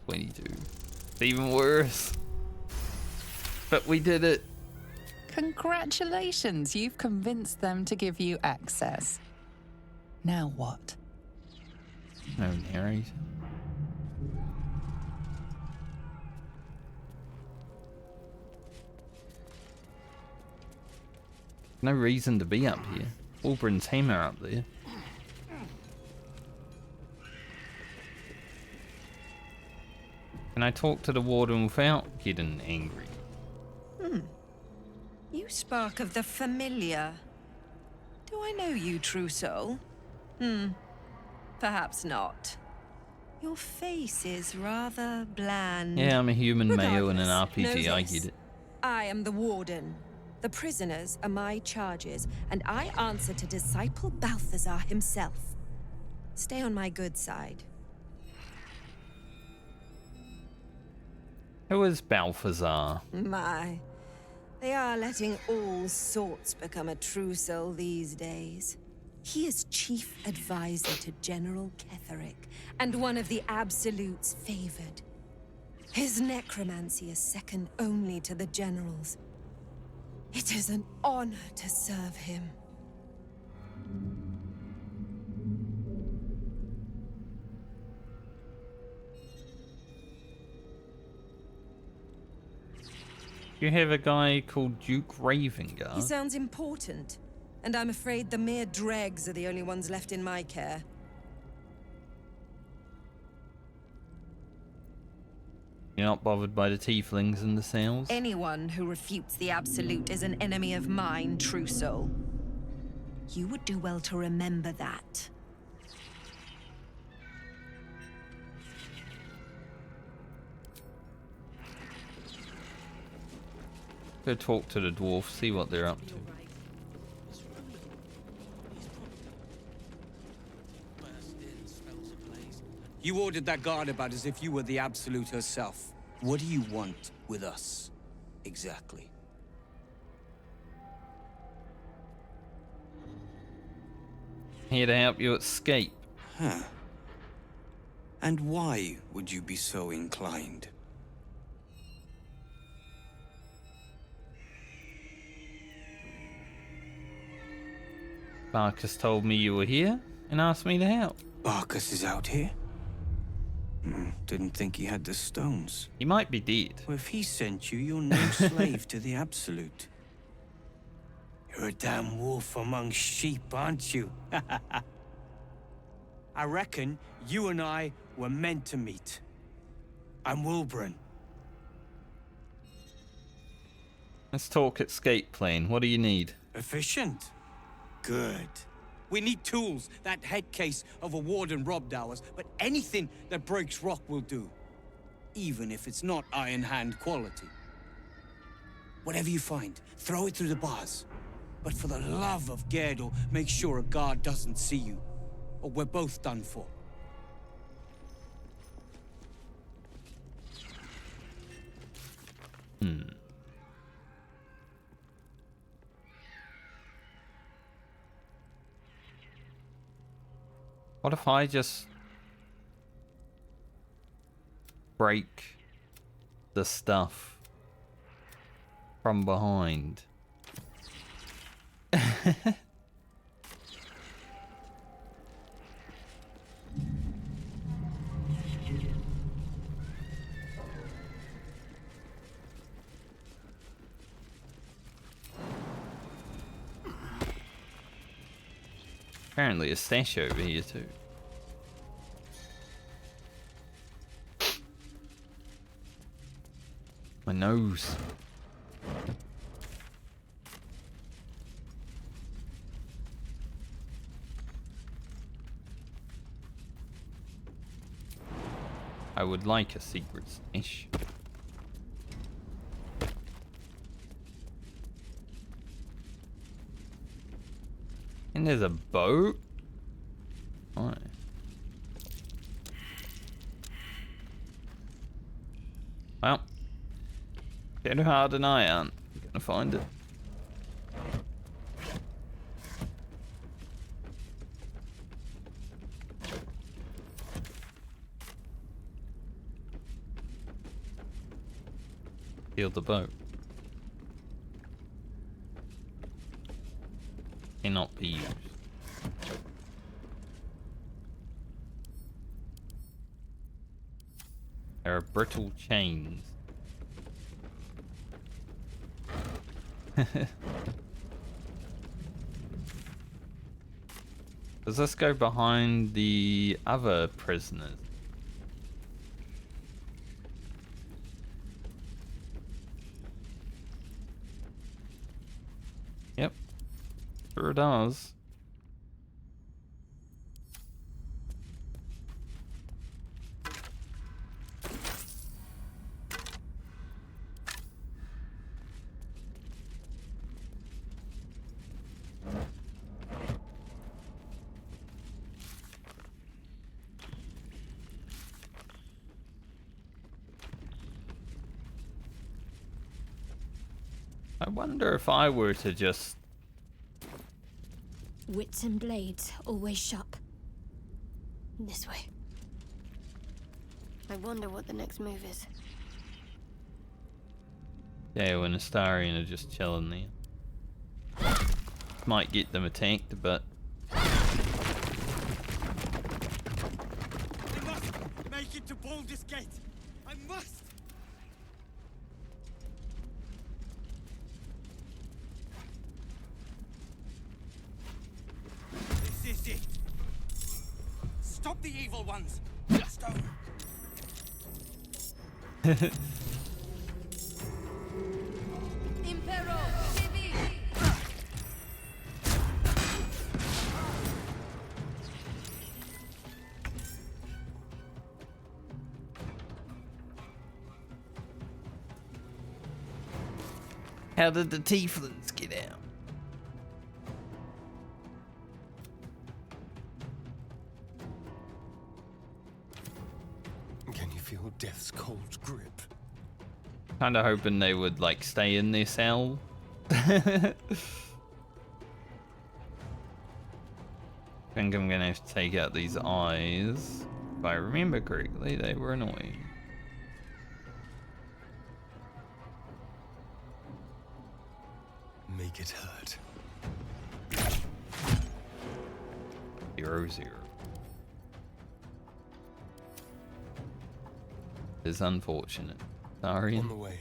22. It's even worse. But we did it. Congratulations, you've convinced them to give you access. Now what? No narrate. No reason to be up here. Auburn's hammer up there. Can I talk to the warden without getting angry? You spark of the familiar. Do I know you, true soul? Perhaps not. Your face is rather bland. Yeah, I'm a human male in an Regardless, RPG, know I this. get it. I am the warden. The prisoners are my charges, and I answer to Disciple Balthazar himself. Stay on my good side. Who is Balthazar? My. They are letting all sorts become a true soul these days. He is chief advisor to General Ketheric, and one of the Absolute's favored. His necromancy is second only to the General's. It is an honor to serve him. You have a guy called Duke He Ravengard. sounds important, and I'm afraid the mere dregs are the only ones left in my care. You're not bothered by the tieflings and the cells? Anyone who refutes the Absolute is an enemy of mine, true soul. You would do well to remember that. Go talk to the dwarf, see what they're up to. You ordered that guard about as if you were the Absolute herself. What do you want with us, exactly? Here to help you escape. Huh. And why would you be so inclined? Marcus told me you were here and asked me to help. Barcus is out here? Didn't think he had the stones. He might be dead. Well, if he sent you, you're no slave to the Absolute. You're a damn wolf among sheep, aren't you? I reckon you and I were meant to meet. I'm Wilburn. Let's talk escape plane. What do you need? Efficient? Good. We need tools. That head case of a warden robbed ours, but anything that breaks rock will do. Even if it's not Iron Hand quality. Whatever you find, throw it through the bars. But for the love of Gerdel, make sure a guard doesn't see you. Or we're both done for. What if I just break the stuff from behind? Apparently a stash over here too. My nose. I would like a secret stash. And there's a boat? Alright. Well. Better hard than I am. Gonna find it. Steal the boat. Cannot be used. There are brittle chains. Does this go behind the other prisoners? Yep, sure does. I wonder if I were to just... Wits and blades, always sharp. This way. I wonder what the next move is. Yeah, when Astarian are just chilling there. Might get them attacked, but... I must make it to Baldur's Gate! I must! This is it! Stop the evil ones! Stone! Impero, Civi! How did the tieflings get out? Can you feel death's cold grip? Kinda hoping they would, like, stay in their cell. I think I'm gonna have to take out these eyes. If I remember correctly, they were annoying. Make it hurt. 0-0. It's unfortunate. Sorry. On the way.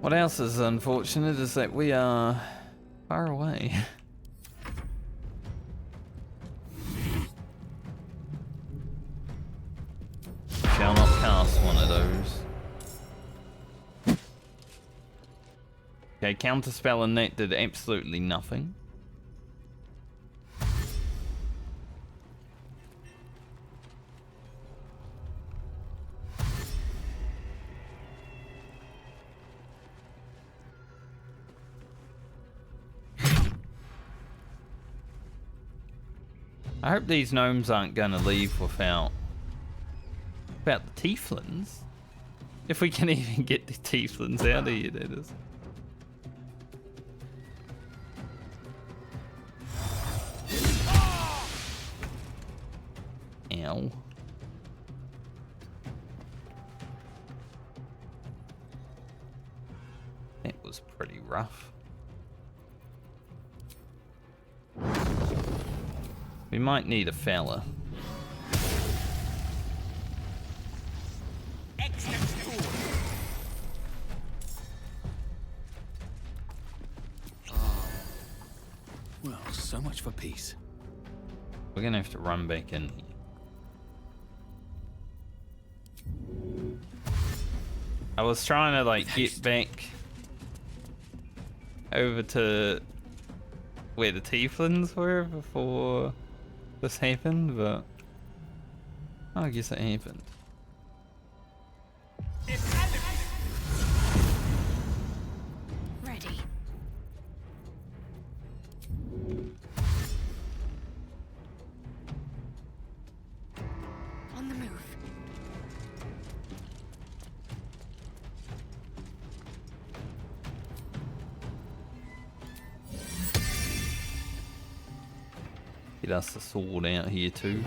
What else is unfortunate is that we are far away. Shall not cast one of those. Okay, counterspell and that did absolutely nothing. I hope these gnomes aren't gonna leave without the tieflings. If we can even get the tieflings out of here, that is. well. It was pretty rough. We might need a fella. Well, so much for peace. We're gonna have to run back in here. I was trying to like get back over to where the tieflings were before this happened, but I guess it happened. Ready. On the move. Get us the sword out here too.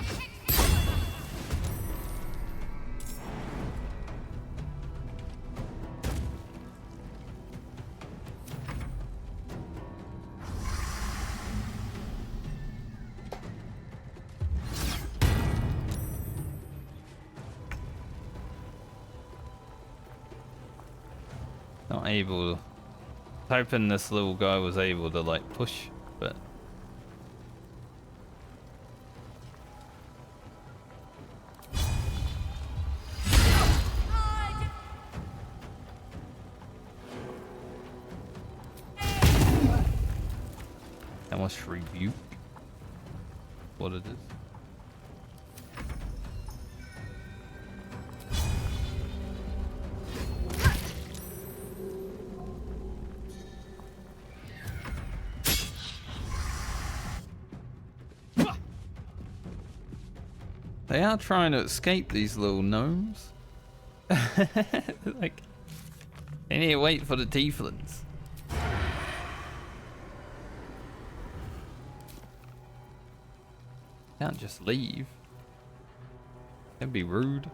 Not able. Hoping this little guy was able to like push, but almost rebuke what it is. They are trying to escape, these little gnomes. Like, they need to wait for the tieflings. Can't just leave. That'd be rude.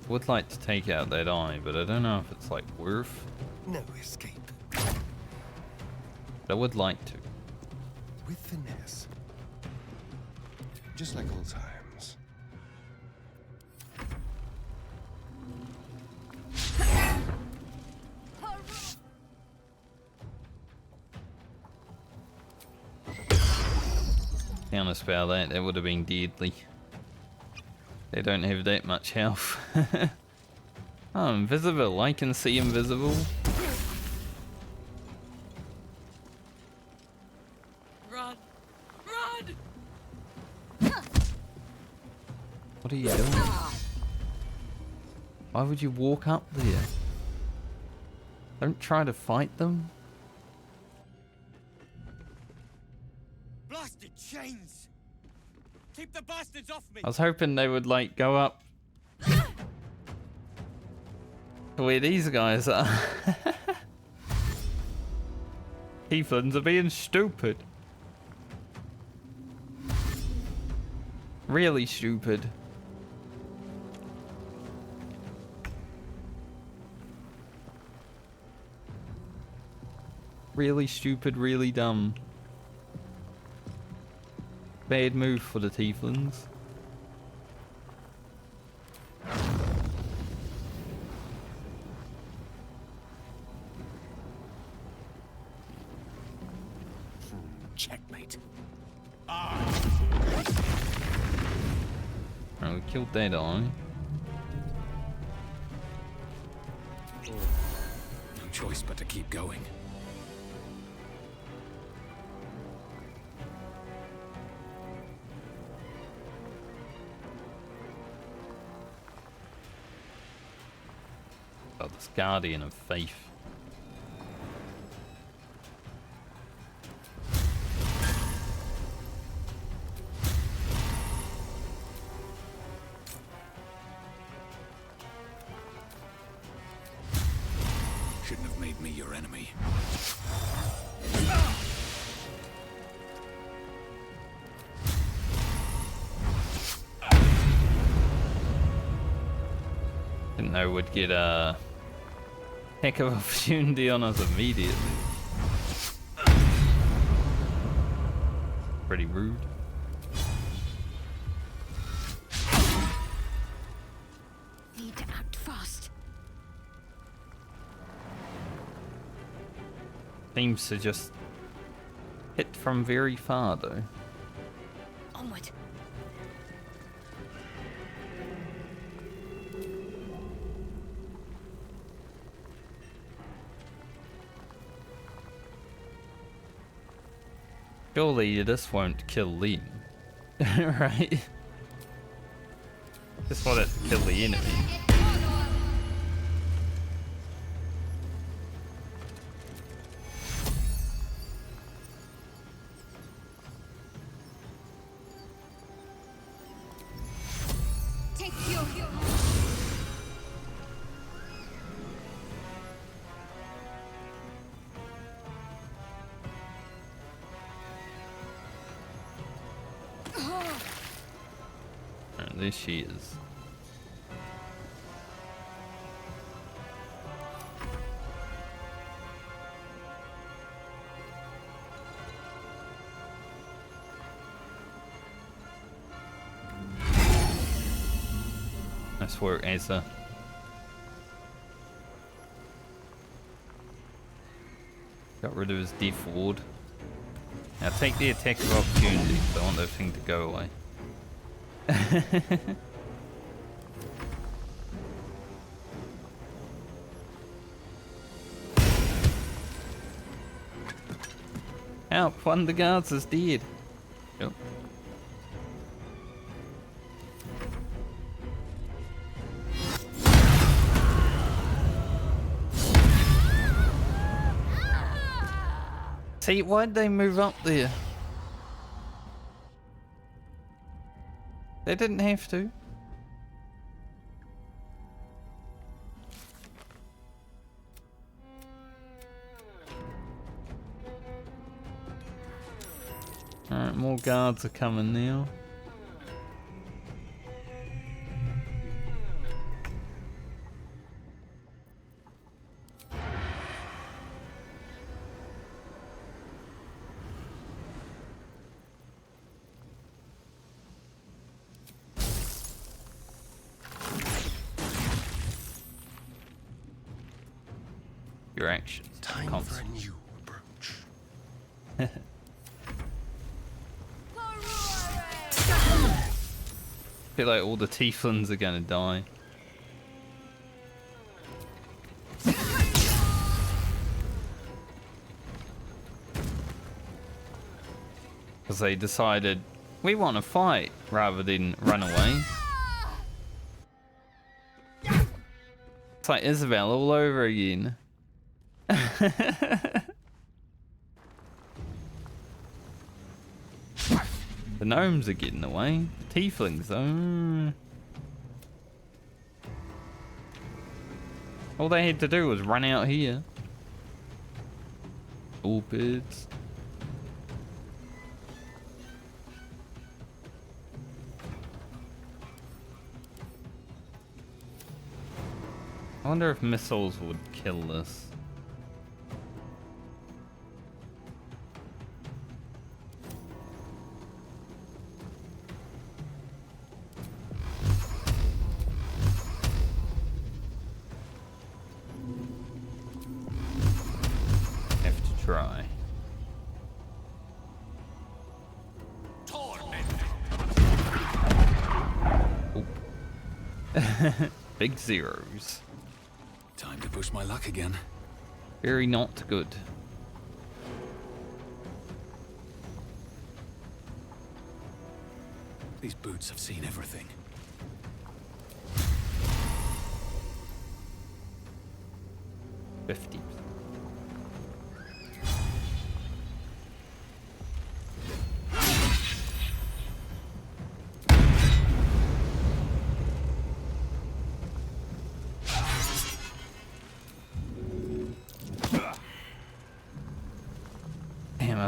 Would like to take out that eye, but I don't know if it's like worth. No escape. But I would like to. With finesse. Just like old times. Counterspell that, that would have been deadly. They don't have that much health. Oh, invisible. I can see invisible. Run! Run! What are you doing? Why would you walk up there? Don't try to fight them. Blasted chains! Keep the bastards off me! I was hoping they would like go up to where these guys are. Tieflings are being stupid. Really stupid. Really stupid, really dumb. Bad move for the tieflings. Checkmate. Oh, we killed that eye. No choice but to keep going. Oh, this guardian of faith. me your enemy. Didn't know we'd get a heck of opportunity on us immediately. Pretty rude. Need to act fast. Seems to just hit from very far though. Onward. Surely this won't kill Liam, right? Just want it to kill the enemy. Take your And there she is. Nice work, Asa. Got rid of his D-Ford. Now take the attack of opportunity, because I want that thing to go away. Help! One of the guards is dead. Yep. See, why'd they move up there? They didn't have to. Alright, more guards are coming now. Your actions. Time for a new approach. Feel like all the tieflings are gonna die. Because they decided, we want to fight, rather than run away. It's like Isabel all over again. The gnomes are getting away. The tieflings, though. All they had to do was run out here. Stupids. I wonder if missiles would kill this. Try. Big zeros. Time to push my luck again. Very not good. These boots have seen everything. $50.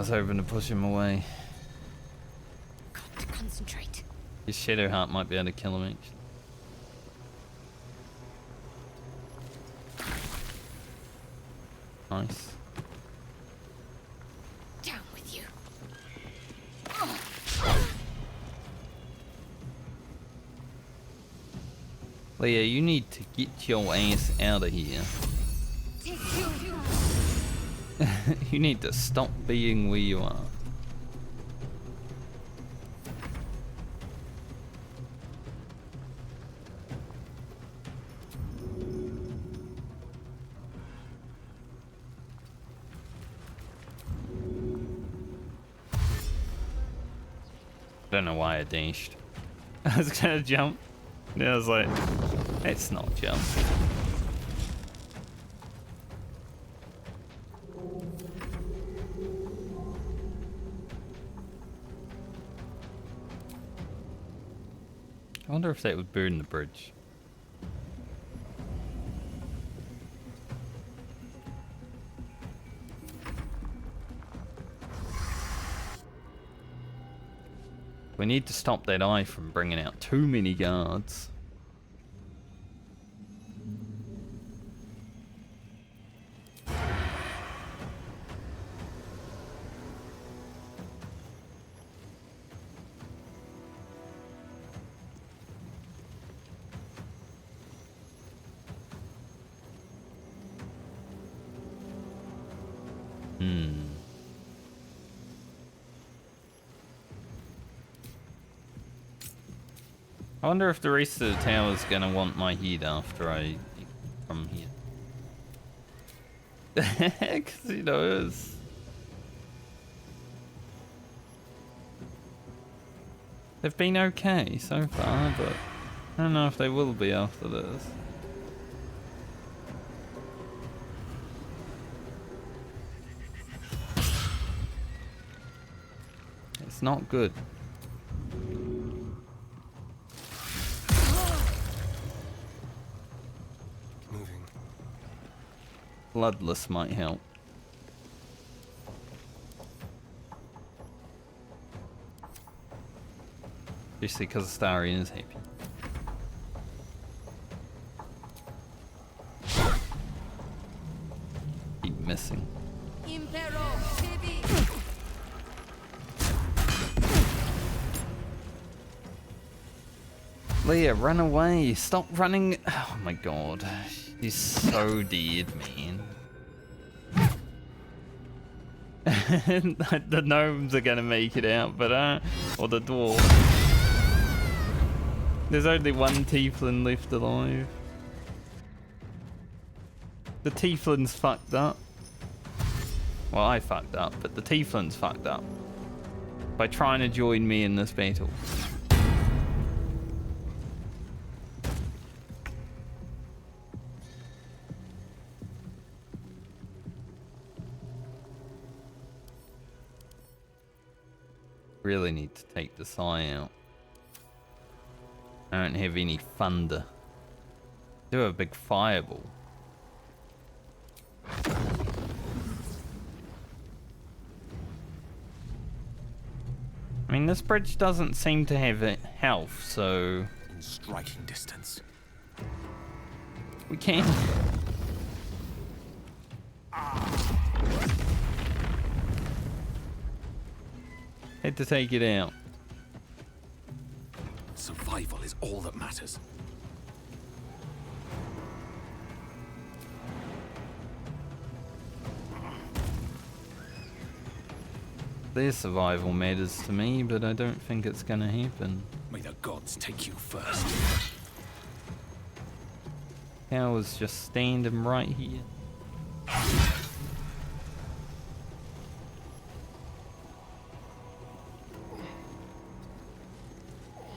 was hoping to push him away. Got to concentrate. His Shadow Heart might be able to kill him actually. Nice. Down with you. Leah, you need to get your ass out of here. You need to stop being where you are. Don't know why I dashed. I was gonna jump. And I was like, it's not jump. I wonder if that would burn the bridge. We need to stop that eye from bringing out too many guards. I wonder if the rest of the tower's gonna want my heat after I from here. Because he knows. They've been okay so far, but I don't know if they will be after this. It's not good. Bloodless might help. Especially because Astarion is happy. Keep missing. Leah, run away. Stop running. Oh my god. He's so dead, man. The gnomes are gonna make it out, but or the dwarf. There's only one tiefling left alive. The tiefling's fucked up. Well, I fucked up, but the tiefling's fucked up by trying to join me in this battle. Really need to take this eye out. I don't have any thunder. Do have a big fireball. I mean, this bridge doesn't seem to have health, so in striking distance. We can. Had to take it out. Survival is all that matters. Their survival matters to me, but I don't think it's gonna happen. May the gods take you first. Tower's just standing right here.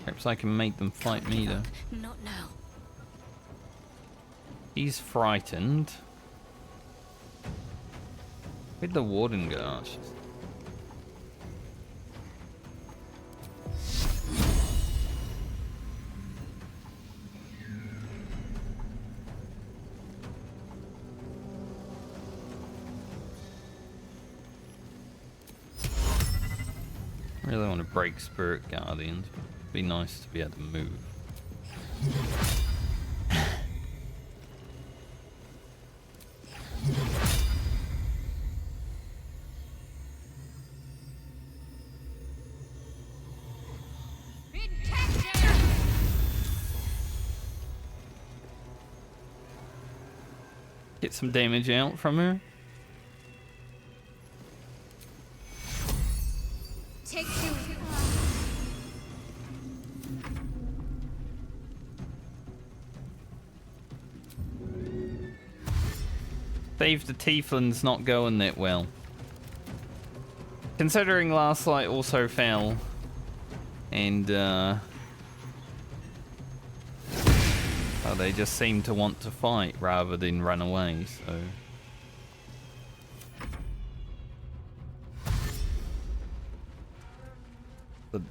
Perhaps I can make them fight me though. Not now. He's frightened. Where'd the warden go? Oh, she's... Really want to break Spirit Guardians, but it'd be nice to be able to move. Get some damage out from her. Take two. Save the Tiefling's not going that well. Considering last light also fell. And well, they just seem to want to fight rather than run away, so.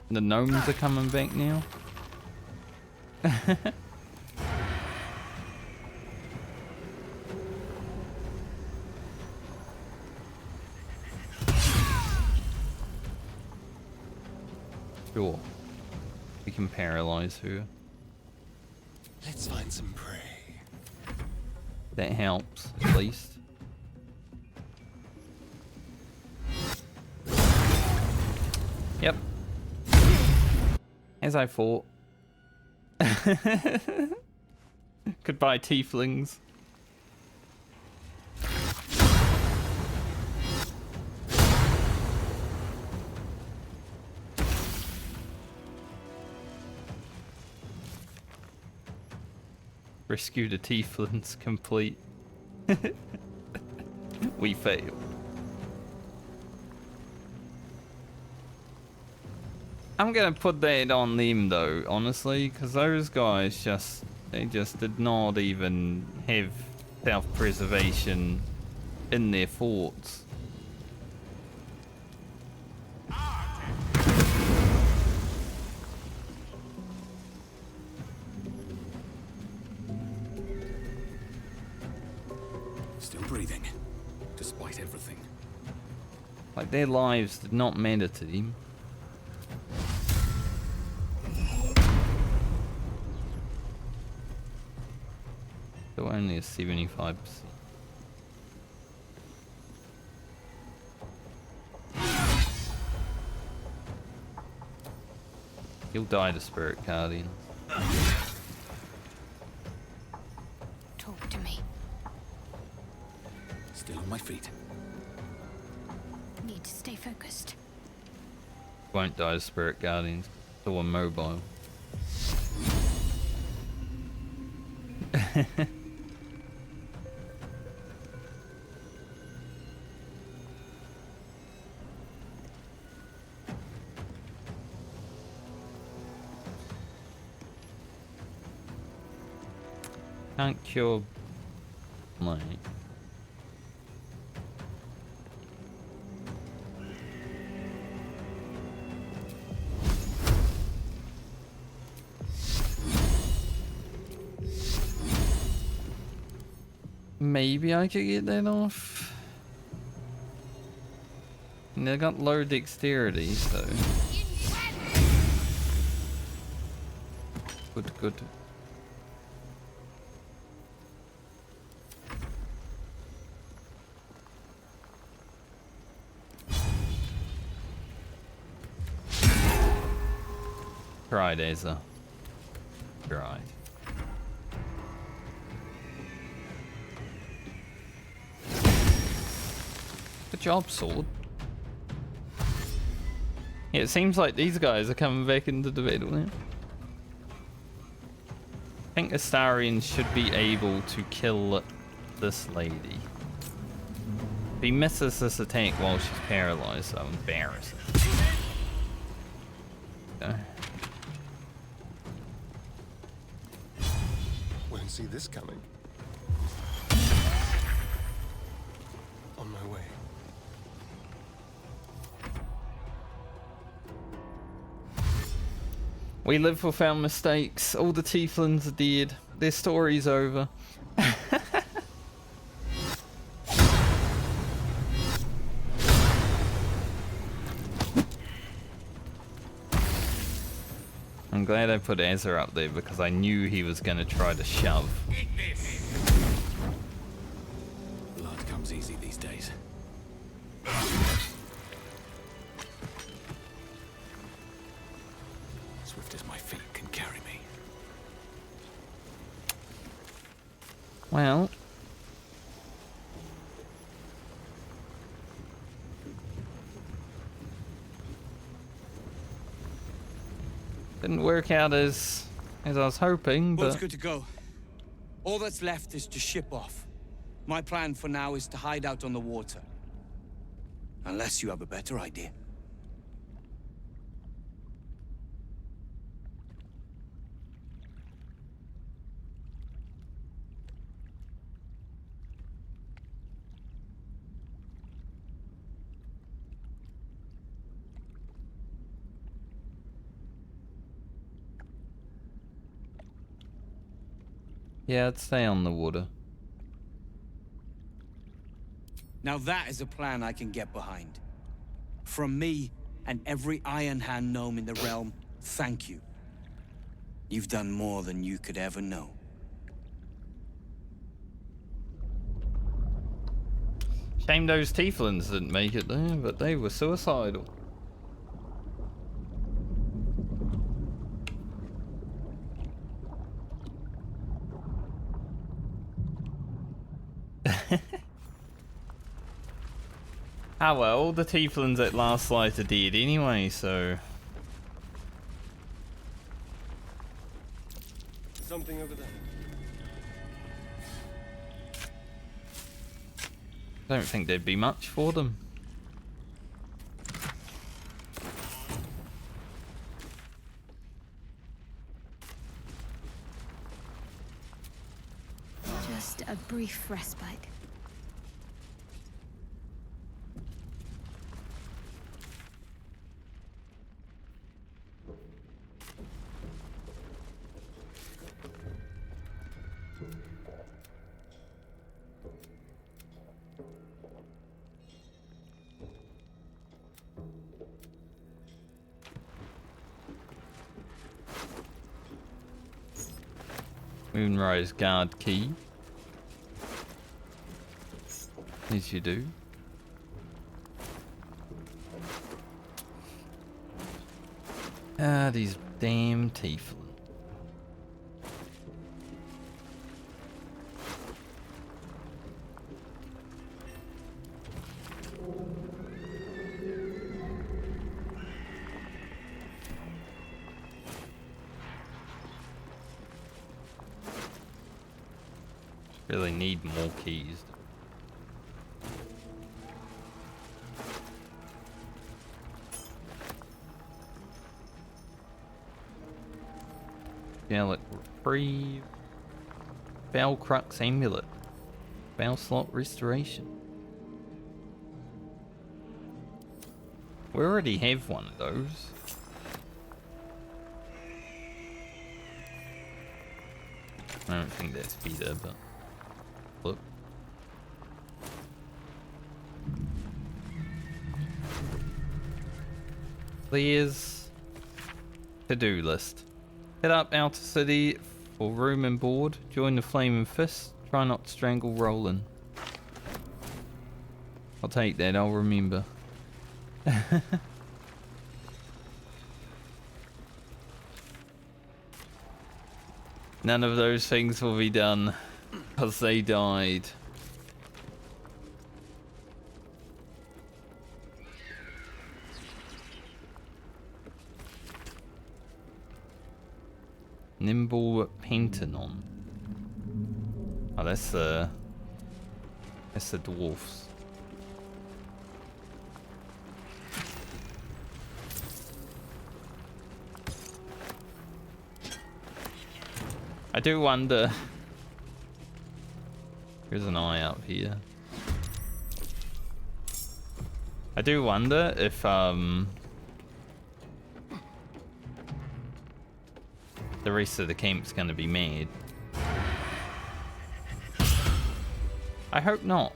The gnomes are coming back now. Sure. We can paralyze her. Let's find some prey. That helps, at least. Yep. As I thought. Goodbye, tieflings. Rescue the tieflings complete. We failed. I'm gonna put that on them though, honestly, because those guys they just did not even have self-preservation in their forts. Still breathing, despite everything. Like, their lives did not matter to them. So only a 75%. He'll die to Spirit Guardians. Talk to me. Still on my feet. Need to stay focused. Won't die to Spirit Guardians. So immobile. Can't cure my. Maybe I could get that off. And they got low dexterity, so. Good. Tried, Asa. Tried. Good job, sword. Yeah, it seems like these guys are coming back into the battle now. I think Astarion should be able to kill this lady. If he misses this attack while she's paralyzed, that'll embarrass her. Okay. Won't see this coming. On my way. We live with our mistakes. All the tieflings are dead. Their story's over. I'm glad I put Ezra up there because I knew he was going to try to shove. Blood comes easy these days. Swift as my feet can carry me. Well, didn't work out as I was hoping, Boat's but good to go. All that's left is to ship off. My plan for now is to hide out on the water. Unless you have a better idea. yeah, I'd stay on the water. Now that is a plan I can get behind. From me and every Iron Hand gnome in the realm, thank you. You've done more than you could ever know. Shame those tieflings didn't make it there, but they were suicidal. Ah well, all the tieflings at last light are dead anyway, so... Something over there. I don't think there'd be much for them. Just a brief respite. Moonrise guard key. As you do. Ah, these damn tieflings. Really need more keys. Gallic reprieve. Bell Crux amulet. Bell slot restoration. We already have one of those. I don't think that's better, but look. Clears to-do list. Head up Outer City for room and board. Join the Flaming Fist. Try not to strangle Roland. I'll take that, I'll remember. None of those things will be done because they died. Nimble Pentanon. Oh, that's the dwarfs. I do wonder. There's an eye up here. I do wonder if the rest of the camp's gonna be mad. I hope not.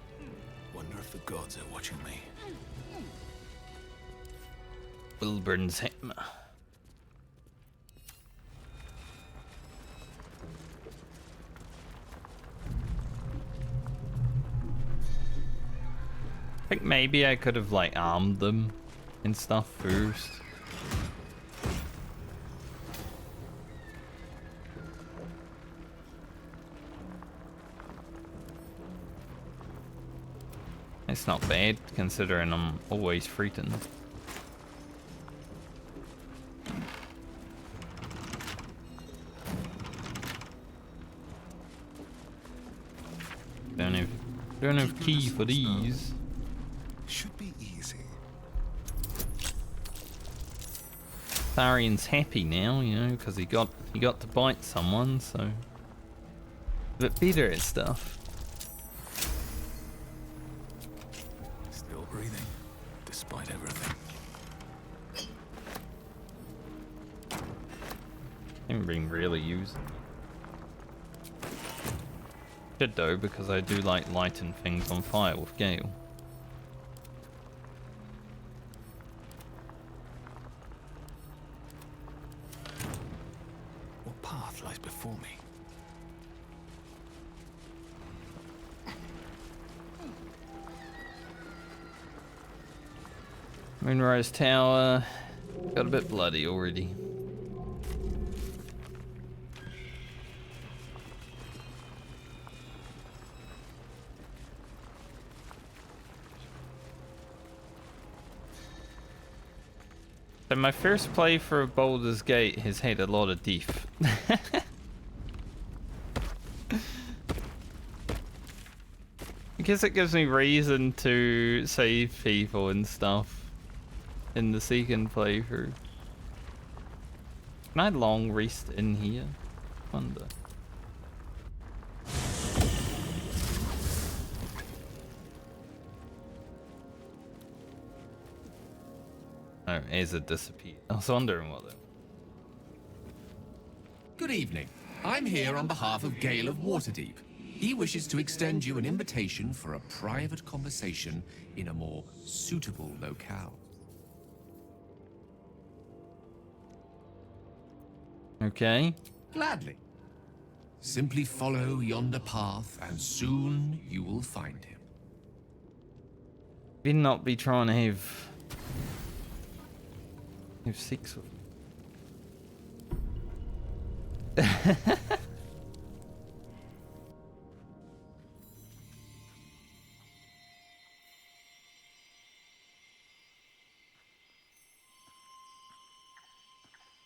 Wonder if the gods are watching me. Wilburn's hammer. think maybe I could have like armed them and stuff first. It's not bad considering I'm always frightened. Don't have key for these. Should be easy. Tharian's happy now, you know, because he got to bite someone, so a bit better at stuff. Still breathing, despite everything. Haven't been really using. Should though, because I do like lighting things on fire with Gale. What path lies before me? Moonrise Tower got a bit bloody already. So my first play for Baldur's Gate has had a lot of death. I guess it gives me reason to save people and stuff in the second playthrough. Can I long rest in here? Wonder. Oh, Asa disappeared. I was wondering what that was. Good evening. I'm here on behalf of Gale of Waterdeep. He wishes to extend you an invitation for a private conversation in a more suitable locale. Okay. Gladly. Simply follow yonder path, and soon you will find him. Did not be trying to have sex with me.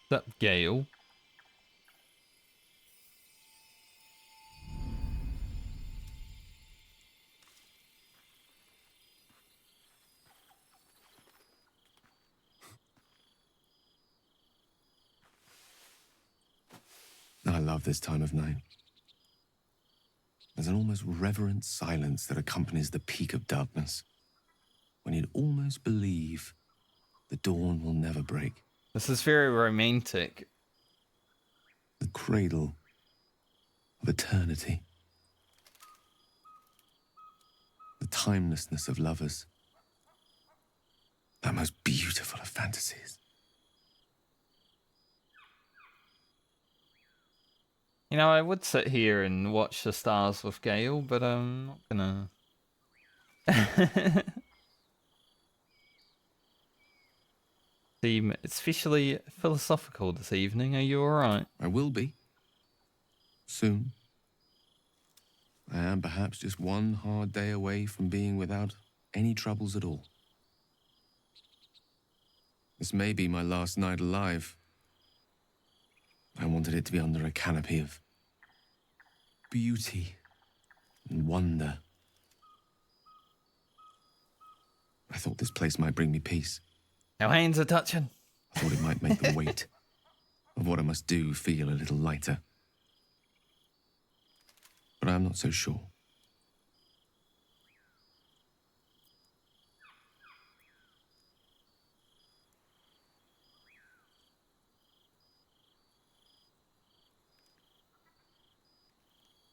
What's up, Gale? I love this time of night. There's an almost reverent silence that accompanies the peak of darkness, when you'd almost believe the dawn will never break. This is very romantic. The cradle of eternity. The timelessness of lovers. That most beautiful of fantasies. You know, I would sit here and watch the stars with Gale, but I'm not gonna. Seem especially philosophical this evening. Are you alright? I will be. Soon. I am perhaps just one hard day away from being without any troubles at all. This may be my last night alive. I wanted it to be under a canopy of beauty and wonder. I thought this place might bring me peace. Our hands are touching. I thought it might make the weight of what I must do feel a little lighter. But I'm not so sure.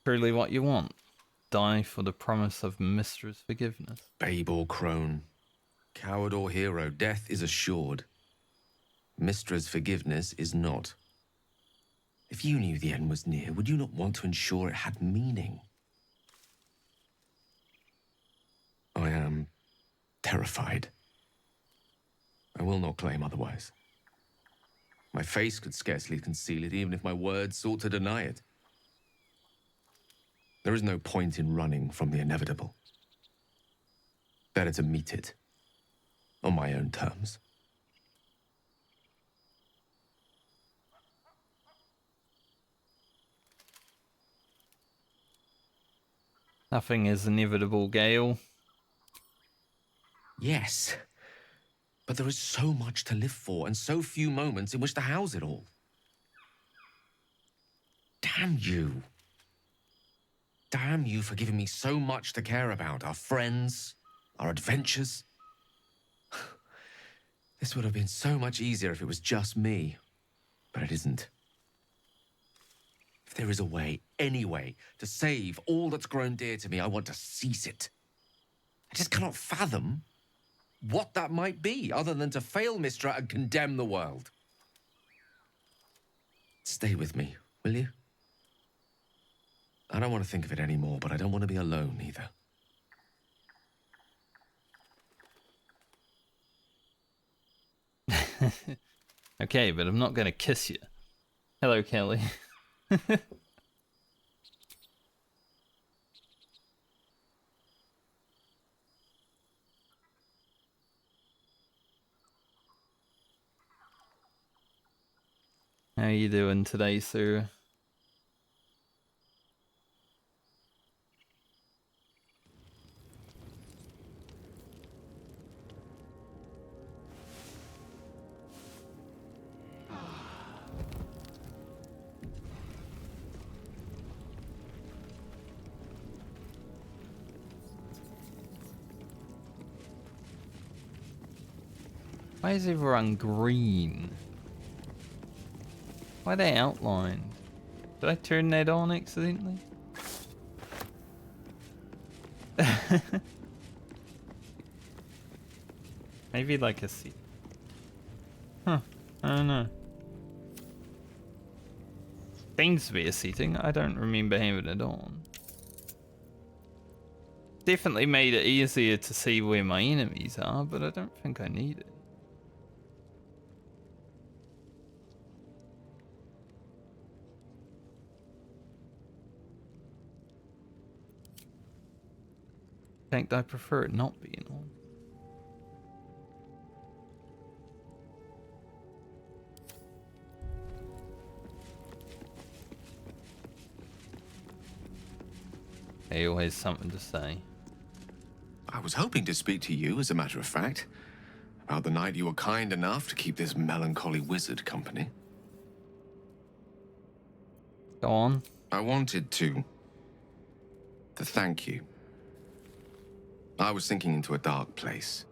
Truly what you want. Die for the promise of Mistress forgiveness. Babe or crone, coward or hero, death is assured. Mistress forgiveness is not. If you knew the end was near, would you not want to ensure it had meaning? I am terrified. I will not claim otherwise. My face could scarcely conceal it, even if my words sought to deny it. There is no point in running from the inevitable. Better to meet it on my own terms. Nothing is inevitable, Gale. Yes, but there is so much to live for and so few moments in which to house it all. Damn you. Damn you for giving me so much to care about. Our friends, our adventures. This would have been so much easier if it was just me, but it isn't. If there is a way, any way, to save all that's grown dear to me, I want to seize it. I just cannot fathom what that might be, other than to fail Mystra and condemn the world. Stay with me, will you? I don't want to think of it anymore, but I don't want to be alone either. Okay, but I'm not gonna kiss you. Hello, Kelly. How you doing today, sir? Why is everyone green? Why are they outlined? Did I turn that on accidentally? Maybe like a seat. Huh, I don't know. Seems to be a setting, I don't remember having it on. Definitely made it easier to see where my enemies are, but I don't think I need it. In fact, I prefer it not being on. He always has something to say. I was hoping to speak to you, as a matter of fact, about the night you were kind enough to keep this melancholy wizard company. Go on. I wanted to thank you. I was sinking into a dark place,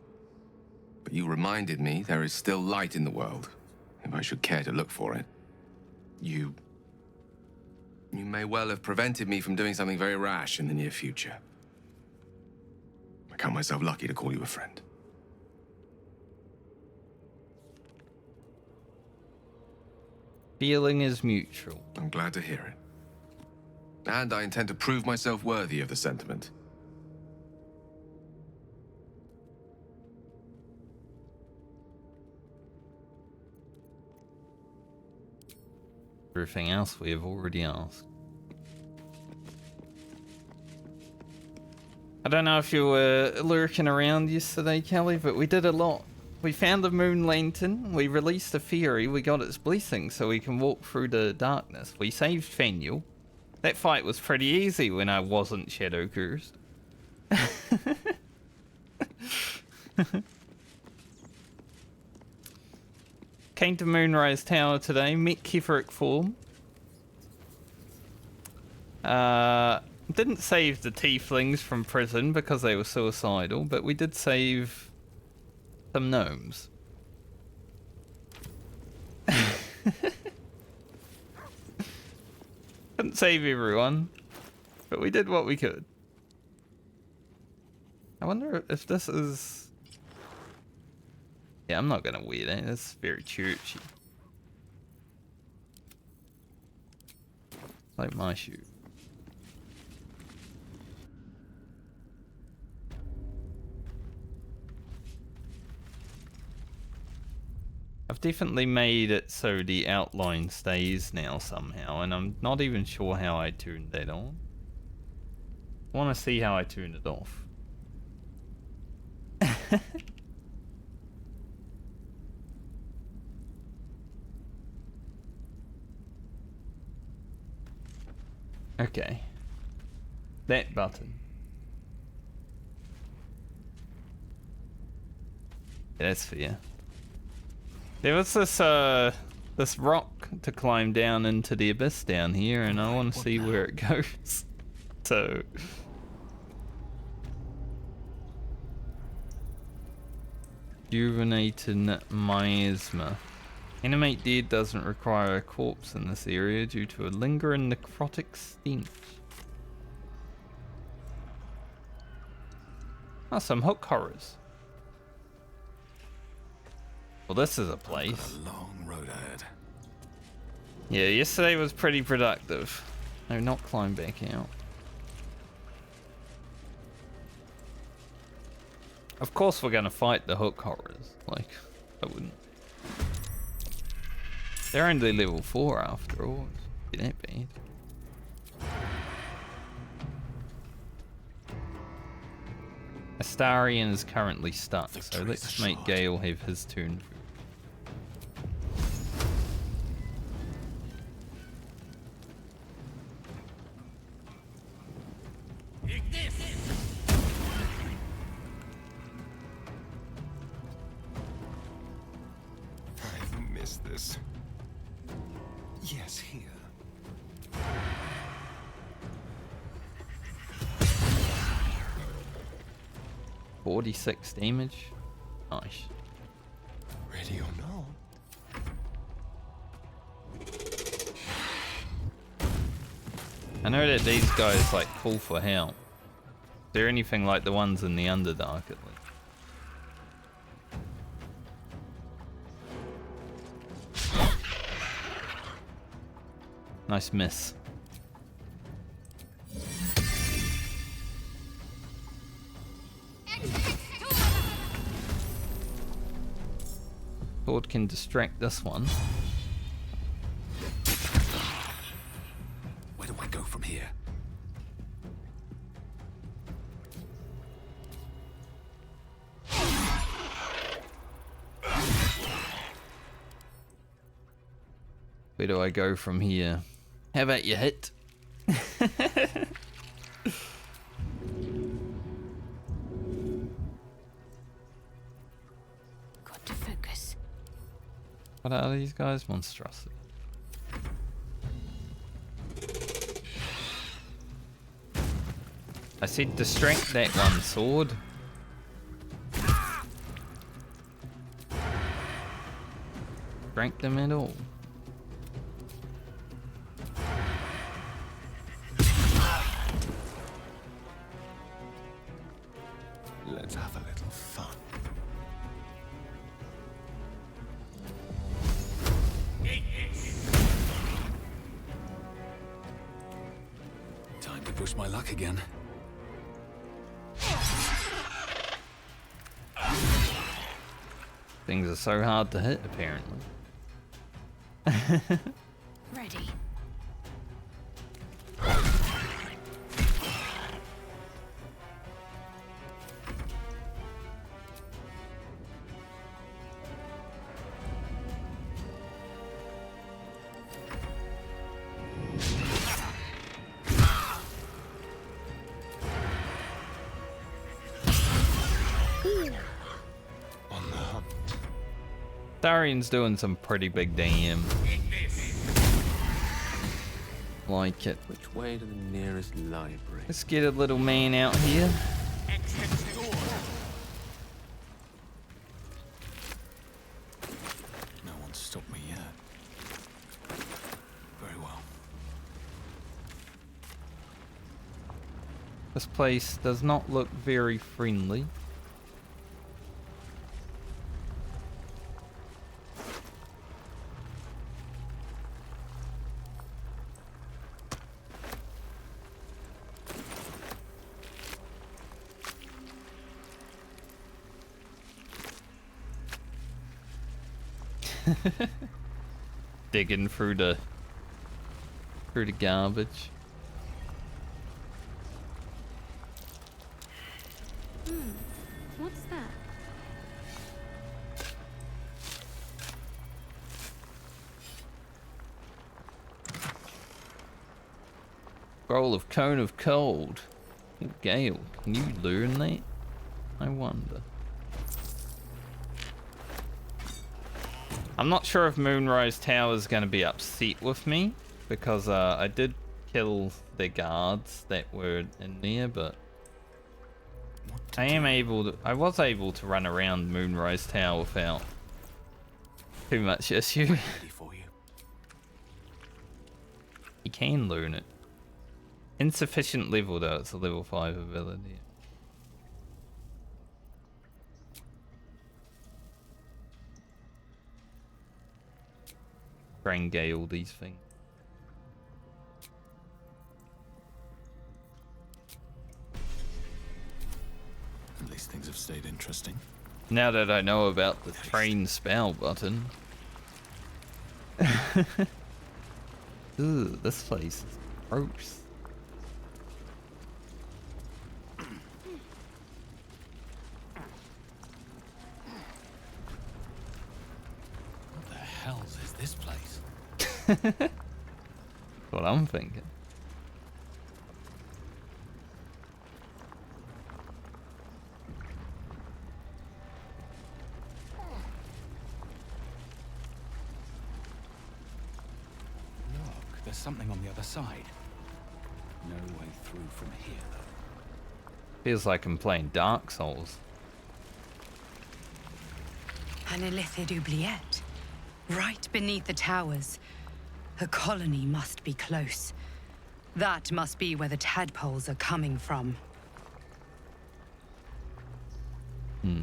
but you reminded me there is still light in the world, if I should care to look for it. You may well have prevented me from doing something very rash in the near future. I count myself lucky to call you a friend. Feeling is mutual. I'm glad to hear it. And I intend to prove myself worthy of the sentiment. Everything else we have already asked. I don't know if you were lurking around yesterday, Kelly, but we did a lot. We found the moon lantern, we released the fairy, we got its blessing so we can walk through the darkness. We saved Fenrir. That fight was pretty easy when I wasn't shadow cursed. Came to Moonrise Tower today, met Ketheric form. Didn't save the tieflings from prison because they were suicidal, but we did save some gnomes. Couldn't save everyone, but we did what we could. I wonder if this is... Yeah, I'm not gonna wear that. That's very churchy. Like my shoe. I've definitely made it so the outline stays now somehow, and I'm not even sure how I turned that on. I want to see how I turned it off. Okay. That button. That's fair. There was this rock to climb down into the abyss down here, and I want to see where it goes. So... Rejuvenating miasma. Animate dead doesn't require a corpse in this area due to a lingering necrotic stench. Oh, some hook horrors. Well, this is a place. I've got a long road ahead. Yeah, yesterday was pretty productive. No, not climb back out. Of course we're gonna fight the hook horrors. Like, I wouldn't. They're only level 4 after all. It's not that bad. Astarion is currently stuck, so let's make Gale have his turn. I've missed this. Yes, here. 46 damage. Nice. Ready or not? I know that these guys like call for help. Is there anything like the ones in the Underdark at least? Nice miss. Sword can distract this one. Where do I go from here? Where do I go from here? How about you hit? Got to focus. What are these guys? Monstrosity. I said distract that one sword. Distract them at all. Let's have a little fun. Time to push my luck again. Things are so hard to hit, apparently. Ready. On the hunt. Darion's doing some pretty big damn. Like it. Which way to the nearest library? Let's get a little man out here. No one's stopped me yet. Very well. This place does not look very friendly. Digging through the garbage. What's that? Scroll of Cone of Cold. Oh, Gale, can you learn that? I wonder. I'm not sure if Moonrise Tower is going to be upset with me, because I did kill the guards that were in there, but I was able to run around Moonrise Tower without too much issue. You can learn it. Insufficient level though, it's a level 5 ability. Brain gale these things. At least things have stayed interesting. Now that I know about the train spell button. Ooh, this place is gross. What the hell is this place? What I'm thinking. Look, there's something on the other side. No way through from here, though. Feels like I'm playing Dark Souls. An illithid oubliette. Right beneath the towers. A colony must be close. That must be where the tadpoles are coming from. Hmm.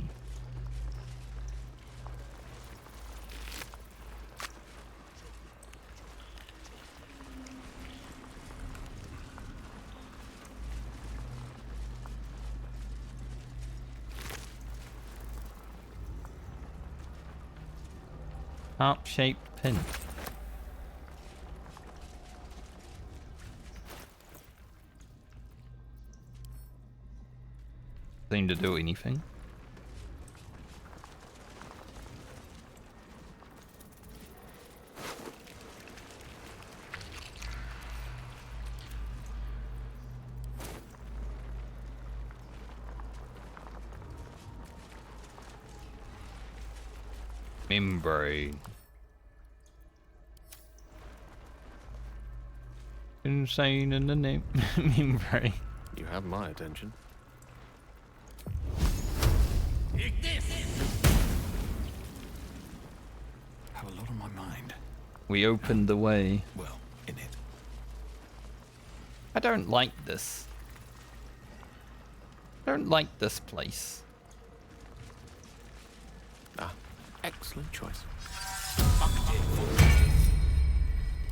Harp-shaped pin. Seem to do anything. Membrane. Insane in the name. Membrane. You have my attention. Have a lot on my mind. We opened the way. Well, in it. I don't like this. I don't like this place. Ah, excellent choice.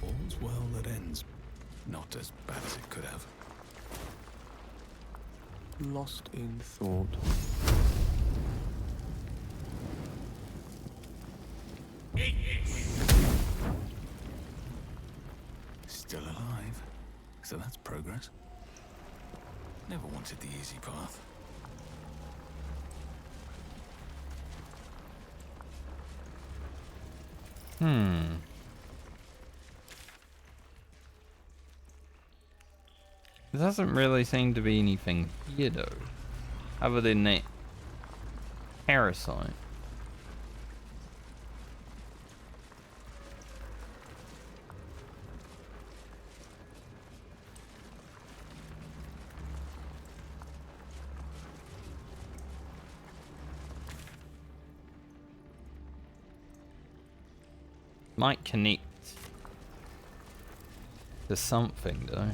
All's well that ends. Not as bad as it could have. Lost in thought. Still alive. So that's progress. Never wanted the easy path. There doesn't really seem to be anything here though, other than that parasite. Might connect to something though.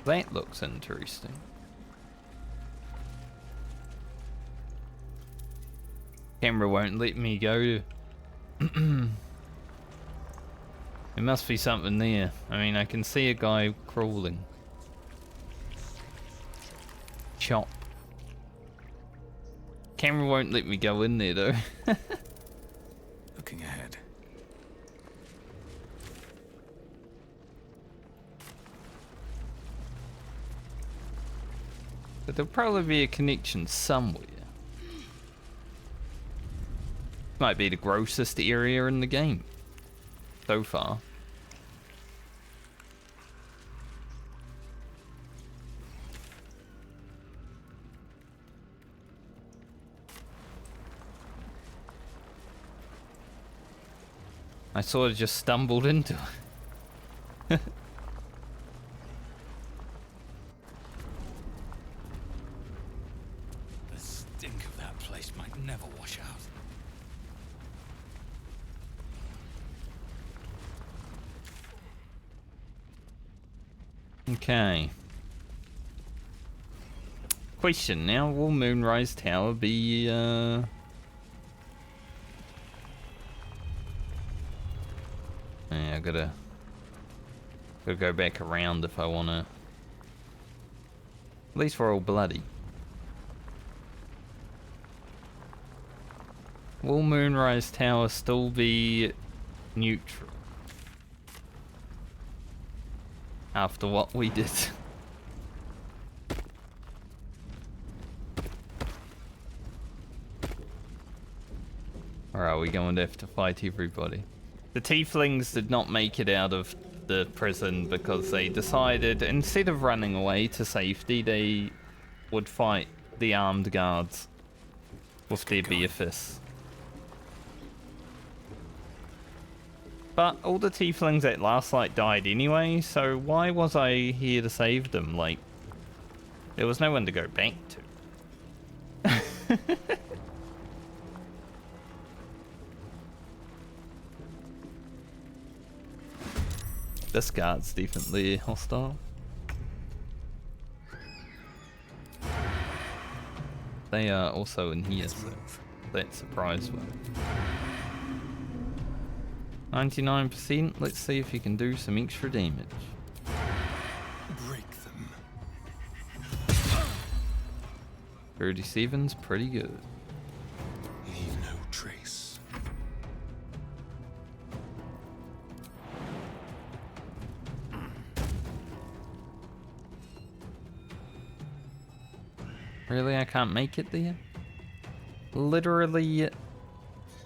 That looks interesting. Camera won't let me go. There must be something there. I mean, I can see a guy crawling. chop. Camera won't let me go in there though. Looking ahead. But there'll probably be a connection somewhere. Might be the grossest area in the game so far. I sort of just stumbled into it. The stink of that place might never wash out. Okay. Question now, will Moonrise Tower be Yeah, I gotta go back around if I wanna. At least we're all bloody. Will Moonrise Tower still be neutral after what we did? Or are we going to have to fight everybody? The tieflings did not make it out of the prison because they decided, instead of running away to safety, they would fight the armed guards with their beer fists. But all the tieflings at last light died anyway, so why was I here to save them? Like, there was no one to go back to. This guard's definitely hostile. They are also in here, so that surprised me. 99%, let's see if you can do some extra damage. Break them. 37's pretty good. Leave no trace. Really, I can't make it there? Literally,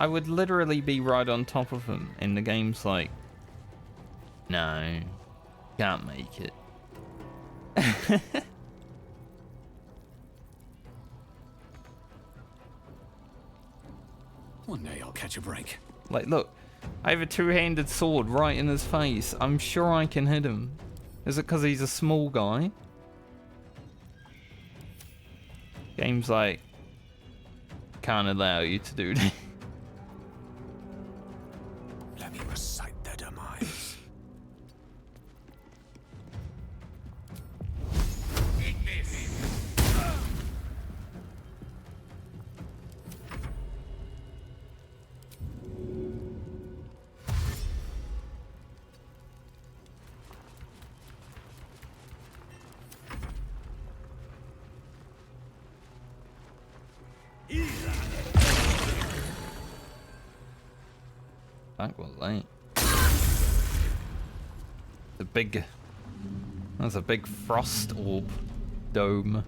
I would literally be right on top of him, and the game's like, no, can't make it. One day I'll catch a break. Like, look, I have a two-handed sword right in his face. I'm sure I can hit him. Is it because he's a small guy? Game's like, can't allow you to do that. Let me recite their demise. That was late. That's a big frost orb dome.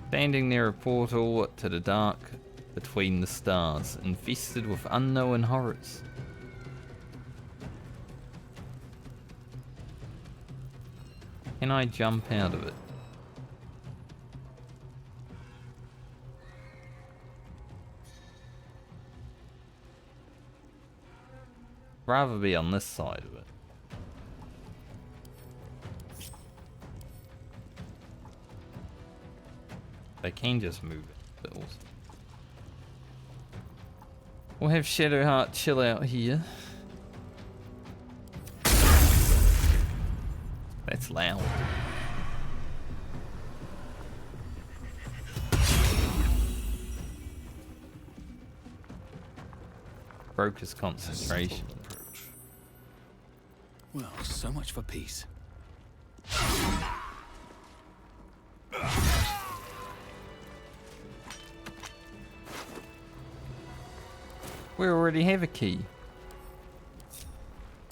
Standing near a portal to the dark between the stars, infested with unknown horrors. Can I jump out of it? Rather be on this side of it. They can just move it, but also we'll have Shadowheart chill out here. That's loud. Broke his concentration. Well, so much for peace. We already have a key.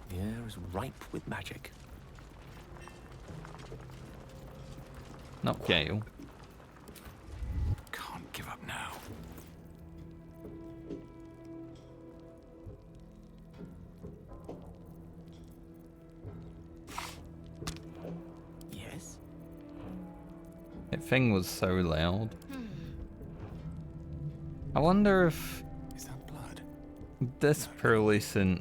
The air is ripe with magic. Not Gale. Can't give up now. Yes? That thing was so loud. I wonder if... Is that blood? This pearlescent...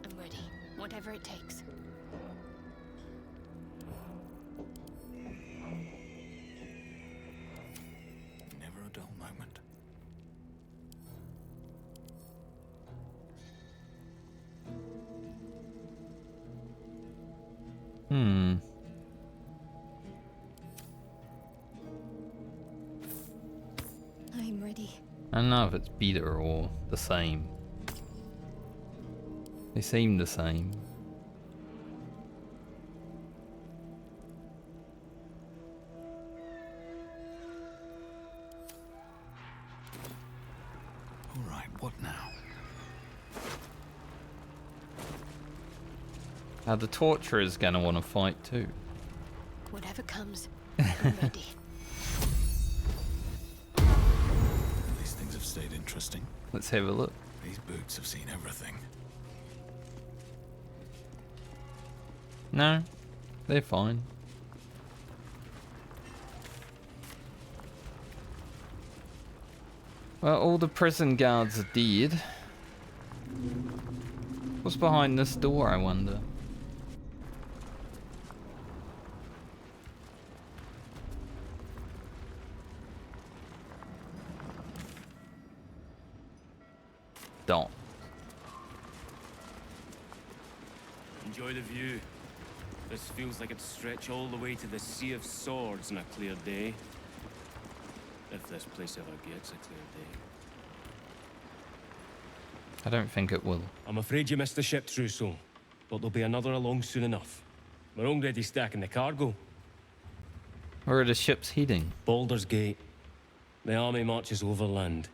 I'm ready. Whatever it takes. Never a dull moment. I'm ready. I don't know if it's better or the same. They seem the same. All right, what now? Now the torturer's gonna want to fight too. Whatever comes, I'm ready. These things have stayed interesting. Let's have a look. These boots have seen everything. No, they're fine. Well, all the prison guards are dead. What's behind this door, I wonder? Don't. Enjoy the view. This feels like it'd stretch all the way to the Sea of Swords on a clear day. If this place ever gets a clear day. I don't think it will. I'm afraid you missed the ship, Trousseau. But there'll be another along soon enough. We're already stacking the cargo. Where are the ships heading? Baldur's Gate. The army marches overland.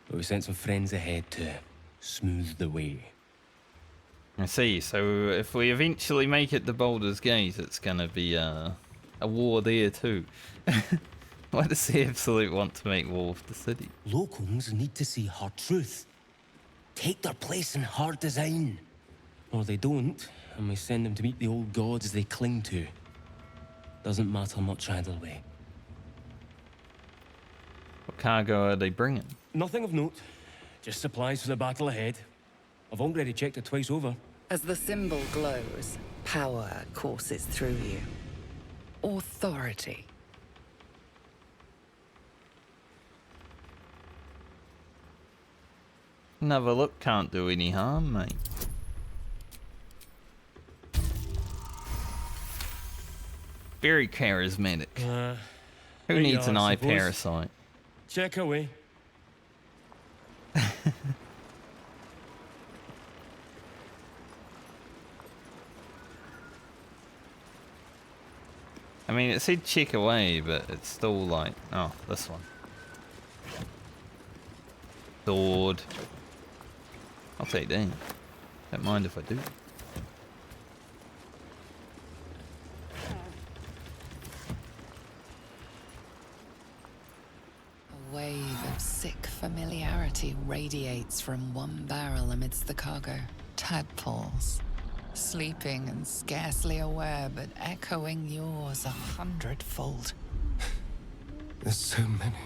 But we sent some friends ahead to smooth the way. I see. So if we eventually make it to Baldur's Gate, it's gonna be a war there too. Why does the Absolute want to make war with the city? Locals need to see hard truth. Take their place in hard design. Or they don't, and we send them to meet the old gods they cling to. Doesn't matter much either way. What cargo are they bringing? Nothing of note. Just supplies for the battle ahead. I've already checked it twice over. As the symbol glows, power courses through you. Authority. Another look can't do any harm, mate. Very charismatic. Who there you needs an are, I eye suppose. parasite? Check away. I mean, it said check away, but it's still like, oh, this one. Sword. I'll take that. Don't mind if I do. A wave of sick familiarity radiates from one barrel amidst the cargo. Tadpoles. Sleeping and scarcely aware, but echoing yours 100-fold. There's so many.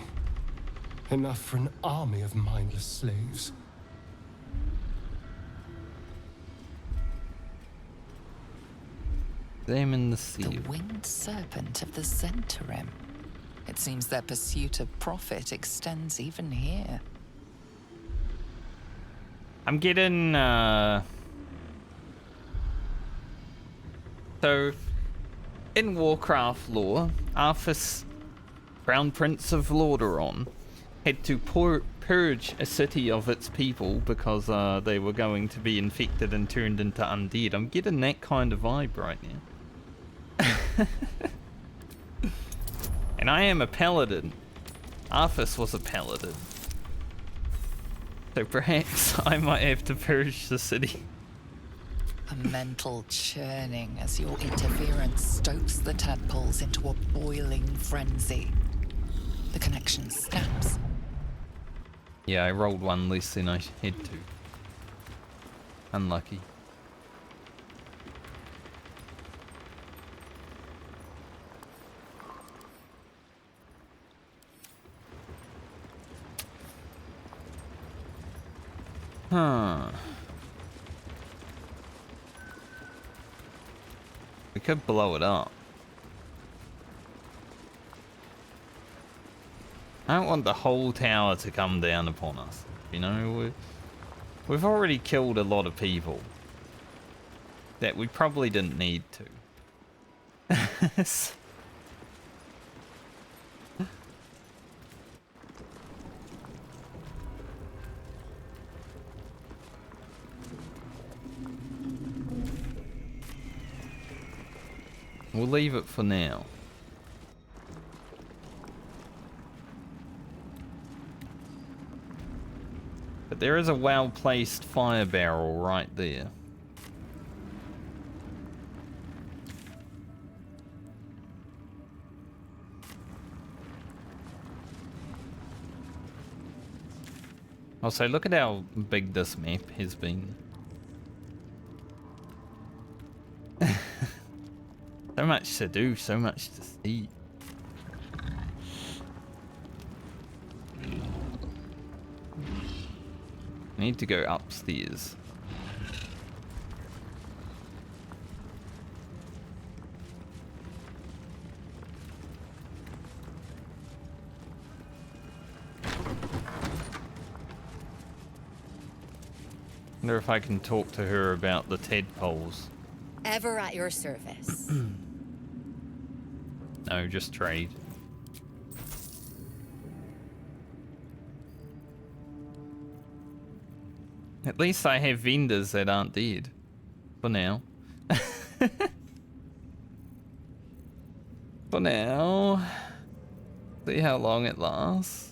Enough for an army of mindless slaves. Them in the sea. The winged serpent of the Zentarim. It seems their pursuit of profit extends even here. I'm getting, So, in Warcraft lore, Arthas, Crown Prince of Lordaeron, had to purge a city of its people because they were going to be infected and turned into undead. I'm getting that kind of vibe right now. And I am a paladin. Arthas was a paladin. So perhaps I might have to purge the city. A mental churning as your interference stokes the tadpoles into a boiling frenzy. The connection snaps. Yeah, I rolled one less than I had to. Unlucky. Huh. We could blow it up. I don't want the whole tower to come down upon us. You know, we've already killed a lot of people that we probably didn't need to. We'll leave it for now. But there is a well-placed fire barrel right there. Also, look at how big this map has been. So much to do, so much to see. I need to go upstairs. Wonder if I can talk to her about the tadpoles. Ever at your service. No, just trade. At least I have vendors that aren't dead. For now. For now. See how long it lasts.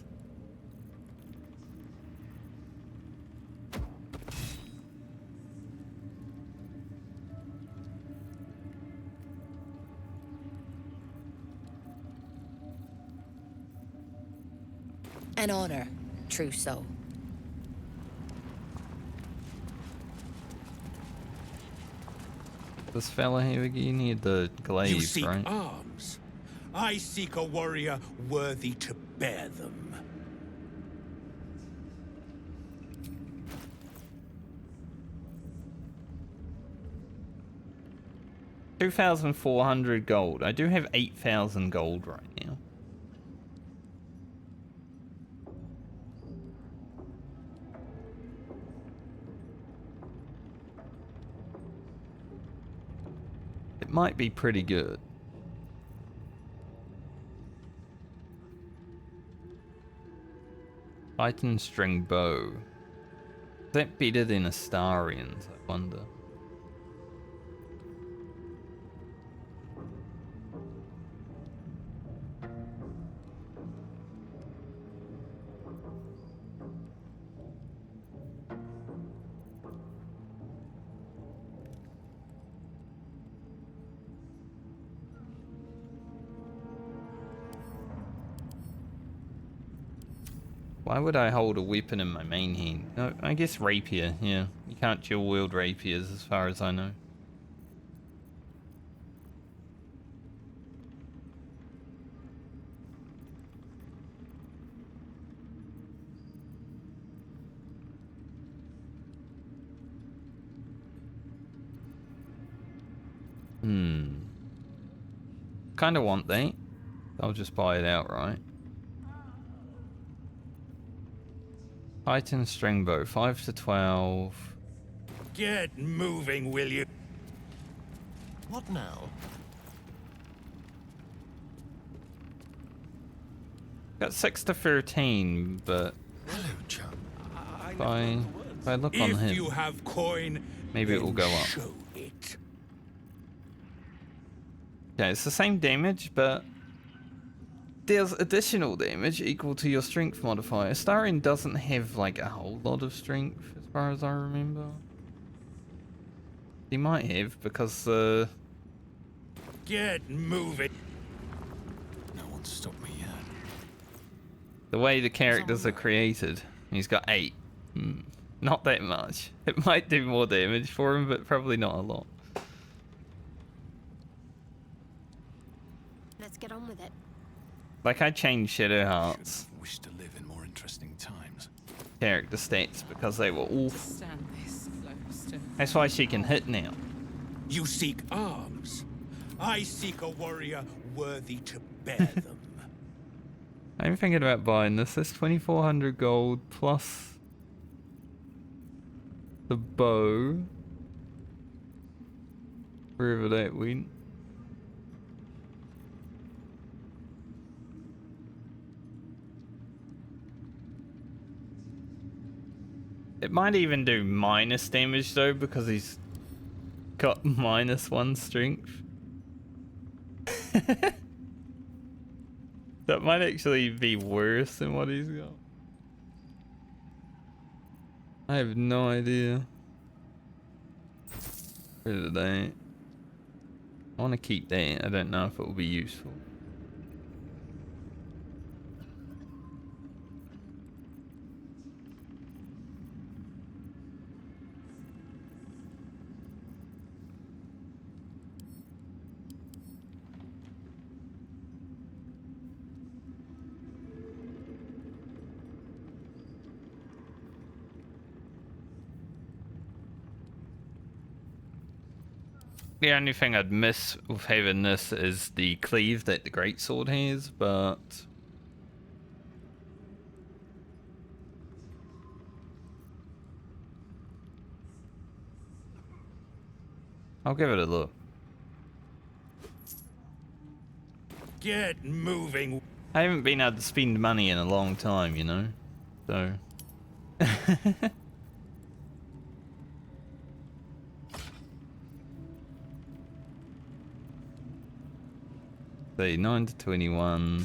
An honor, true soul. This fella here again need the glaive, You seek right? arms. I seek a warrior worthy to bear them. 2,400 gold. I do have 8,000 gold right now. It might be pretty good. Titan string bow. Is that better than Astarian's, I wonder? Why would I hold a weapon in my main hand? No, I guess rapier, yeah. You can't dual wield rapiers as far as I know. Kinda want that. I'll just buy it outright. Titan string bow, 5 to 12. Get moving, will you? What now? Got 6 to 13, but if I look on If him, you have coin, maybe it will go up. show it. Okay, it's the same damage, but deals additional damage equal to your strength modifier. Starion doesn't have like a whole lot of strength, as far as I remember. He might have because Get moving. No one stopped me yet. the way the characters are created, he's got 8. Not that much. It might do more damage for him, but probably not a lot. Let's get on with it. Like I changed Shadow Heart's Wish to live in more interesting times. character stats because they were awful. Stand this close to. That's why she can hit now. You seek arms. I seek a warrior worthy to bear them. I'm thinking about buying this. It's 2,400 gold plus the bow. Wherever that went. It might even do minus damage though, because he's got -1 strength. That might actually be worse than what he's got. I have no idea. Where did I want to keep that. I don't know if it will be useful. The only thing I'd miss with having this is the cleave that the greatsword has, but I'll give it a look. Get moving. I haven't been able to spend money in a long time, you know, so. See, 9 to 21.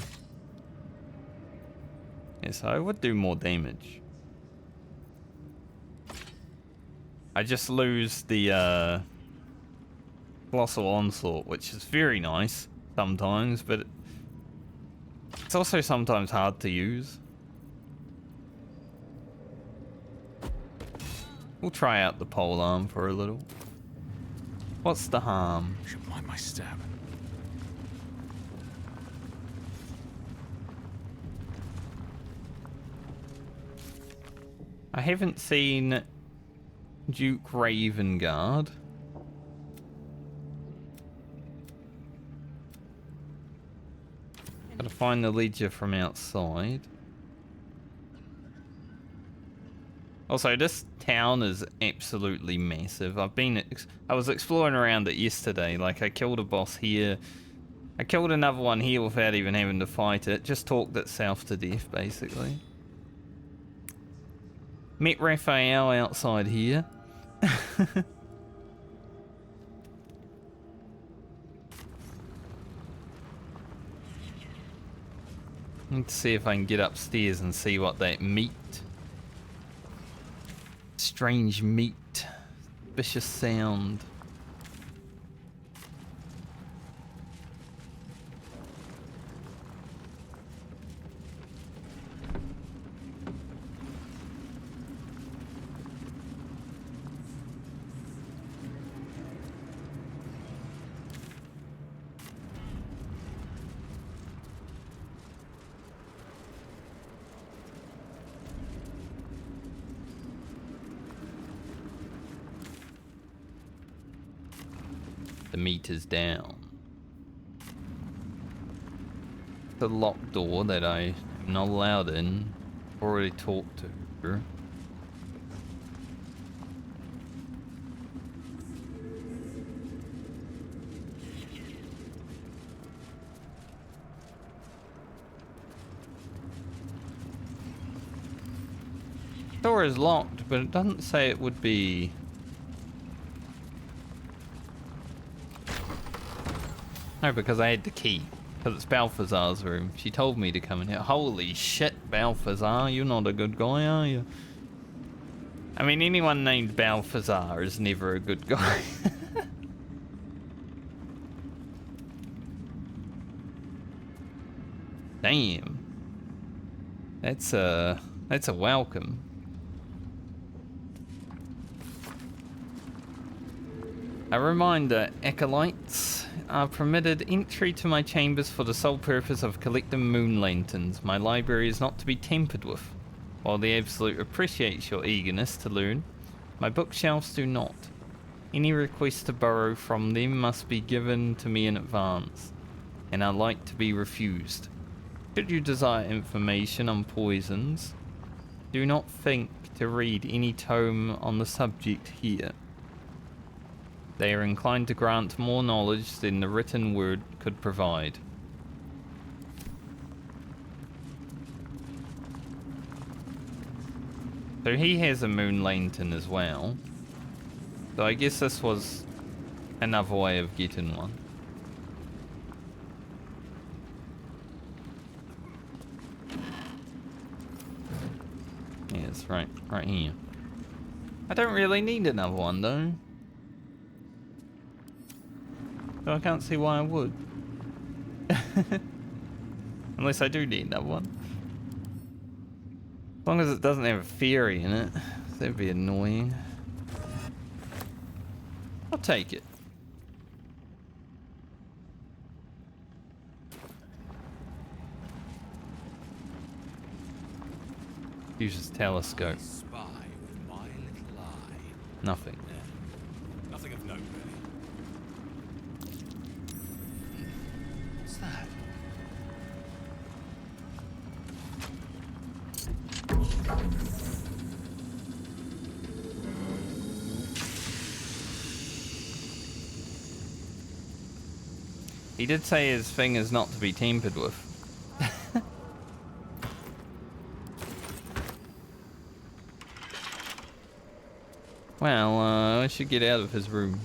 Yes, I would do more damage. I just lose the Colossal Onslaught, which is very nice sometimes, but it's also sometimes hard to use. We'll try out the polearm for a little. What's the harm? Should mind my stab. I haven't seen Duke Ravengard. Gotta find the ledger from outside. Also, this town is absolutely massive. I was exploring around it yesterday. Like, I killed a boss here. I killed another one here without even having to fight it. Just talked itself to death, basically. Met Raphael outside here. Let's see if I can get upstairs and see what that meat. Strange meat. Vicious sound. The meter's down. The locked door that I am not allowed in. Already talked to her. Door is locked, but it doesn't say it would be. No, because I had the key. Because it's Balthazar's room. She told me to come in here. Holy shit, Balthazar, you're not a good guy, are you? I mean, anyone named Balthazar is never a good guy. Damn. That's a welcome. A reminder, acolytes are permitted entry to my chambers for the sole purpose of collecting moon lanterns. My library is not to be tampered with. While the Absolute appreciates your eagerness to learn, my bookshelves do not. Any request to borrow from them must be given to me in advance, and are like to be refused. Should you desire information on poisons, do not think to read any tome on the subject here. They are inclined to grant more knowledge than the written word could provide. So he has a moon lantern as well. So I guess this was another way of getting one. Yeah, it's right here. I don't really need another one though. So I can't see why I would. Unless I do need another one. As long as it doesn't have a fairy in it. That'd be annoying. I'll take it. Use his telescope. Spy with my little eye. Nothing. Nothing of note, really. What's that? He did say his thing is not to be tampered with. Well, I should get out of his room.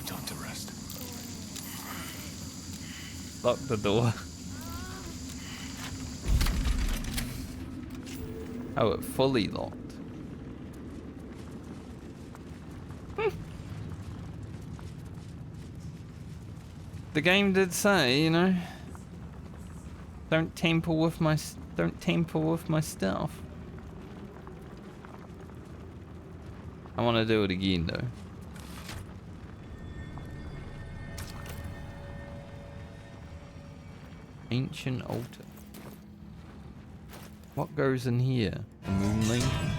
Time to rest. Lock the door. Oh, it fully locked. The game did say, you know, don't tamper with my stuff. I want to do it again though. Ancient altar. What goes in here? A moon lantern?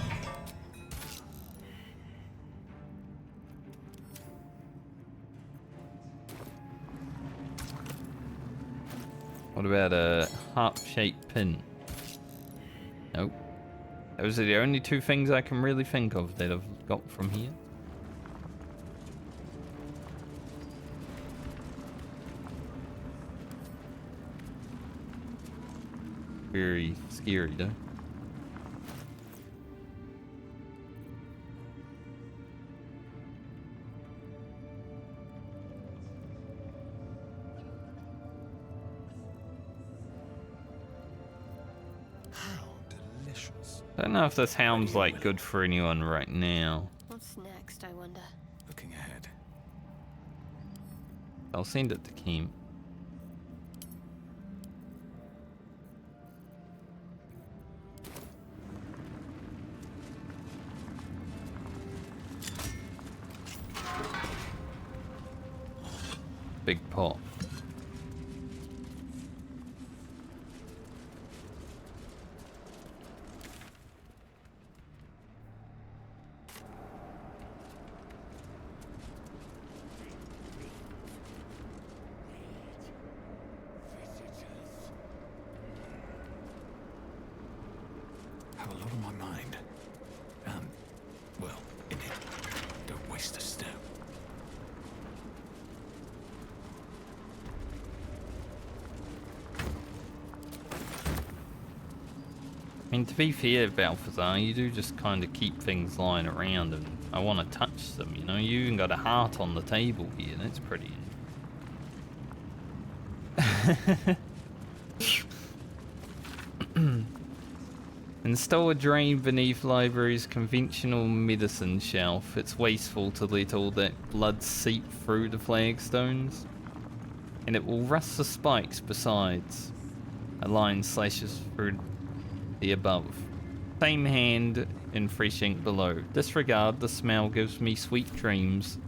What about a heart-shaped pin? Nope. Those are the only two things I can really think of that I've got from here. Very scary though. I don't know if this helm's like good for anyone right now. What's next, I wonder? Looking ahead. I'll send it to Keem. Big pot. Have a lot on my mind. Well, in it. Don't waste a step. mean, to be fair, Balthazar, you do just kind of keep things lying around and I want to touch them, you know? You even got a heart on the table here, that's pretty. Install a drain beneath library's conventional medicine shelf. It's wasteful to let all that blood seep through the flagstones. And it will rust the spikes besides. A line slashes through the above. Same hand in fresh ink below. Disregard, the smell gives me sweet dreams.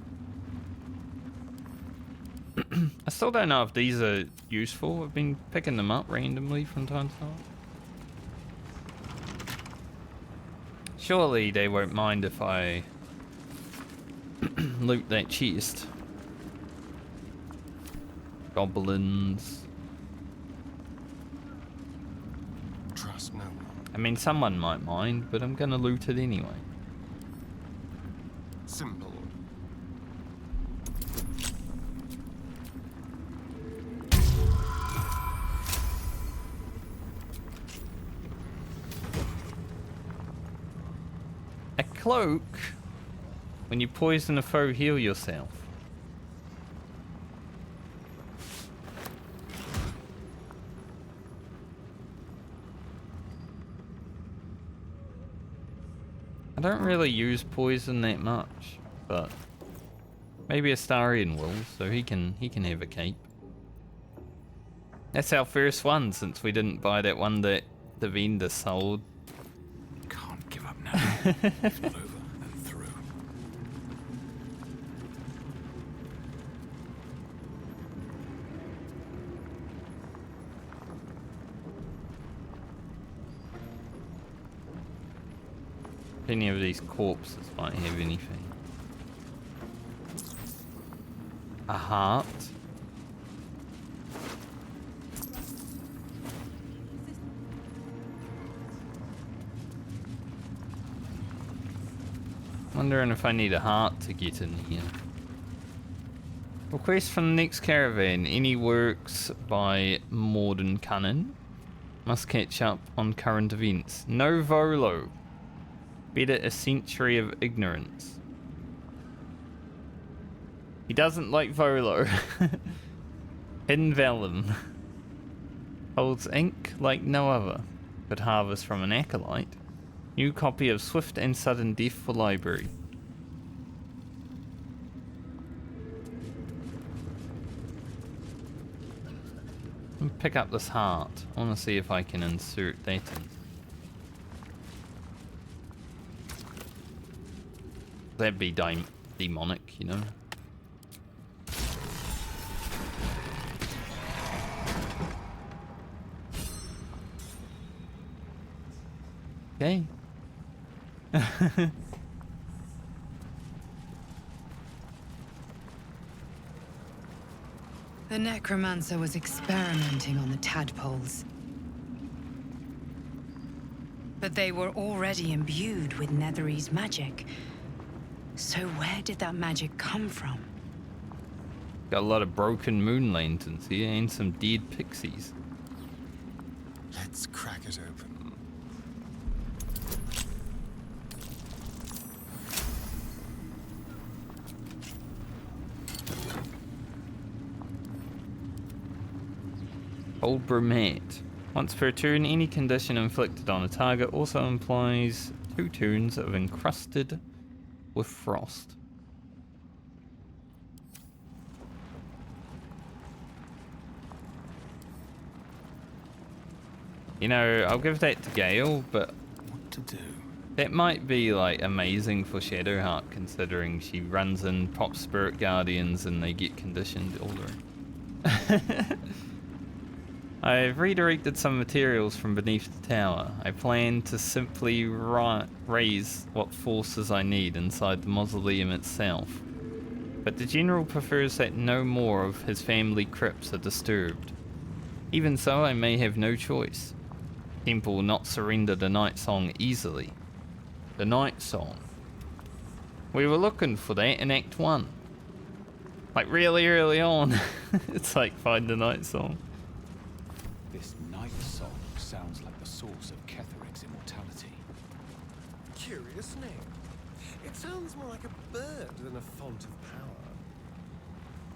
I still don't know if these are useful. I've been picking them up randomly from time to time. Surely they won't mind if I loot that chest. Goblins. Trust no one. I mean, someone might mind, but I'm gonna loot it anyway. Simple. A cloak? When you poison a foe, heal yourself. I don't really use poison that much, but maybe Astarion will, so he can have a cape. That's our first one since we didn't buy that one that the vendor sold. Can't give up now. If not over, then through. If any of these corpses might have anything. A heart. Wondering if I need a heart to get in here. Request from the next caravan. Any works by Morden Cunnin. Must catch up on current events. No Volo. Better a century of ignorance. He doesn't like Volo. Hidden Vellum. Holds ink like no other. Could harvest from an acolyte. New copy of Swift and Sudden Death for library. Pick up this heart. I want to see if I can insert that in. That'd be demonic, you know. Okay. The necromancer was experimenting on the tadpoles. But they were already imbued with Nethery's magic. So where did that magic come from? Got a lot of broken moon lanterns here and some dead pixies. Let's crack it open. Old Bromette. Once per turn, any condition inflicted on a target also implies 2 turns of encrusted with frost. You know, I'll give that to Gale, but what to do? That might be like amazing for Shadowheart considering she runs in pop Spirit Guardians and they get conditioned older. I've redirected some materials from beneath the tower. I plan to simply raise what forces I need inside the mausoleum itself. But the general prefers that no more of his family crypts are disturbed. Even so, I may have no choice. Temple will not surrender the Night Song easily. The Night Song. We were looking for that in Act 1. Like really early on. It's like find the Night Song. This night song sounds sounds like the source of Ketheric's immortality. Curious name. It sounds more like a bird than a font of power.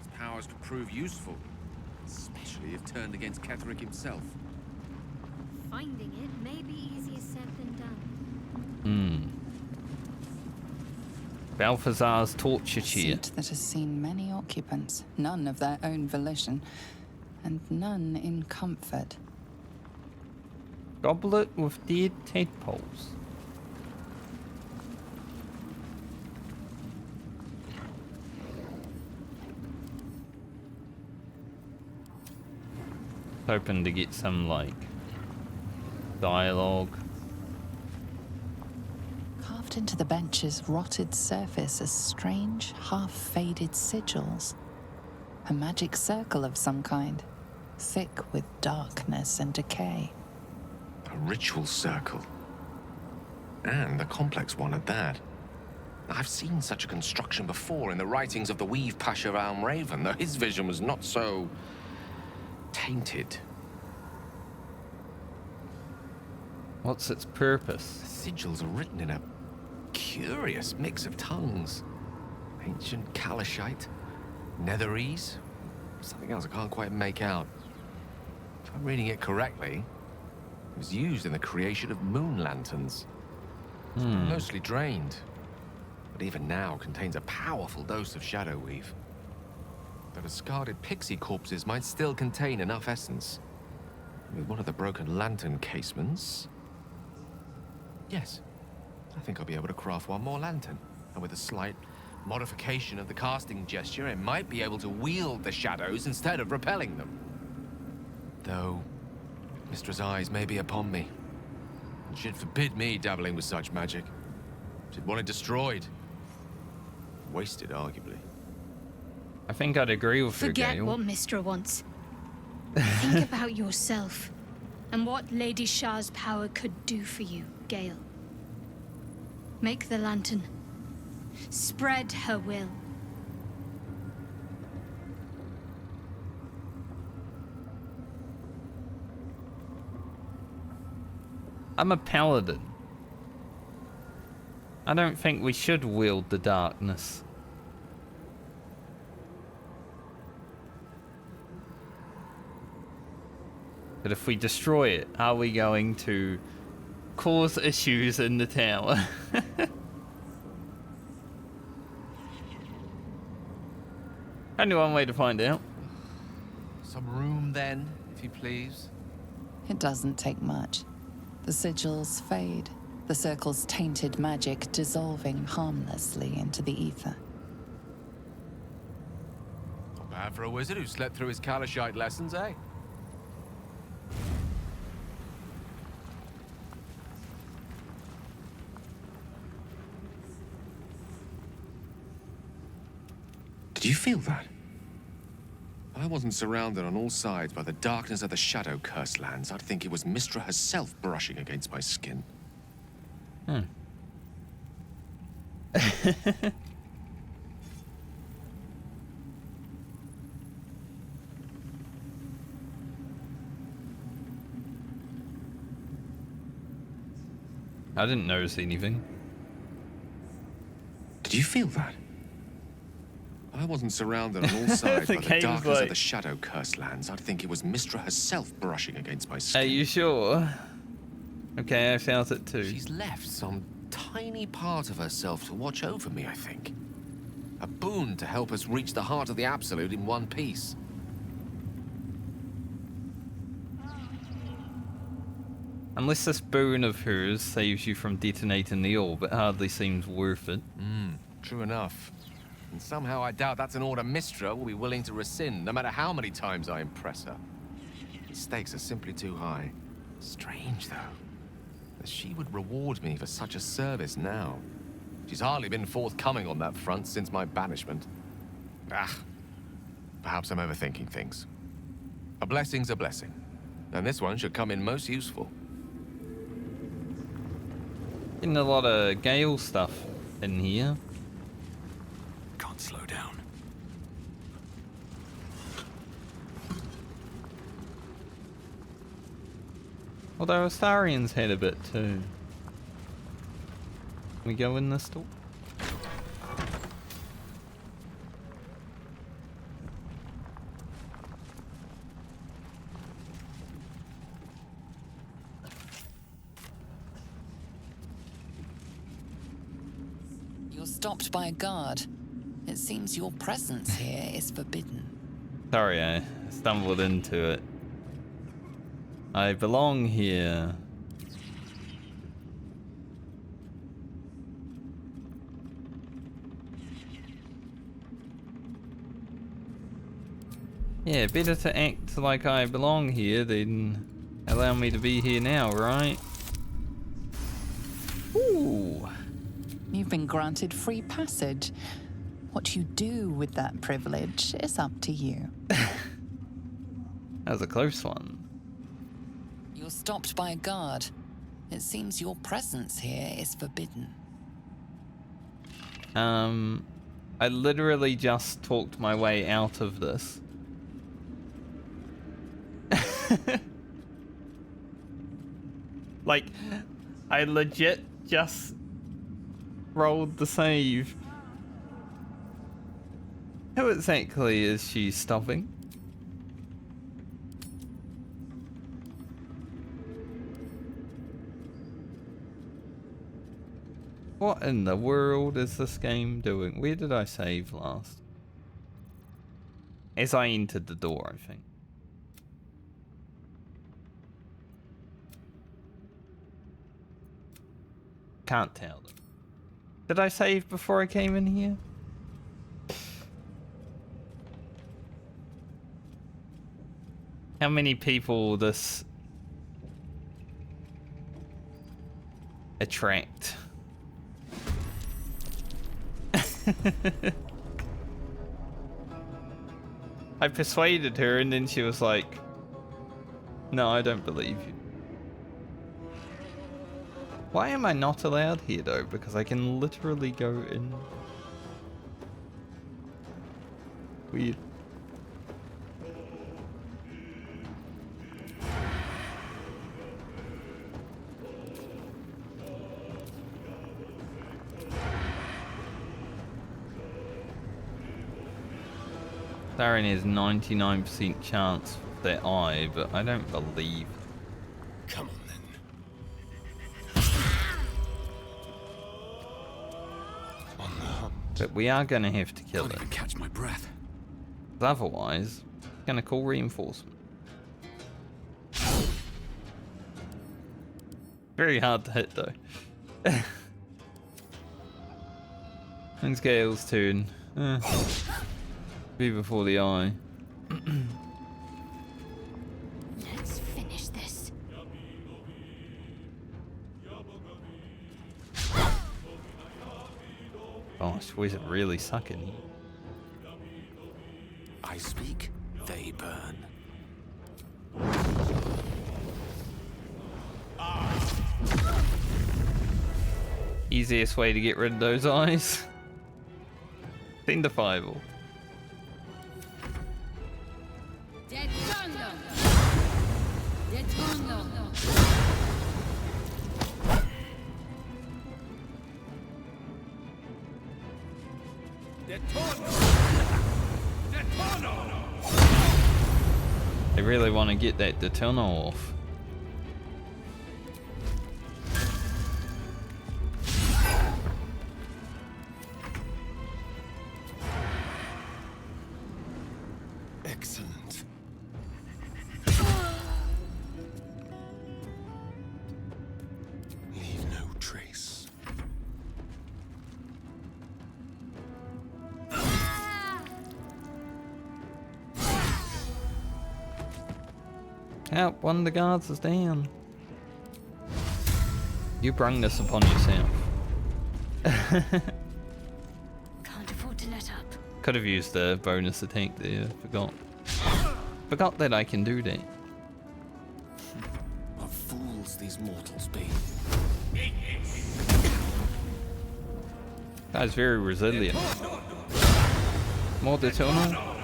Its powers could prove useful, especially if turned against Ketheric himself. Finding it may be easier said than done. Balthazar's torture A chair. seat that has seen many occupants, none of their own volition, and none in comfort. Goblet with dead tadpoles. Hoping to get some, like, dialogue. Carved into the bench's rotted surface are strange, half-faded sigils. A magic circle of some kind, thick with darkness and decay. A ritual circle. And a complex one at that. I've seen such a construction before in the writings of the Weave Pasha Raven, though his vision was not so tainted. What's its purpose? The sigils are written in a curious mix of tongues. Ancient Kalashite, Netherese, something else I can't quite make out. If I'm reading it correctly, it was used in the creation of moon lanterns. Mostly drained, but even now contains a powerful dose of shadow weave. The discarded pixie corpses might still contain enough essence. With one of the broken lantern casements... Yes, I think I'll be able to craft one more lantern. And with a slight modification of the casting gesture, it might be able to wield the shadows instead of repelling them. Though, Mistress' eyes may be upon me. And she'd forbid me dabbling with such magic. She'd want it destroyed. Wasted, arguably. I think I'd agree with you, Forget Gale. what Mistra wants. Think about yourself and what Lady Shah's power could do for you, Gale. Make the lantern. Spread her will. I'm a paladin. I don't think we should wield the darkness. But if we destroy it, are we going to cause issues in the tower? Only one way to find out. Some room then, if you please. It doesn't take much. The sigils fade, the circle's tainted magic dissolving harmlessly into the ether. Not bad for a wizard who slept through his Kalashite lessons, eh? Did you feel that? If I wasn't surrounded on all sides by the darkness of the Shadow-cursed lands, I'd think it was Mistra herself brushing against my skin. I didn't notice anything. Did you feel that? I wasn't surrounded on all sides by the darkness of the Shadow-cursed lands. I'd think it was Mistra herself brushing against my skin. Are you sure? Okay, I felt it too. She's left some tiny part of herself to watch over me, I think. A boon to help us reach the heart of the Absolute in one piece. Unless this boon of hers saves you from detonating the orb, it hardly seems worth it. True enough. And somehow I doubt that's an order Mistra will be willing to rescind, no matter how many times I impress her. The stakes are simply too high. Strange, though, that she would reward me for such a service now. She's hardly been forthcoming on that front since my banishment. Perhaps I'm overthinking things. A blessing's a blessing, and this one should come in most useful. Getting a lot of Gale stuff in here. Can't slow down. What Although Astarian's had a bit too. Can we go in this door? You're stopped by a guard. It seems your presence here is forbidden. Sorry, I stumbled into it. I belong here. Yeah, better to act like I belong here than allow me to be here now, right? Ooh. You've been granted free passage. What you do with that privilege is up to you. That was a close one. You're stopped by a guard. It seems your presence here is forbidden. I literally just talked my way out of this. Like, I legit just rolled the save. How exactly is she stopping? What in the world is this game doing? Where did I save last? As I entered the door, I think. Can't tell them. Did I save before I came in here? How many people this attract? I persuaded her and then she was like, no, I don't believe you. Why am I not allowed here though? Because I can literally go in. Weird. Darren has 99% chance of their eye, but I don't believe. Come on then. On the hunt. But we are gonna have to kill Can't it. even catch my breath. Otherwise, it's gonna call reinforcement. Very hard to hit though. It's Gale's turn. Be before the eye. Let's finish this. Gosh, boys are really sucking here. I speak, they burn. Easiest way to get rid of those eyes. Identifiable. They really want to get that Detono off. Excellent. Leave no trace. Out, one of the guards is down. You brung this upon yourself. Can't afford to let up. Could have used the bonus attack there, forgot. Forgot that I can do that. What fools these mortals be. Guy's very resilient. More Detono?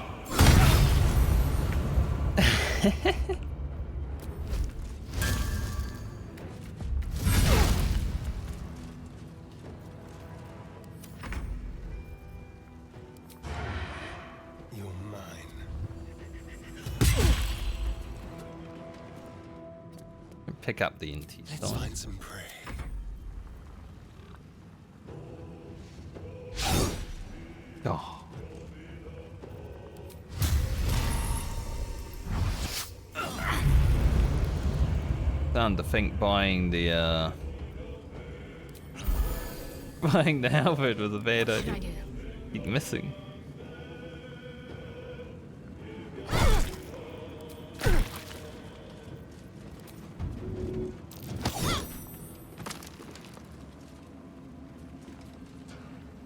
pick up the NT Let's stone. find some prey. Oh. Starting to think buying the buying the halberd was a bad idea. Keep missing.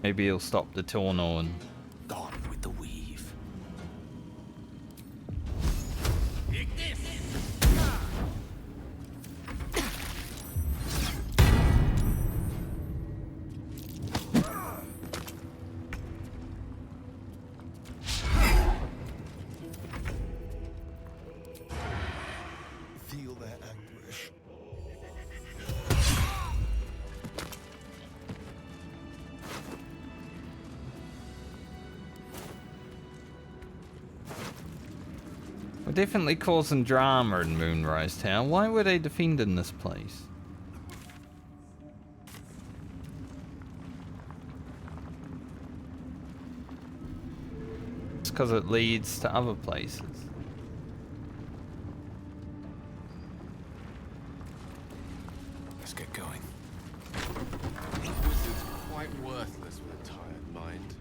Maybe he'll stop the Torno and Gone with the weave. Feel their anguish. we're definitely causing drama in Moonrise Tower. Why were they defending this place? It's because it leads to other places. Let's get going. Wizard's quite worthless with a tired mind.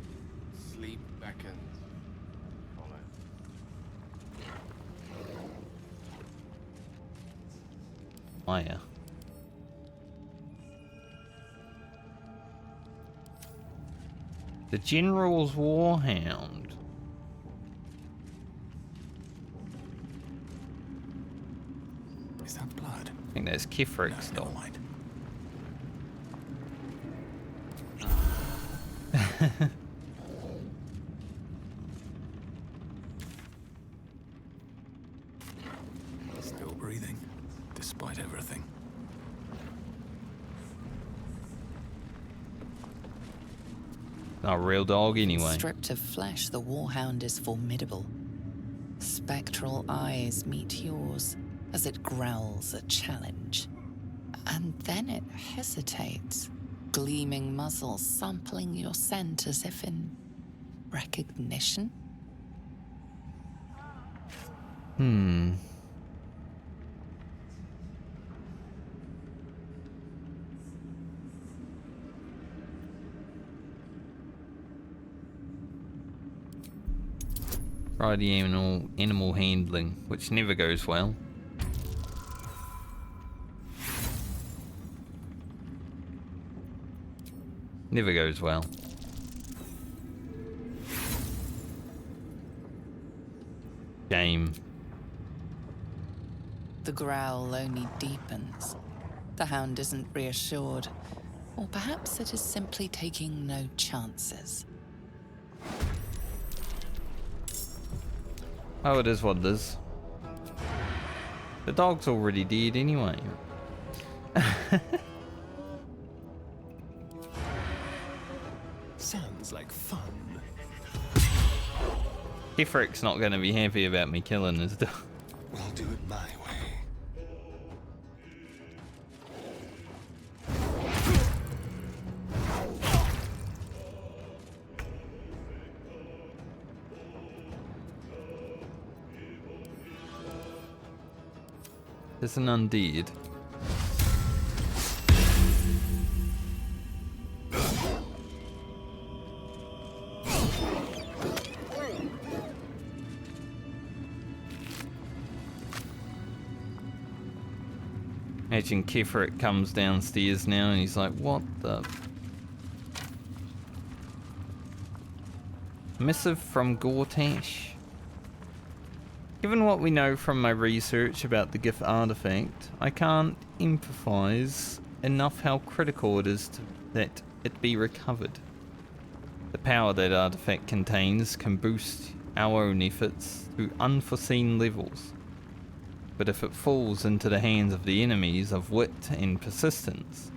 Sleep beckons. Follow. Maya. The General's Warhound. Is that blood? I think that's Ketheric still. Still breathing, despite everything. Not a real dog anyway. Stripped of flesh, the Warhound is formidable. Spectral eyes meet yours as it growls a challenge. And then it hesitates, gleaming muzzle sampling your scent as if in recognition. Try the animal handling, which never goes well. Never goes well. Shame. The growl only deepens. The hound isn't reassured, or perhaps it is simply taking no chances. Oh, it is what it is. The dog's already dead anyway. Sounds like fun. Ketheric's not going to be happy about me killing his dog. We'll do it my way. There's an undead. Imagine Ketheric comes downstairs now and he's like, what the... Missive from Gortash. Given what we know from my research about the gift artifact, I can't emphasize enough how critical it is that it be recovered. The power that artifact contains can boost our own efforts to unforeseen levels. But if it falls into the hands of the enemies of wit and persistence,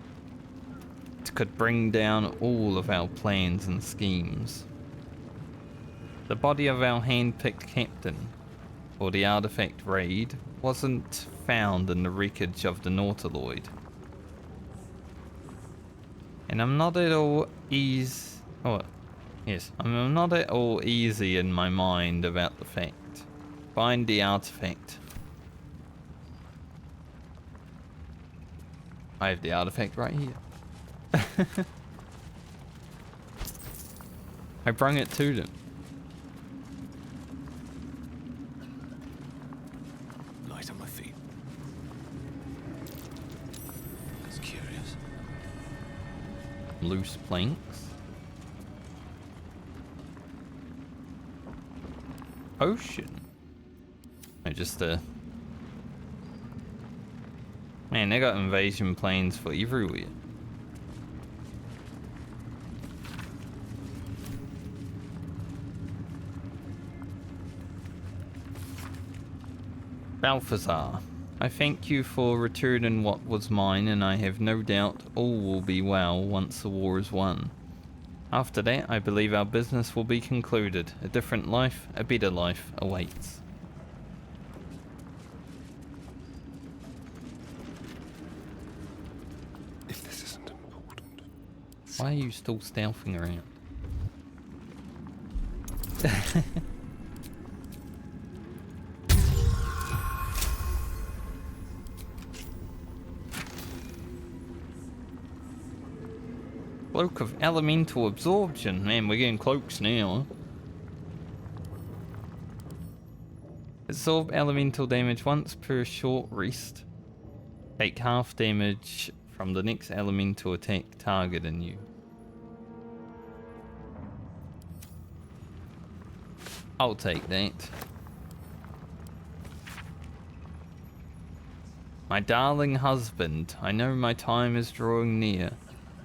it could bring down all of our plans and schemes. The body of our hand-picked captain for the artifact raid wasn't found in the wreckage of the Nautiloid. And I'm not at all easy. Oh, yes, I'm not at all easy in my mind about the fact. Find the artifact. I have the artifact right here. I brung it to them. Light on my feet. That's curious. Loose planks. Ocean. No, just man, they got invasion planes for everywhere. Balthazar, I thank you for returning what was mine, and I have no doubt all will be well once the war is won. After that, I believe our business will be concluded. A different life, a better life awaits. If this isn't important. Why are you still stealthing around? Cloak of elemental absorption. Man, we're getting cloaks now. Absorb elemental damage once per short rest. Take half damage from the next elemental attack targeting you. I'll take that. My darling husband, I know my time is drawing near.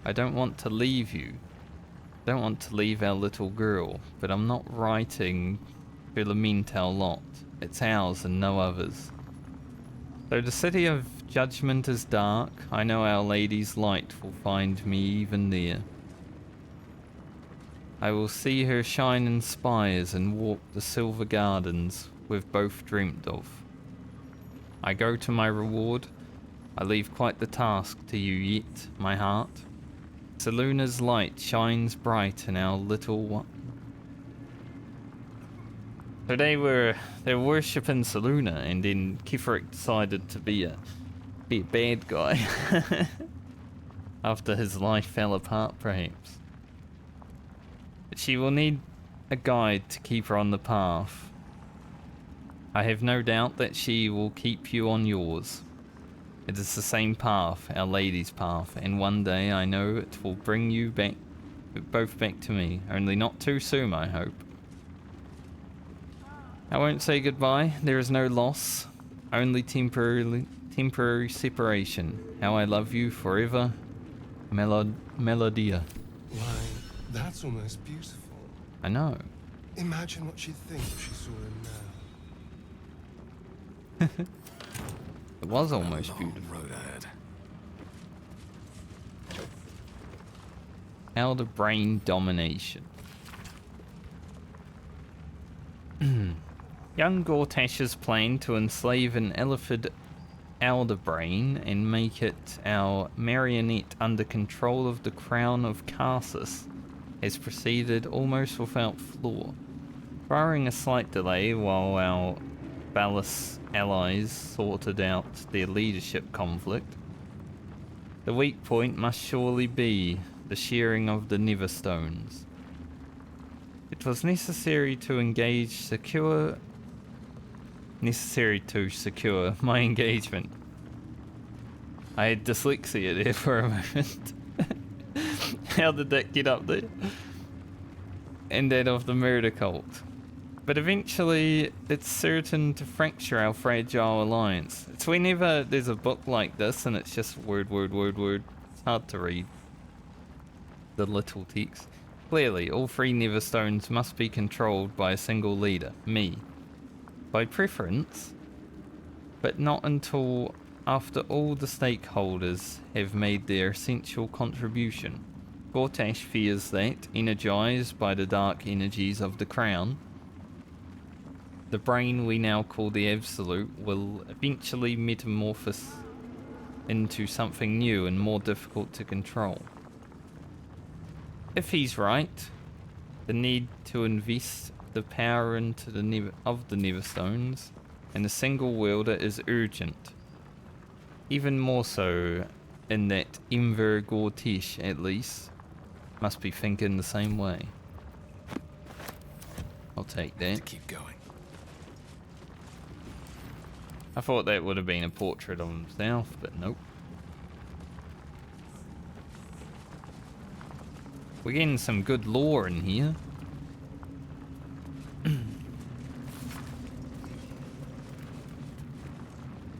I don't want to leave you. I don't want to leave our little girl, but I'm not writing to lament our lot. It's ours and no others. Though the city of judgment is dark, I know Our Lady's light will find me even there. I will see her shine in spires and walk the silver gardens we've both dreamt of. I go to my reward. I leave quite the task to you yet, my heart. Seluna's light shines bright in our little one. So they were worshipping Seluna, and then Ketheric decided to be a bad guy after his life fell apart, perhaps. But she will need a guide to keep her on the path. I have no doubt that she will keep you on yours. It is the same path, Our Lady's path, and one day I know it will bring you both back to me, only not too soon, I hope. I won't say goodbye, there is no loss, only temporary separation. How I love you forever, Melodia. Why, that's almost beautiful. I know. Imagine what she'd think if she saw him now. It was almost beautiful. Elder Brain Domination. Young Gortash's plan to enslave an Illithid Elder Brain and make it our marionette under control of the crown of Karsus has proceeded almost without flaw, barring a slight delay while our Valis allies sorted out their leadership conflict. The weak point must surely be the shearing of the Neverstones. It was necessary to secure my engagement. I had dyslexia there for a moment. How did that get up there? And that of the murder cult. But eventually, it's certain to fracture our fragile alliance. It's whenever there's a book like this and it's just word, word, word, word. It's hard to read the little text. Clearly, all three Neverstones must be controlled by a single leader, me. By preference, but not until after all the stakeholders have made their essential contribution. Gortash fears that, energized by the dark energies of the crown, the brain we now call the Absolute will eventually metamorphose into something new and more difficult to control. If he's right, the need to invest the power into the Neverstones and a single wielder is urgent. Even more so in that Enver Gortish, at least, must be thinking the same way. I'll take that. Keep going. I thought that would have been a portrait of himself, but nope. We're getting some good lore in here.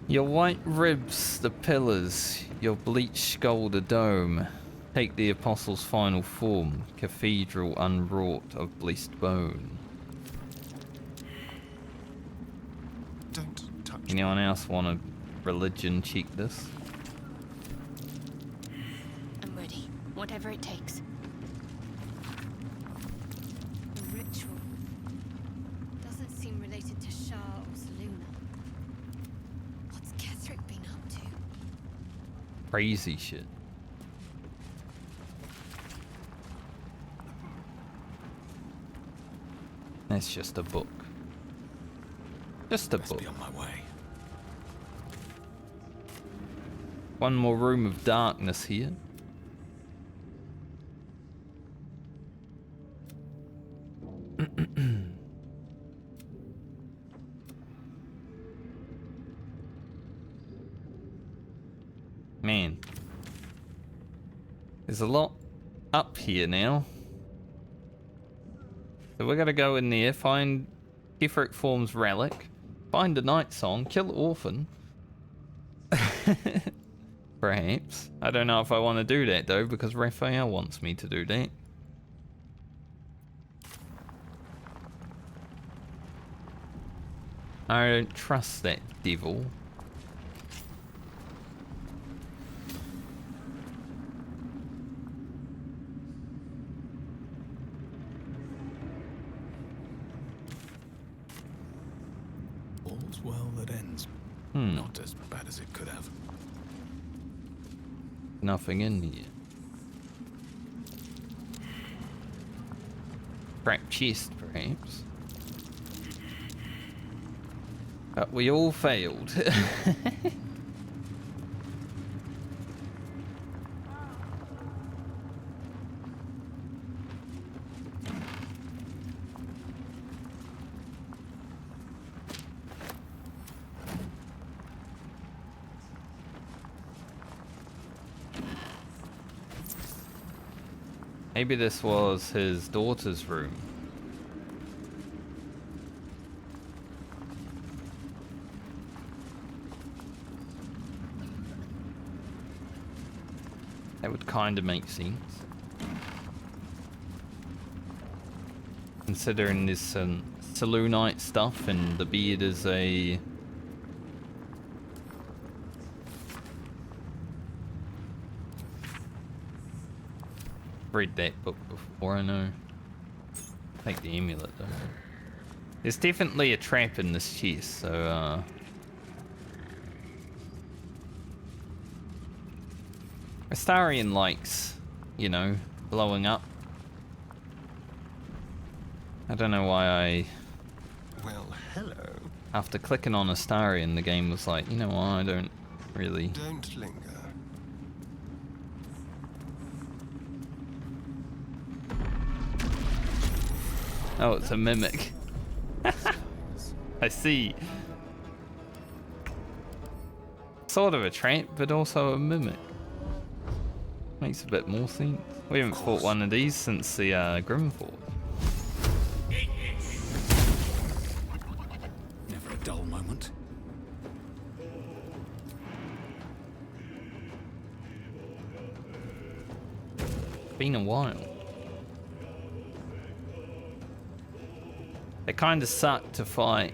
Your white ribs, the pillars, your bleached skull, the dome. Take the apostle's final form, cathedral unwrought of blessed bone. Don't touch. Anyone else want to religion check this? I'm ready. Whatever it takes. The ritual doesn't seem related to Shah or Selûne. What's Ketheric been up to? Crazy shit. That's just a book. Just a book. Be on my way. One more room of darkness here. Man. There's a lot up here now. So we're gonna go in there, find Ketheric Form's relic, find a night song, kill Orphan. Perhaps. I don't know if I want to do that though, because Raphael wants me to do that. I don't trust that devil. All's well that ends. Not as bad as it could have. Nothing in here. Cracked chest, perhaps. But we all failed. Maybe this was his daughter's room. That would kind of make sense. Considering this Selûnite stuff and the beard is a... read that book before, I know. Take the amulet though. There's definitely a trap in this chest, so Astarion likes, you know, blowing up. I don't know why I... Well, hello. After clicking on Astarion, the game was like, you know what, I don't really... Don't linger. Oh, it's a mimic. I see. Sort of a trap, but also a mimic. Makes a bit more sense. We haven't fought one of these since the Grimford. Never a dull moment. Been a while. They kind of suck to fight.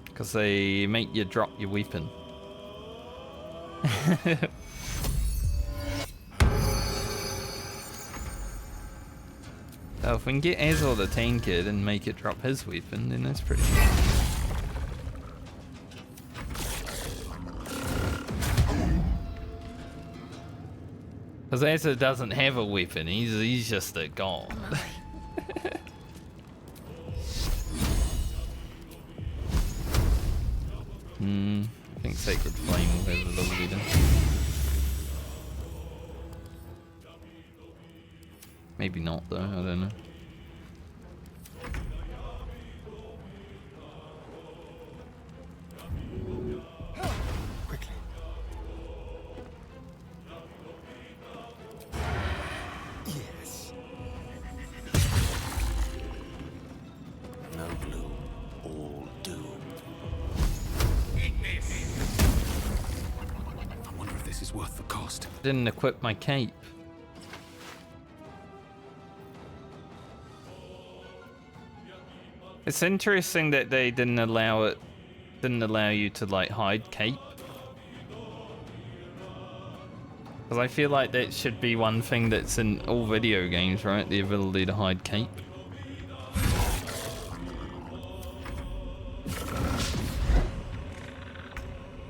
Because they make you drop your weapon. So if we can get Azor the tankard and make it drop his weapon, then that's pretty good. Because Azor doesn't have a weapon, he's just a god. I think Sacred Flame will have a little better. Maybe not though, I don't know. Quickly. Yes. No gloom, all doom. I wonder if this is worth the cost. Didn't equip my cape. It's interesting that they didn't allow you to like hide cape. Because I feel like that should be one thing that's in all video games, right? The ability to hide cape.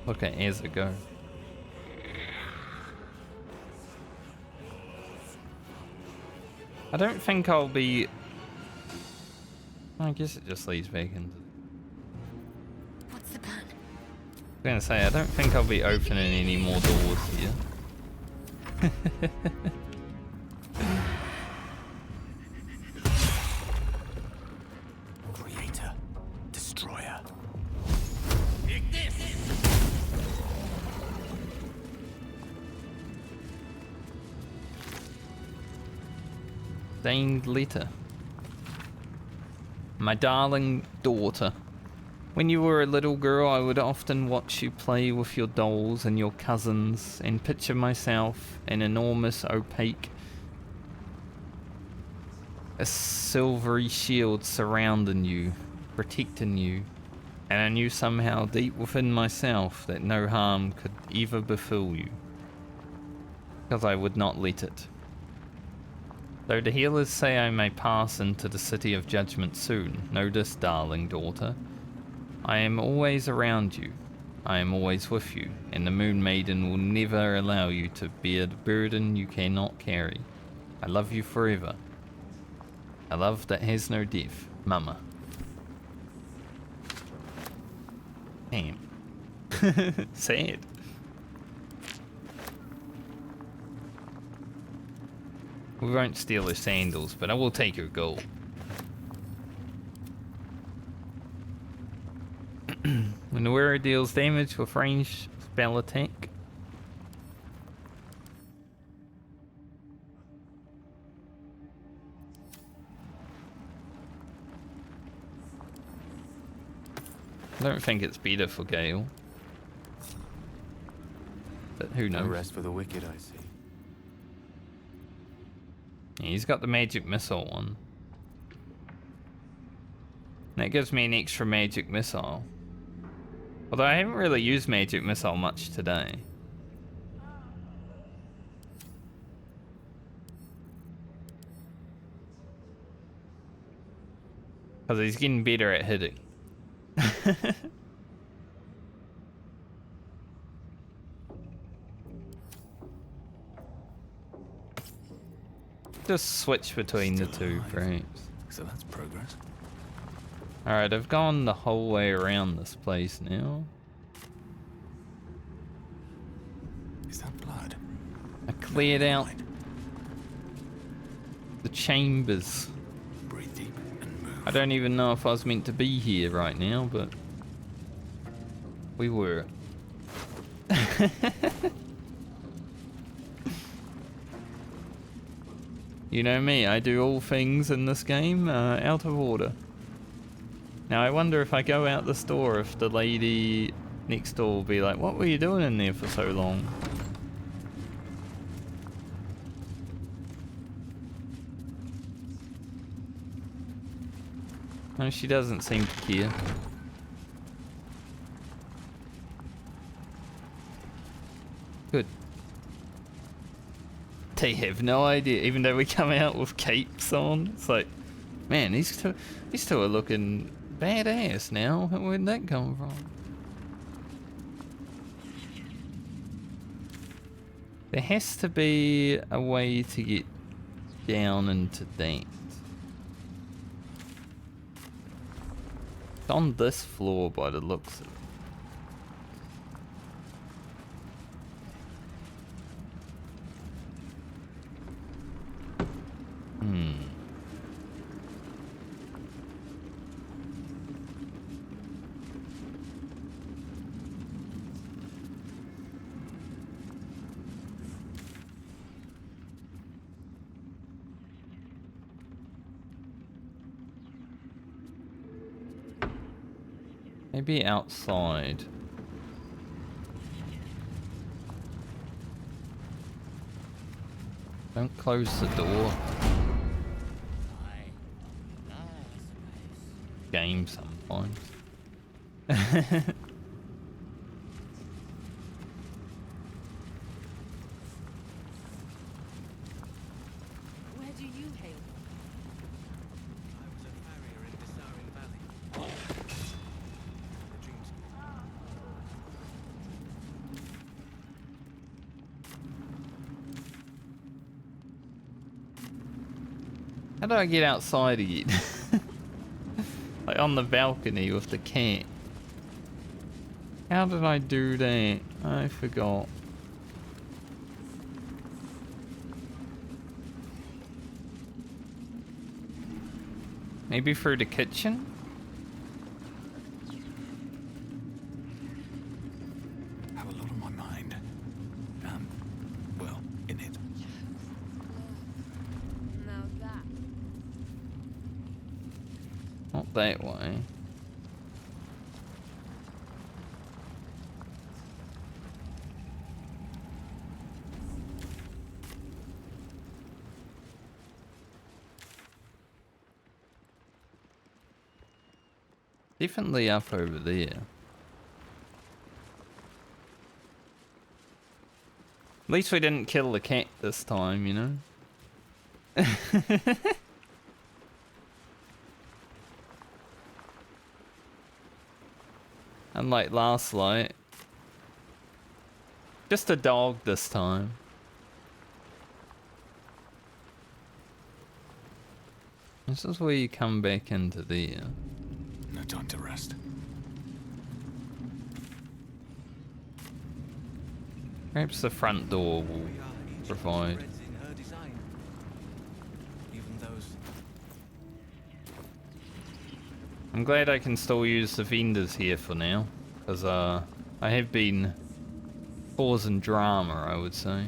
Look at Ezra go. I don't think I'll be... I guess it just leads back into... What's the plan? I was gonna say, I don't think I'll be opening any more doors here. Creator, destroyer. Stained letter. My darling daughter. When you were a little girl, I would often watch you play with your dolls and your cousins and picture myself an enormous, opaque, a silvery shield surrounding you, protecting you. And I knew somehow deep within myself that no harm could ever befall you, because I would not let it. Though the healers say I may pass into the city of judgment soon, notice, darling daughter, I am always around you, I am always with you, and the Moon Maiden will never allow you to bear the burden you cannot carry. I love you forever. A love that has no death, Mama. Damn. Sad. We won't steal her sandals, but I will take her gold. When the wearer deals damage with ranged spell attack, I don't think it's better for Gale, but who knows? No rest for the wicked, I see. Yeah, he's got the magic missile one. That gives me an extra magic missile. Although I haven't really used magic missile much today. Because he's getting better at hitting. Just switch between the two, perhaps. So that's progress. Alright, I've gone the whole way around this place now. Is that blood? I cleared out the chambers. Breathe deep and move. I don't even know if I was meant to be here right now, but we were. You know me, I do all things in this game out of order. Now I wonder if I go out this door, if the lady next door will be like, what were you doing in there for so long? No, she doesn't seem to care. Good. They have no idea, even though we come out with capes on. It's like, man, these two are looking badass now. Where'd that come from? There has to be a way to get down into that. It's on this floor by the looks of it. Maybe outside. Don't close the door. Game sometimes. Where do you hail? I was a farrier in Dissaring Valley. How do I get outside again? Like on the balcony with the cat. How did I do that? I forgot. Maybe through the kitchen? Have a lot on my mind. Well, in it. Now that. Not that way. Definitely up over there. At least we didn't kill the cat this time, you know? Unlike last light. Just a dog this time. This is where you come back into there. No time to rest. Perhaps the front door will provide. I'm glad I can still use the vendors here for now, because I have been causing drama, I would say.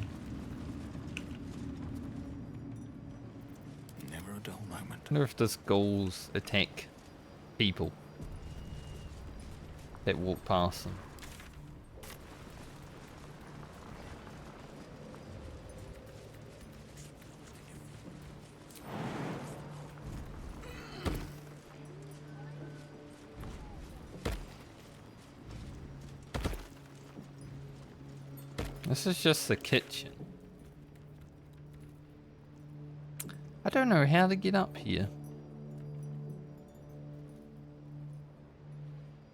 Never a dull moment. I wonder if this ghouls attack people that walk past them. This is just the kitchen. I don't know how to get up here.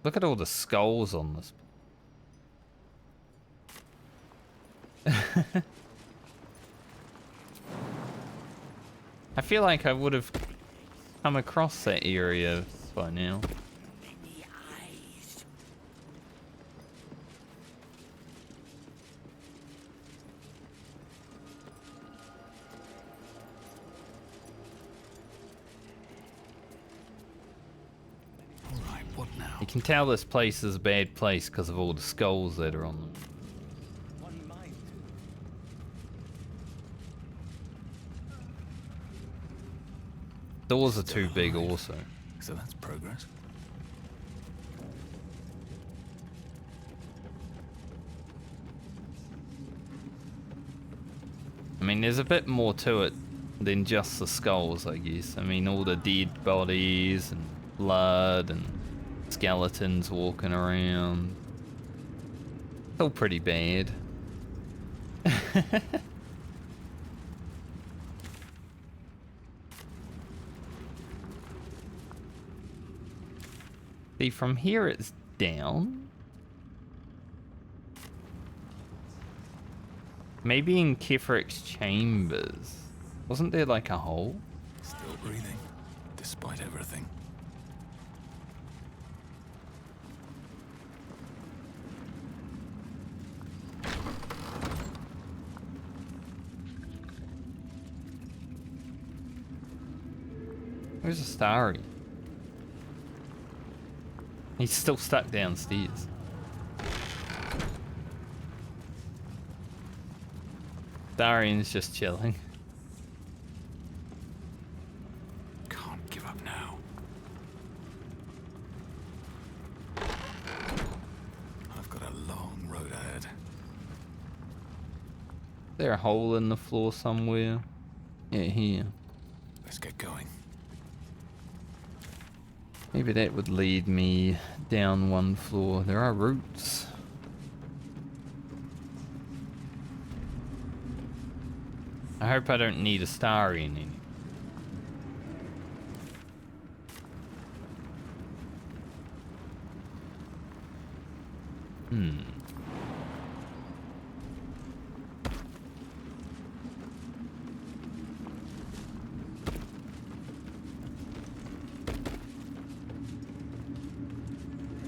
Look at all the skulls on this. I feel like I would have come across that area by now. You can tell this place is a bad place because of all the skulls that are on them. Doors are too big also. So that's progress. I mean, there's a bit more to it than just the skulls, I guess. I mean, all the dead bodies and blood and skeletons walking around. It's all pretty bad. See, from here it's down. Maybe in Ketheric's chambers. Wasn't there like a hole? Still breathing, despite everything. Where's the Starry? He's still stuck downstairs. Darian's just chilling. Can't give up now. I've got a long road ahead. Is there a hole in the floor somewhere? Yeah, here. Let's get going. Maybe that would lead me down one floor. There are routes. I hope I don't need a star in it.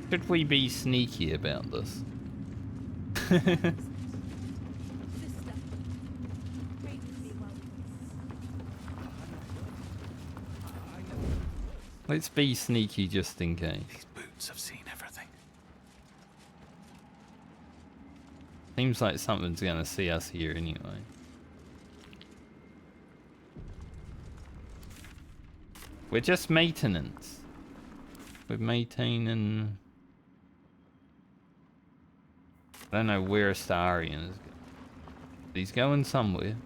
Should we be sneaky about this? Let's be sneaky just in case. These boots have seen everything. Seems like something's gonna see us here anyway. We're just maintenance. We're maintaining. I don't know where Astarion is. He's going somewhere.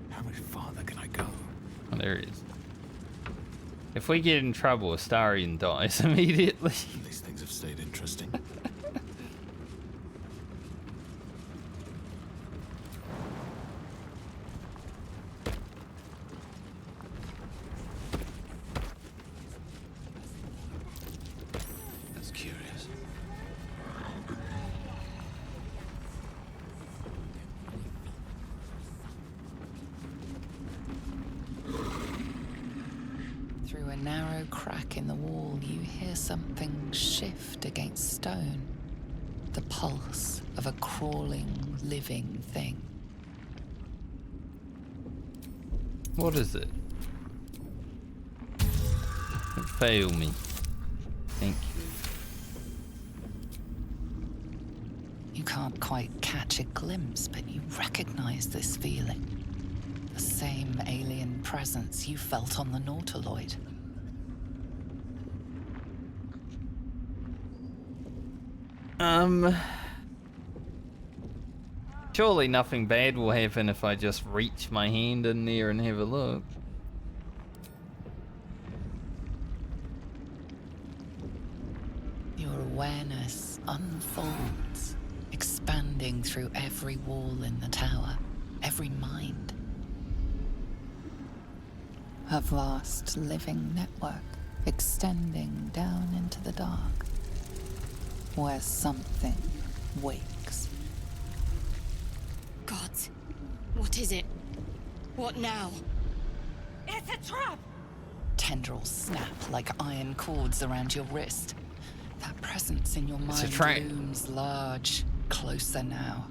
How much farther can I go? Oh, there he is. If we get in trouble, Astarion dies immediately. These things have stayed interesting. That's curious. Through a narrow crack in the wall, you hear something shift against stone. The pulse of a crawling, living thing. What is it? Don't fail me. Thank you. You can't quite catch a glimpse, but you recognize this feeling. The same alien presence you felt on the Nautiloid. Surely nothing bad will happen if I just reach my hand in there and have a look. Your awareness unfolds, expanding through every wall in the tower, every mind. A vast living network extending down into the dark, where something wakes. Gods, what is it? What now? It's a trap! Tendrils snap like iron cords around your wrist. That presence in your It's a mind trap. looms large, closer now.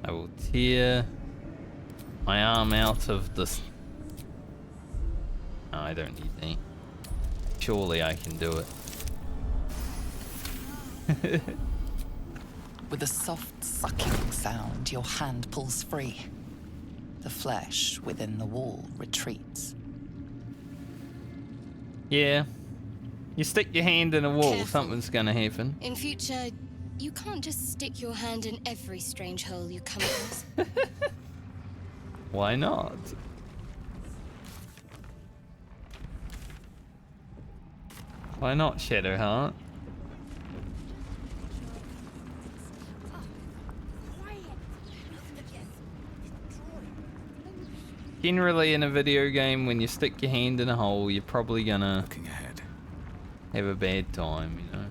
I will tear my arm out of this. No, I don't need that. Surely I can do it. With a soft sucking sound, your hand pulls free. The flesh within the wall retreats. Yeah. You stick your hand in a wall, Careful. something's gonna happen. In future, you can't just stick your hand in every strange hole you come across. Why not? Why not, Shadowheart? Generally in a video game, when you stick your hand in a hole, you're probably gonna have a bad time, you know.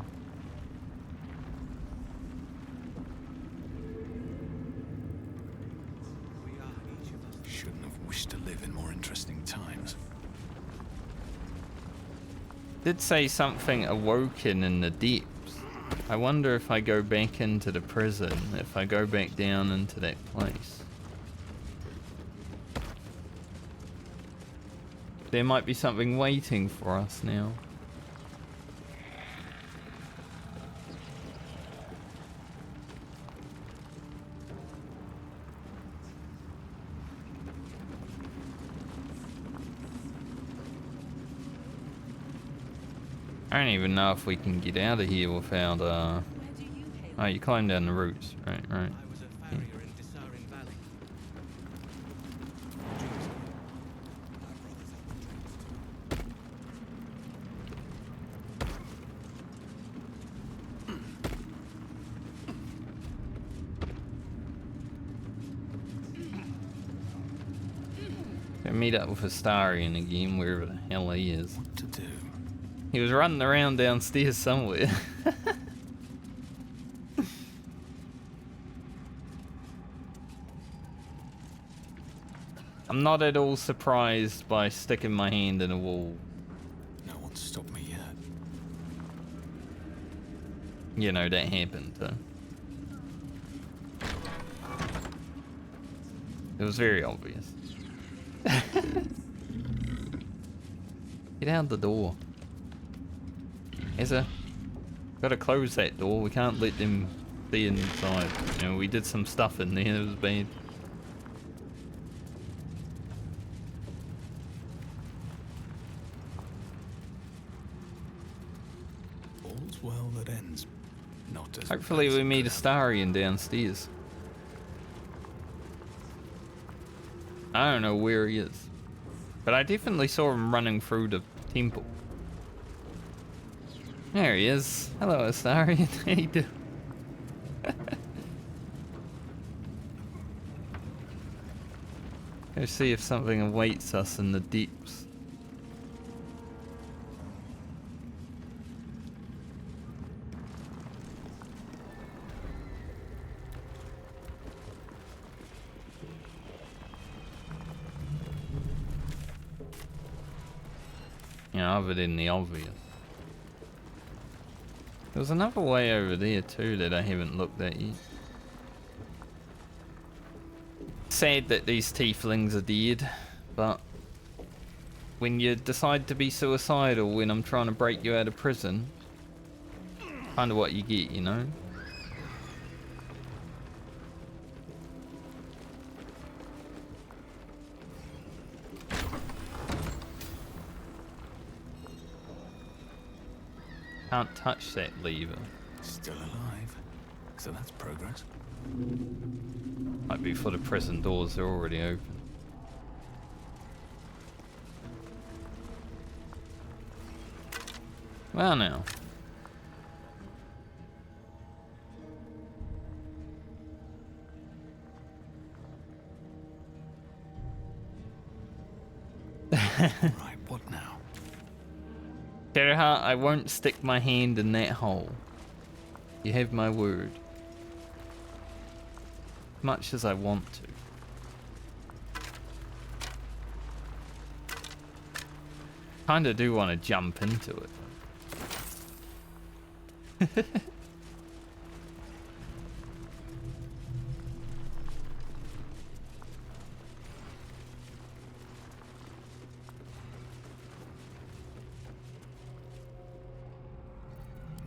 Shouldn't have wished to live in more interesting times. Did say something awoken in the depths. I wonder if I go back into the prison, if I go back down into that place. There might be something waiting for us now. I don't even know if we can get out of here without, Oh, you climb down the roots. Right. Yeah. Gonna meet up with Astarion again, wherever the hell he is. What to do? He was running around downstairs somewhere. I'm not at all surprised by sticking my hand in a wall. No one's stopped me yet. You know, that happened, so. It was very obvious. Get out the door. Gotta close that door. We can't let them be inside. You know, we did some stuff in there that was bad. All's well that ends. Not as Hopefully we meet Astarion downstairs. I don't know where he is, but I definitely saw him running through the temple. There he is. Hello, Astarion. How you doing? Go see if something awaits us in the deeps. You know, other than the obvious. There was another way over there too that I haven't looked at yet. Sad that these tieflings are dead, but when you decide to be suicidal when I'm trying to break you out of prison, kind of what you get, you know? Can't touch that lever. Still alive. So that's progress. Might be for the prison doors, they're already open. Well now. Right, what now? Ketheric, I won't stick my hand in that hole. You have my word. Much as I want to. Kinda do want to jump into it.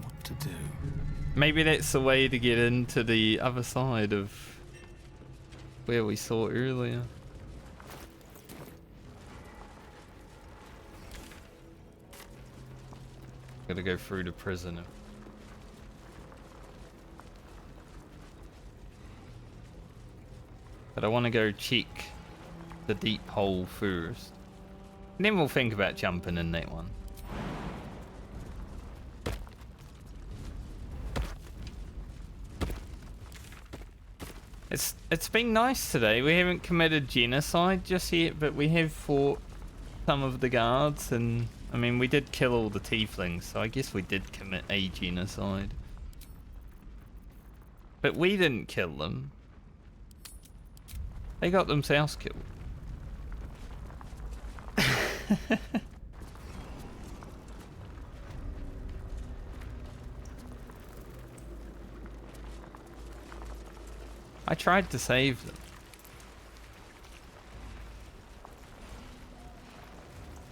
What to do? Maybe that's the way to get into the other side of where we saw earlier. Gotta go through the prison. But I want to go check the deep hole first. And then we'll think about jumping in that one. It's been nice today. We haven't committed genocide just yet, but we have fought some of the guards, and I mean we did kill all the tieflings, so I guess we did commit a genocide. But we didn't kill them. They got themselves killed. I tried to save them.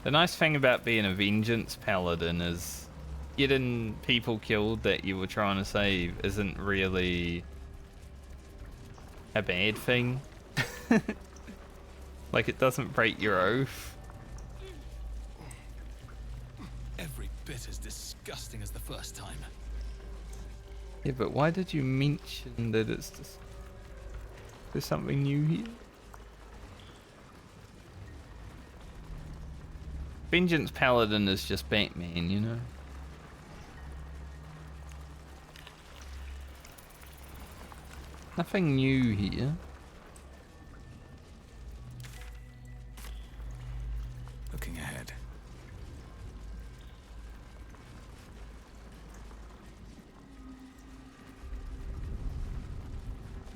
The nice thing about being a vengeance paladin is getting people killed that you were trying to save isn't really a bad thing. Like, it doesn't break your oath. Every bit as disgusting as the first time. Yeah, but why did you mention that it's just... There's something new here? Vengeance Paladin is just Batman, you know? Nothing new here. Looking ahead.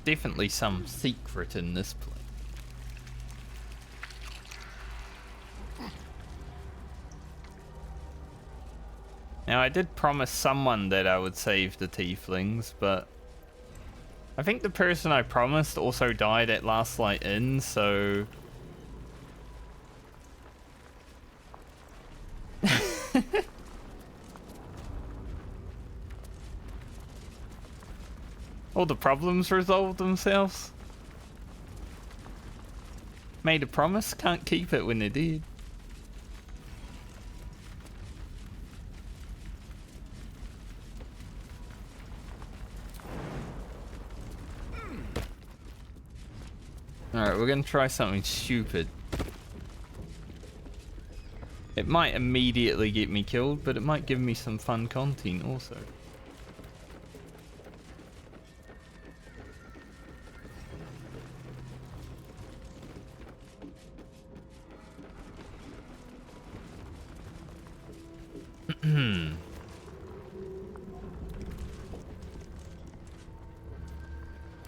Definitely some secret in this place. Now, I did promise someone that I would save the tieflings, but I think the person I promised also died at Last Light Inn, so... All the problems resolved themselves. Made a promise, can't keep it when they did. Alright, we're gonna try something stupid. It might immediately get me killed, but it might give me some fun content also.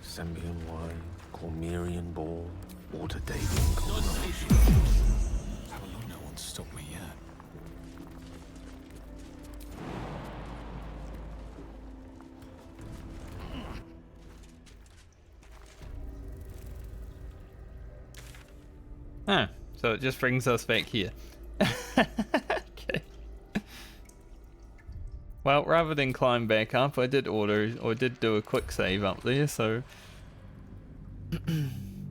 Sembian wine, Cormyrian ball, water dating combination. How long no one's stopped me yet? Ah, so it just brings us back here. Okay. Well, rather than climb back up, I did do a quick save up there, so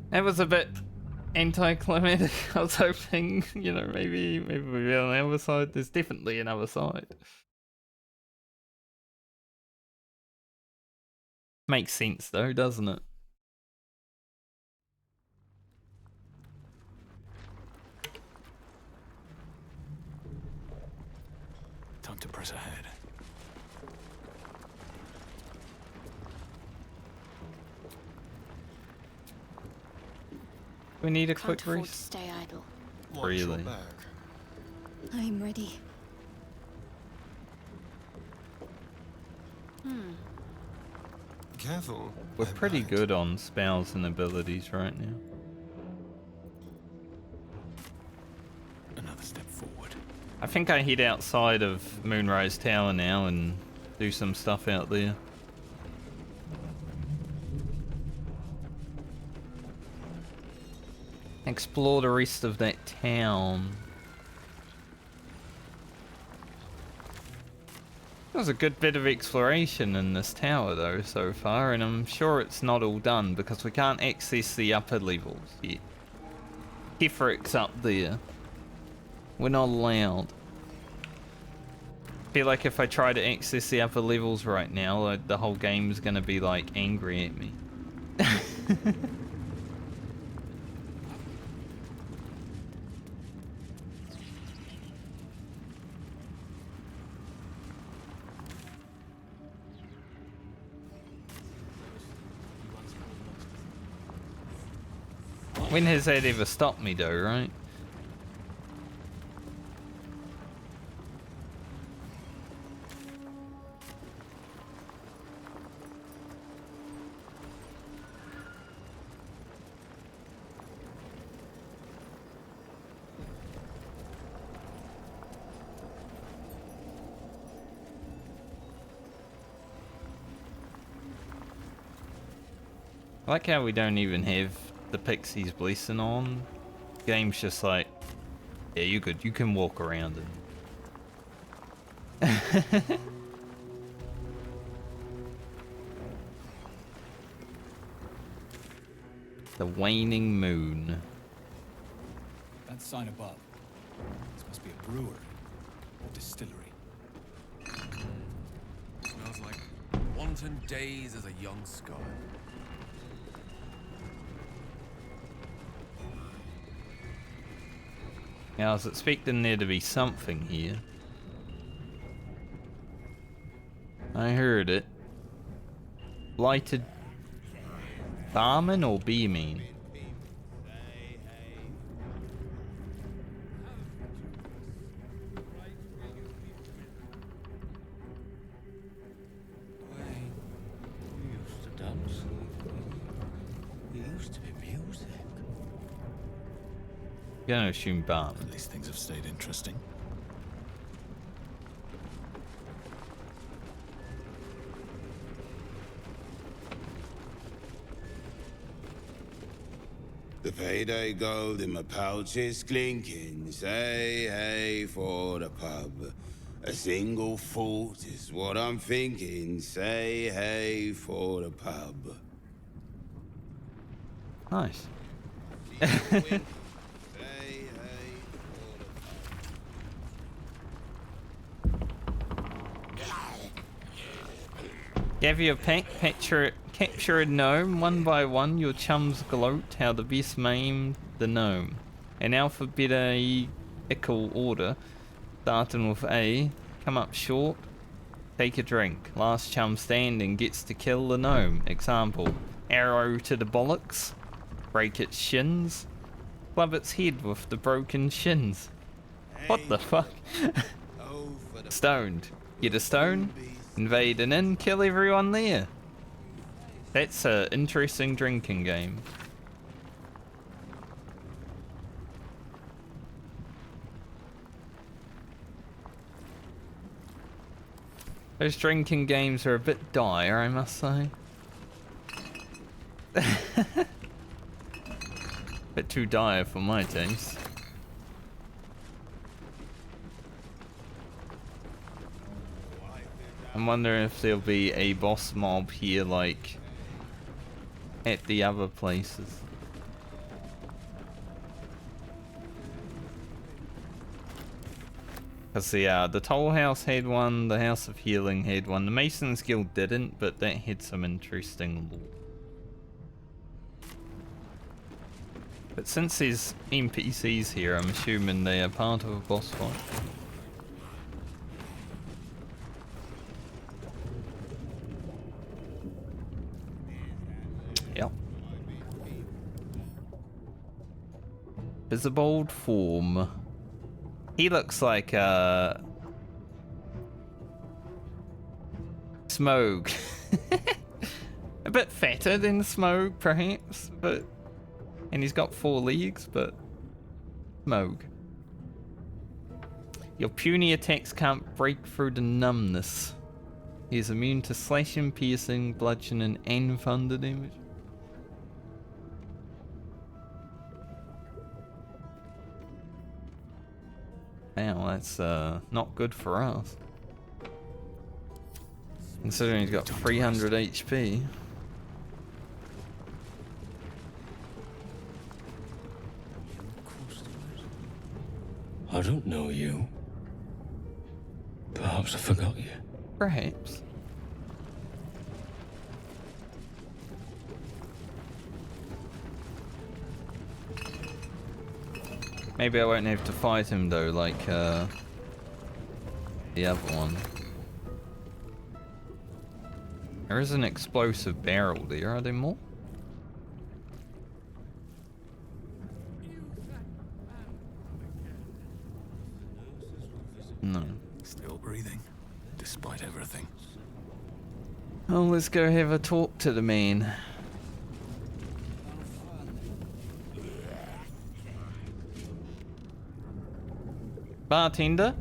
that was a bit anticlimactic. I was hoping, you know, maybe we'll be on the other side. There's definitely another side. Makes sense though, doesn't it? Time to press ahead. We need a Can't quick afford race. to stay idle. Really? I'm ready. Careful. We're pretty good on spells and abilities right now. Another step forward. I think I head outside of Moonrise Tower now and do some stuff out there. Explore the rest of that town. There's a good bit of exploration in this tower though so far, and I'm sure it's not all done because we can't access the upper levels yet. Ketheric's up there. We're not allowed. I feel like if I try to access the upper levels right now, the whole game is gonna be like angry at me. When has that ever stopped me though, right? I like how we don't even have the Pixie's blessing on. Game's just like, yeah, you good. You can walk around and. The Waning Moon. That sign above. This must be a brewery or distillery. Smells like wanton days as a young scholar. Now, I was expecting there to be something here. I heard it. Blighted barman or beaming? You used to dance. There used to be music. Gonna assume barman. At least things have stayed interesting. The payday gold in my pouch is clinking. Say hey for the pub. A single thought is what I'm thinking. Say hey for the pub. Nice. Gather your pack, capture a gnome. One by one, your chums gloat how the best maimed the gnome. In alphabetical order, starting with A, come up short, take a drink. Last chum standing gets to kill the gnome. Example, arrow to the bollocks, break its shins, club its head with the broken shins. What the fuck? Stoned. Get a stone, invade an inn, kill everyone there. That's an interesting drinking game. Those drinking games are a bit dire, I must say. Bit too dire for my taste. I'm wondering if there'll be a boss mob here like at the other places. Because the Tollhouse had one, the House of Healing had one, the Mason's Guild didn't, but that had some interesting lore. But since there's NPCs here, I'm assuming they are part of a boss fight. Yep. Visible form. He looks like Smoke. A bit fatter than Smoke, perhaps, but and he's got 4 legs, but Smoke. Your puny attacks can't break through the numbness. He is immune to slashing, piercing, bludgeoning, and thunder damage. Wow, that's not good for us. Considering he's got 300 HP. I don't know you. Perhaps I forgot you. Perhaps. Maybe I won't have to fight him though, like the other one. There is an explosive barrel there. Are there more? No. Still breathing, despite everything. Oh, let's go have a talk to the man. Bartender?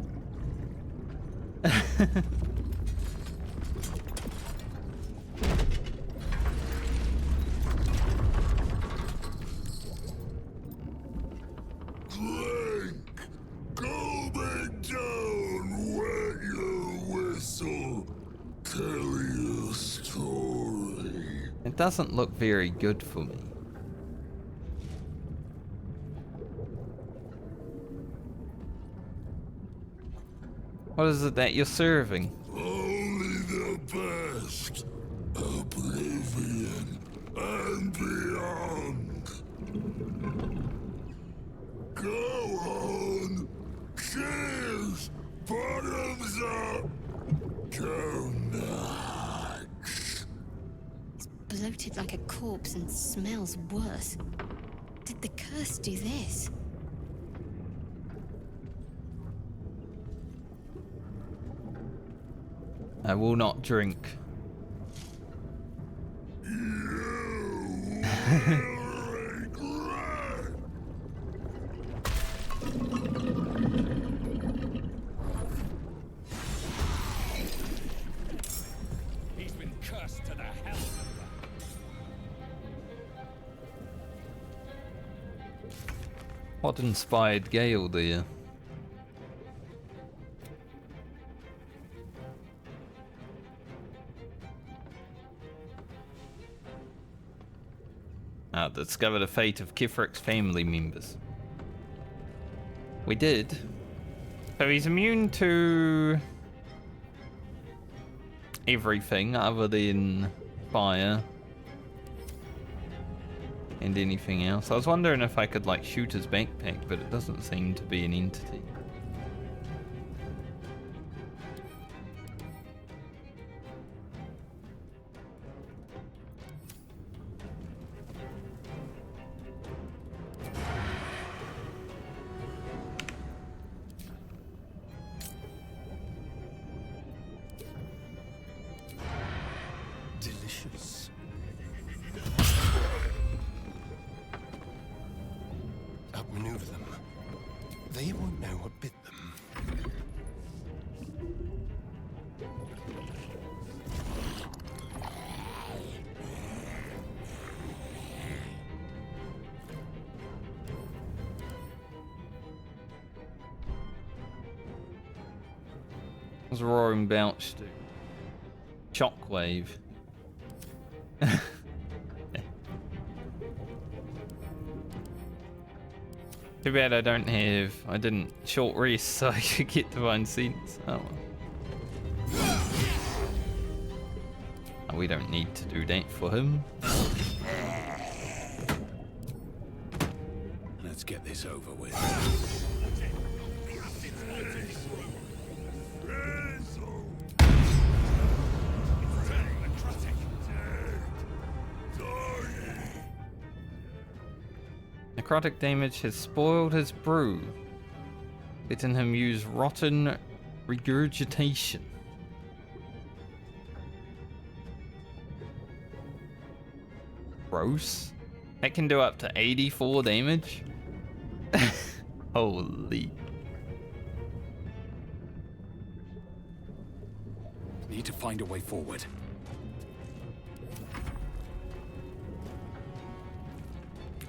Go back down, wet your whistle, tell your story. It doesn't look very good for me. What is it that you're serving? Only the best. Oblivion and beyond. Go on. Cheers. Bottoms up. Go nuts. Bloated like a corpse and smells worse. Did the curse do this? I will not drink. He's been cursed to the hell. What inspired Gale there? Discover the fate of Ketheric's family members. We did. So he's immune to everything other than fire and anything else. I was wondering if I could like shoot his backpack, but it doesn't seem to be an entity. Delicious. Outmaneuver them. They won't know what bit them. What's roaring belch do? Shockwave. Too bad I didn't short rest so I could get divine sense. Oh well. Oh, we don't need to do that for him. Let's get this over with. Necrotic damage has spoiled his brew, letting him use rotten regurgitation. Gross. That can do up to 84 damage? Holy. Need to find a way forward.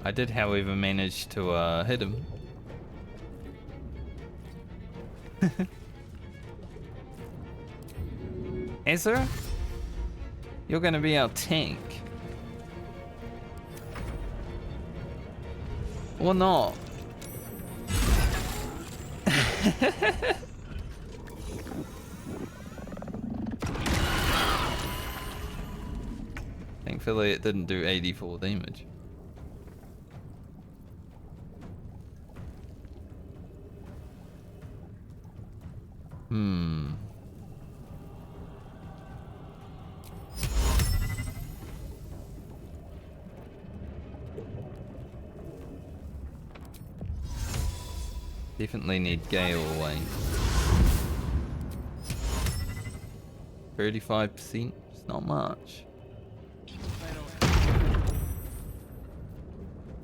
I did, however, manage to hit him. Ezra? You're gonna be our tank. Or not. Thankfully it didn't do 84 damage. Definitely need Gale away. 35%. It's not much.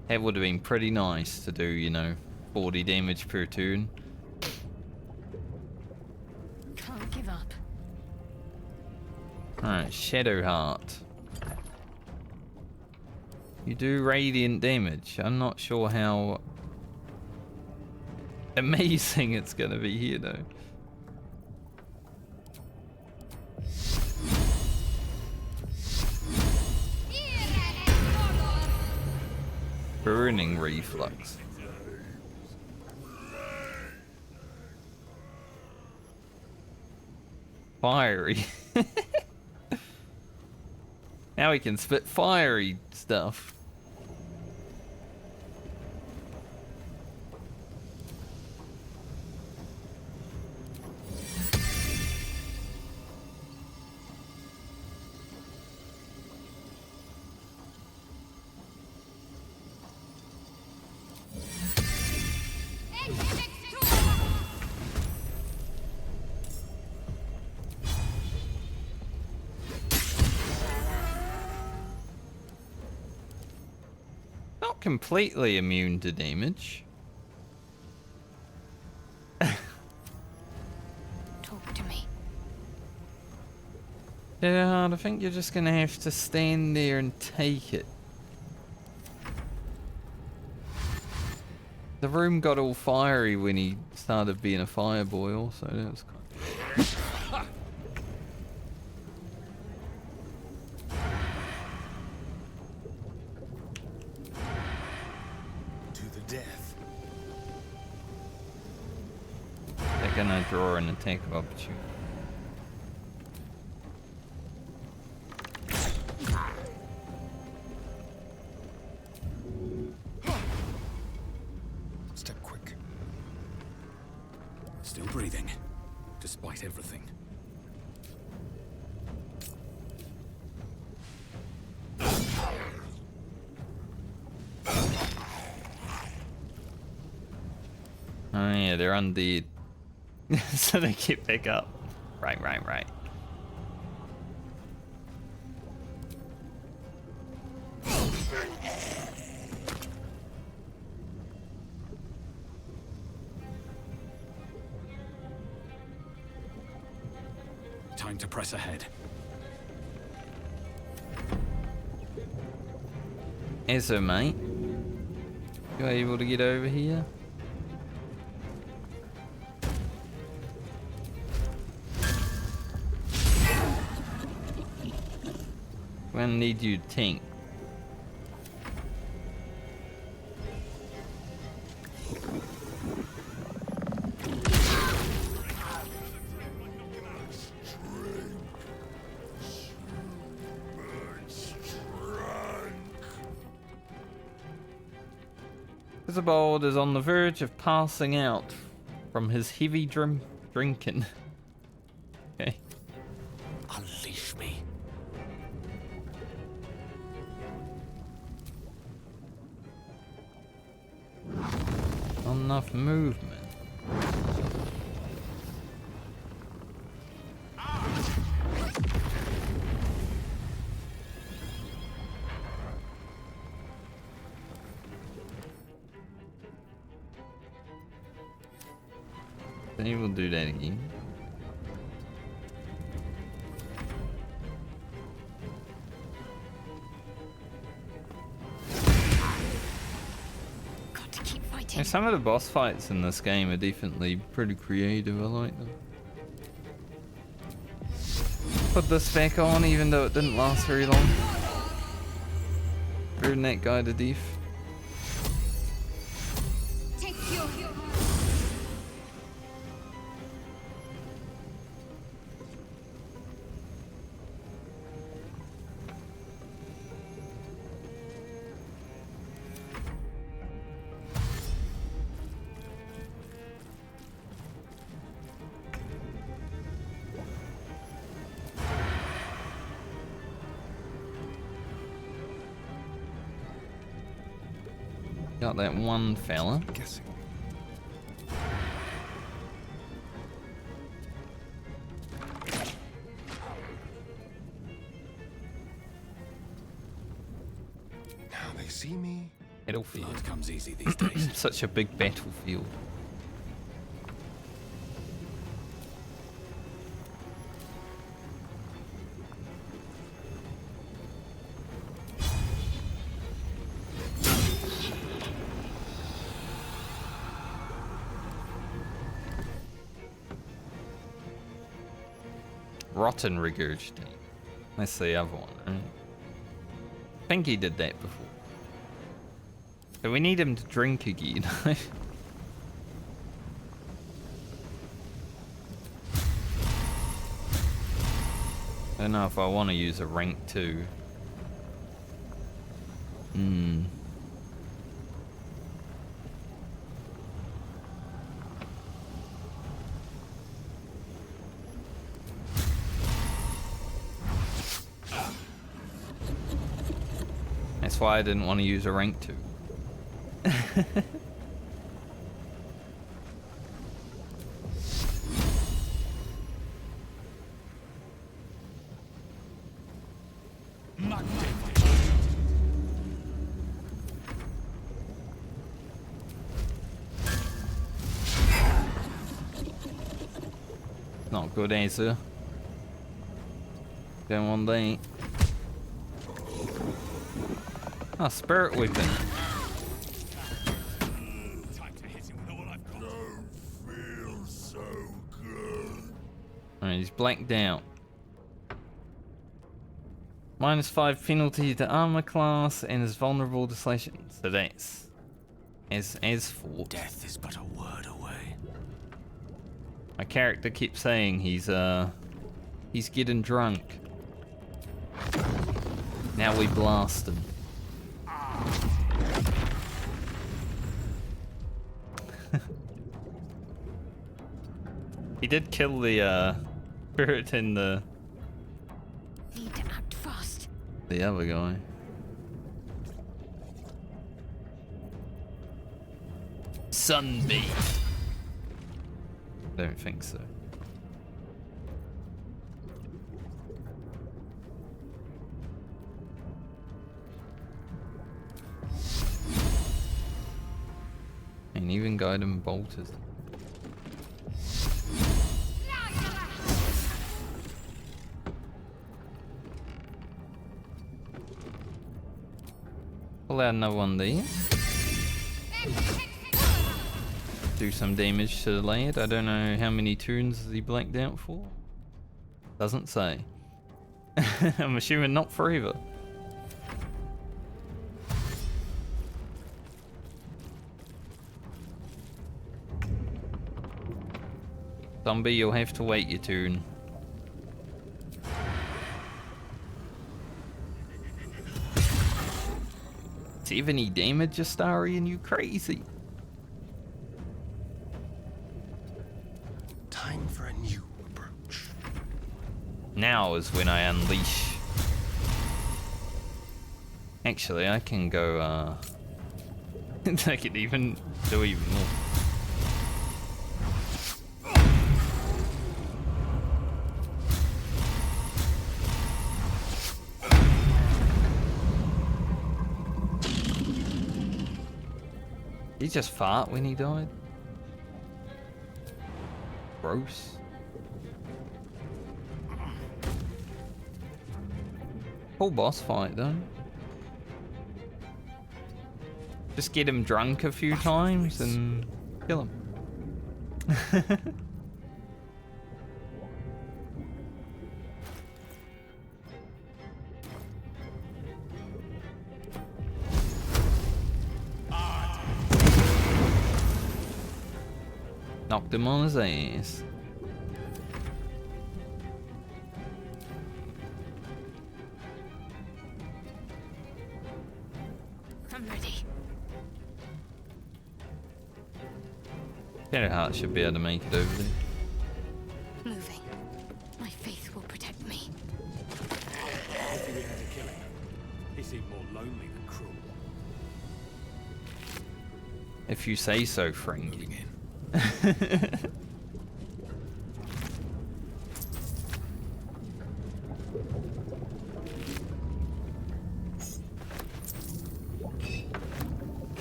That would have been pretty nice to do, you know, 40 damage per turn. Can't give up. Alright, Shadow Heart. You do radiant damage. I'm not sure how amazing it's gonna be here though. Burning reflux. Fiery. Now we can spit fiery stuff. Not completely immune to damage. Talk to me. Yeah, I think you're just gonna have to stand there and take it. The room got all fiery when he started being a fireboy, so that was kind of... Death. They're gonna draw an attack of opportunity. Step quick. Still breathing, despite everything. Oh yeah, they're undead. So they get back up. Right. Time to press ahead. Ezzo, mate. You able to get over here? We're gonna need you to tank. Isabald is on the verge of passing out from his heavy drinking. Okay. Unleash me. Not enough movement. Then he will do that again. Got to keep fighting. Yeah, some of the boss fights in this game are definitely pretty creative. I like them. Put this back on even though it didn't last very long. Burn that guy to death. Got that one fella. Guessing. Battlefield. Blood comes easy these days. Such a big battlefield. Rotten regurgitate. That's the other one, right? I think he did that before. So we need him to drink again. I don't know if I want to use a rank 2. That's why I didn't want to use a rank 2. Not good answer. Don't want that. Oh, spirit weapon. Alright, he's blacked out. -5 penalty to armor class and is vulnerable to slashing. So that's as for Death is but a word away. My character keeps saying he's getting drunk. Now we blast him. He did kill the spirit in the Need to act fast. the other guy. Sunbeam. Don't think so. And even Guiding Bolt is. Pull out another one there. Do some damage to the lad. I don't know how many turns he blanked out for. Doesn't say. I'm assuming not forever. Zombie, you'll have to wait your turn. See if any damage, Astarian, you crazy. Time for a new approach. Now is when I unleash. Actually, I can go, I can even do even more. Did he just fart when he died? Gross. Cool boss fight though. Just get him drunk a few times and kill him. Knocked him on his ass. I'm ready. Ketheric should be able to make it over there. Moving. My faith will protect me. Hopefully we had to kill him. He seemed more lonely than cruel. If you say so, Frankie.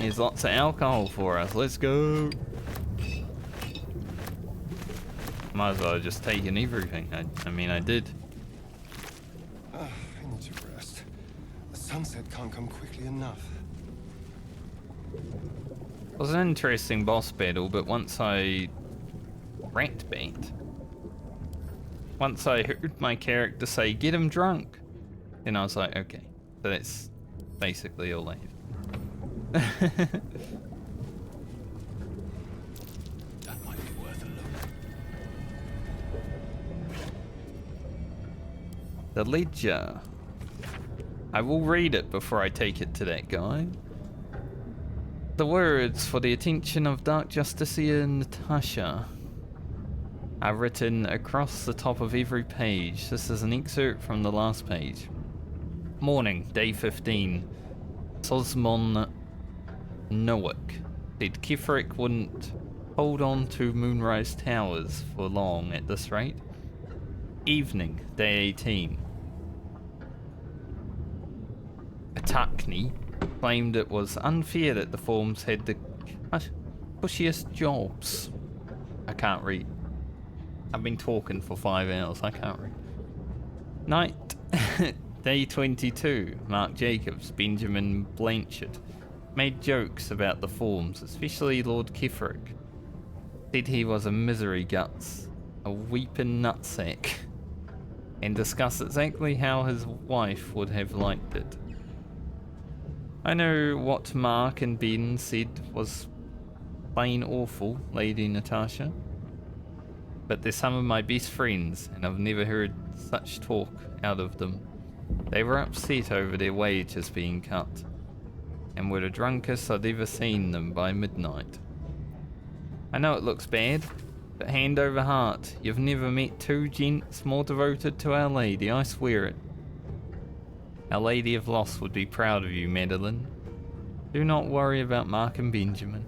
Here's lots of alcohol for us. Let's go. Might as well have just taken everything. I mean, I did. I need to rest. The sunset can't come quickly enough. It was an interesting boss battle, but once I rat bait. Once I heard my character say, "Get him drunk," then I was like, okay. So that's basically all I have. That might be worth a look. The ledger. I will read it before I take it to that guy. The words for the attention of Dark Justiciar Natasha are written across the top of every page. This is an excerpt from the last page. Morning, day 15. Sosmon Nowick said Ketheric wouldn't hold on to Moonrise Towers for long at this rate. Evening, day 18. Atakni claimed it was unfair that the forms had the cushiest jobs. I can't read. I've been talking for 5 hours, I can't read. Night, day 22. Mark Jacobs, Benjamin Blanchard made jokes about the forms, especially Lord Ketheric. Said he was a misery guts, a weeping nutsack, and discussed exactly how his wife would have liked it. I know what Mark and Ben said was plain awful, Lady Natasha, but they're some of my best friends, and I've never heard such talk out of them. They were upset over their wages being cut, and were the drunkest I'd ever seen them by midnight. I know it looks bad, but hand over heart, you've never met two gents more devoted to Our Lady, I swear it. Our Lady of Loss would be proud of you, Madeline. Do not worry about Mark and Benjamin.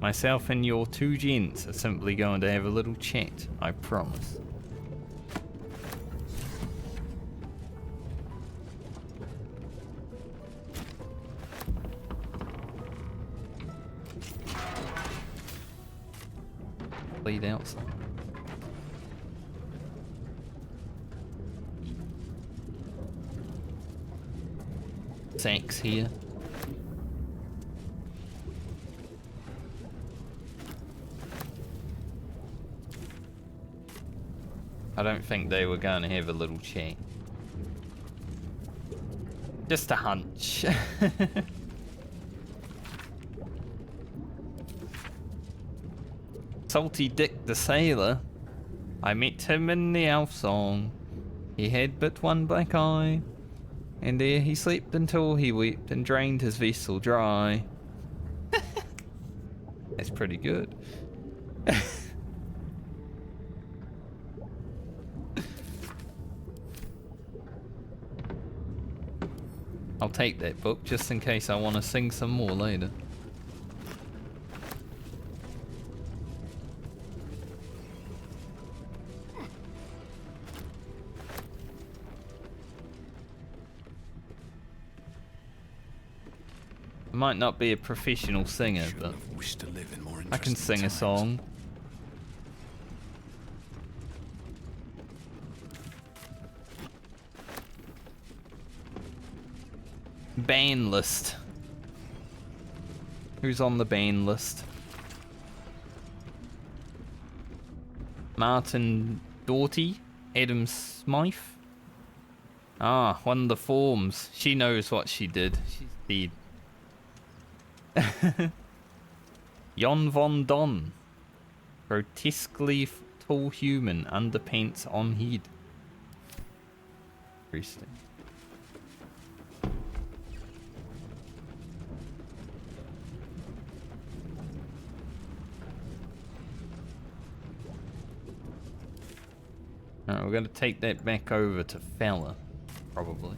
Myself and your two gents are simply going to have a little chat, I promise. Lead outside. Thanks here. I don't think they were going to have a little chat. Just a hunch. Salty Dick the Sailor. I met him in the elf song. He had but one black eye, and there he slept until he wept and drained his vessel dry. That's pretty good. I'll take that book just in case I want to sing some more later. I might not be a professional singer, but I can sing a song. Ban list. Who's on the ban list? Martin Doughty, Adam Smythe. Ah, one of the forms. She knows what she did. She's dead. Jon von Don. Grotesquely tall human, underpants on head. Interesting. Alright, we're gonna take that back over to Fella, probably.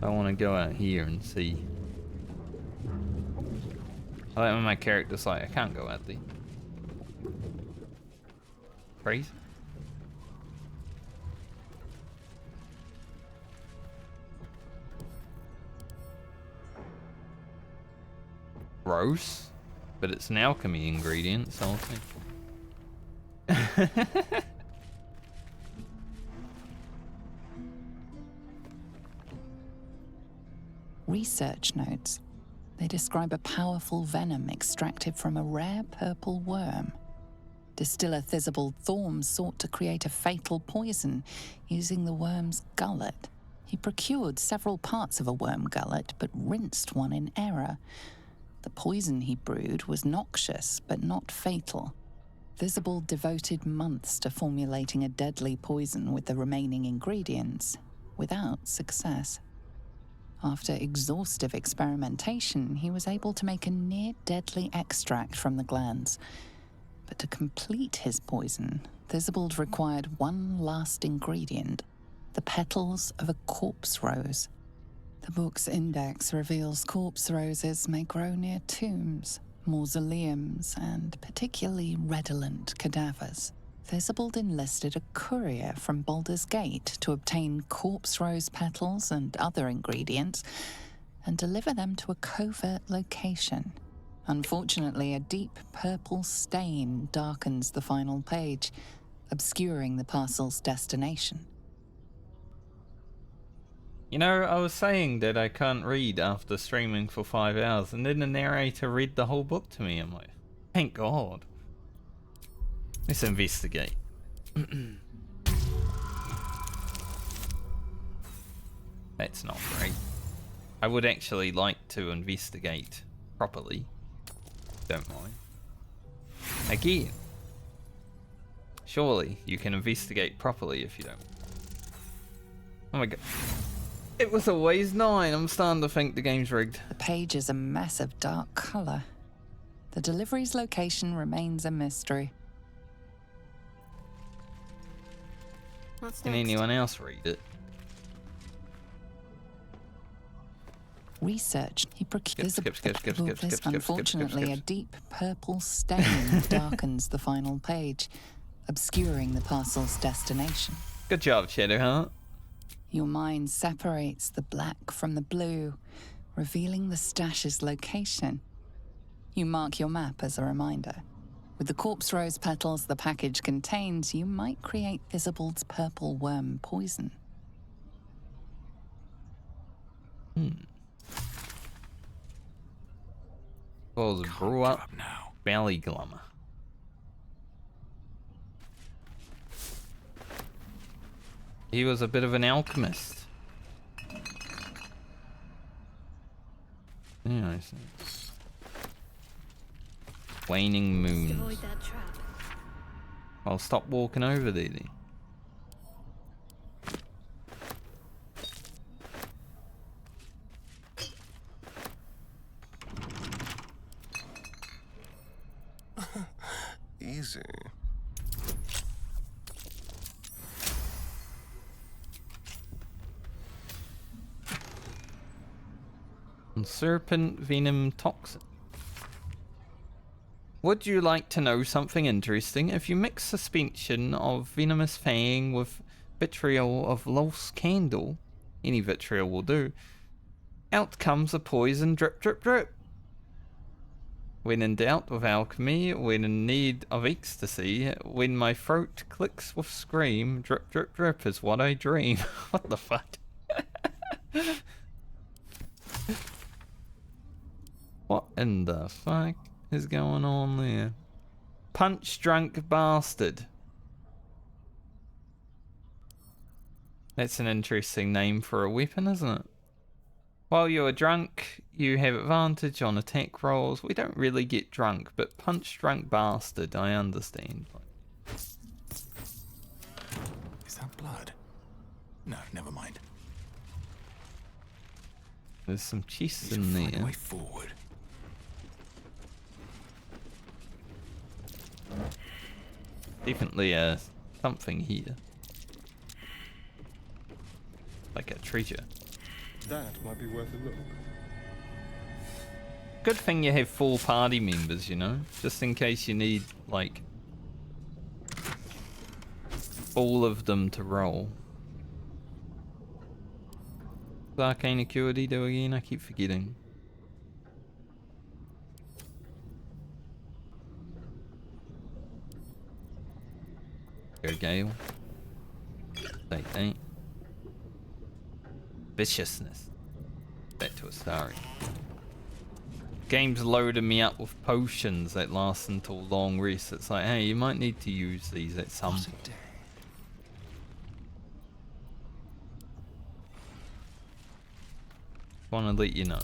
I want to go out here and see. I like when my character's like, I can't go out there. Crazy. gross, but it's an alchemy ingredient, so I'll take it. Research notes. They describe a powerful venom extracted from a rare purple worm. Distiller Thisibald Thorm sought to create a fatal poison using the worm's gullet. He procured several parts of a worm gullet, but rinsed one in error. The poison he brewed was noxious, but not fatal. Thisibald devoted months to formulating a deadly poison with the remaining ingredients, without success. After exhaustive experimentation, he was able to make a near-deadly extract from the glands. But to complete his poison, Thisibald required one last ingredient, the petals of a corpse rose. The book's index reveals corpse roses may grow near tombs, mausoleums, and particularly redolent cadavers. Thisibald enlisted a courier from Baldur's Gate to obtain corpse rose petals and other ingredients and deliver them to a covert location. Unfortunately, a deep purple stain darkens the final page, obscuring the parcel's destination. You know, I was saying that I can't read after streaming for 5 hours, and then the narrator read the whole book to me. I'm like, thank God. Let's investigate. That's not great. I would actually like to investigate properly. Don't mind. Again. Surely you can investigate properly if you don't. Oh my god. It was always 9. I'm starting to think the game's rigged. The page is a mess of dark color. The delivery's location remains a mystery. Can anyone else read it? Research. He procures skip. Unfortunately, a deep purple stain darkens the final page, obscuring the parcel's destination. Good job, Shadowheart. Your mind separates the black from the blue, revealing the stash's location. You mark your map as a reminder. With the corpse rose petals the package contains, you might create Thisibald's purple worm poison. Well, brew up now. Belly glummer. He was a bit of an alchemist. Yeah, I see. Waning Moon. Avoid that trap. I'll stop walking over there then. Easy. Serpent venom toxin. Would you like to know something interesting? If you mix suspension of venomous fang with vitriol of lost candle, any vitriol will do, out comes a poison drip drip drip. When in doubt of alchemy, when in need of ecstasy, when my throat clicks with scream, drip drip drip is what I dream. What the fuck? What in the fuck is going on there? Punch drunk bastard. That's an interesting name for a weapon, isn't it? While you are drunk, you have advantage on attack rolls. We don't really get drunk, but punch drunk bastard, I understand. Is that blood? No, never mind. There's some chests in there. Find a way forward. Definitely something here. Like a treasure. That might be worth a look. Good thing you have 4 party members, you know? Just in case you need, like, all of them to roll. What does Arcane Acuity do again? I keep forgetting. Go Gale. Take that. Viciousness. Back to Astari. Game's loading me up with potions that last until long rests. It's like, hey, you might need to use these at some point. Want to let you know.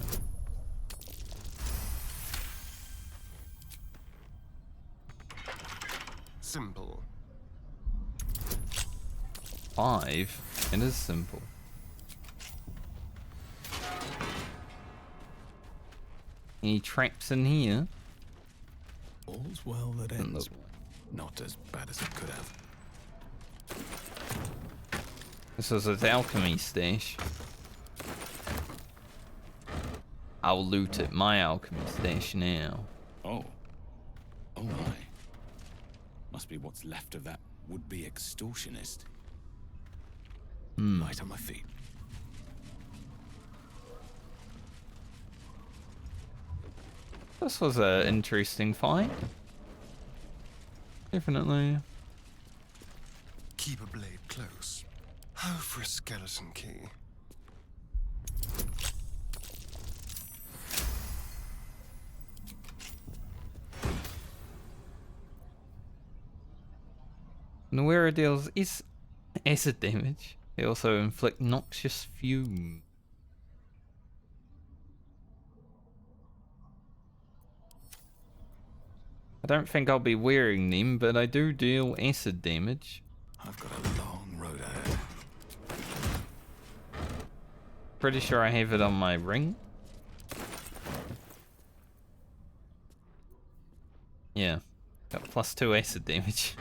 Simple. 5. It is simple. Any traps in here? All's well that ends. Not as bad as it could have. This is his alchemy stash. I'll loot at my alchemy stash now. Oh. Oh my. Must be what's left of that would-be extortionist. Light on my feet. This was an interesting fight. Definitely. Keep a blade close. Oh, for a skeleton key. And the wearer deals is acid damage. They also inflict noxious fume. I don't think I'll be wearing them, but I do deal acid damage. I've got a long road ahead. Pretty sure I have it on my ring. Yeah, got +2 acid damage.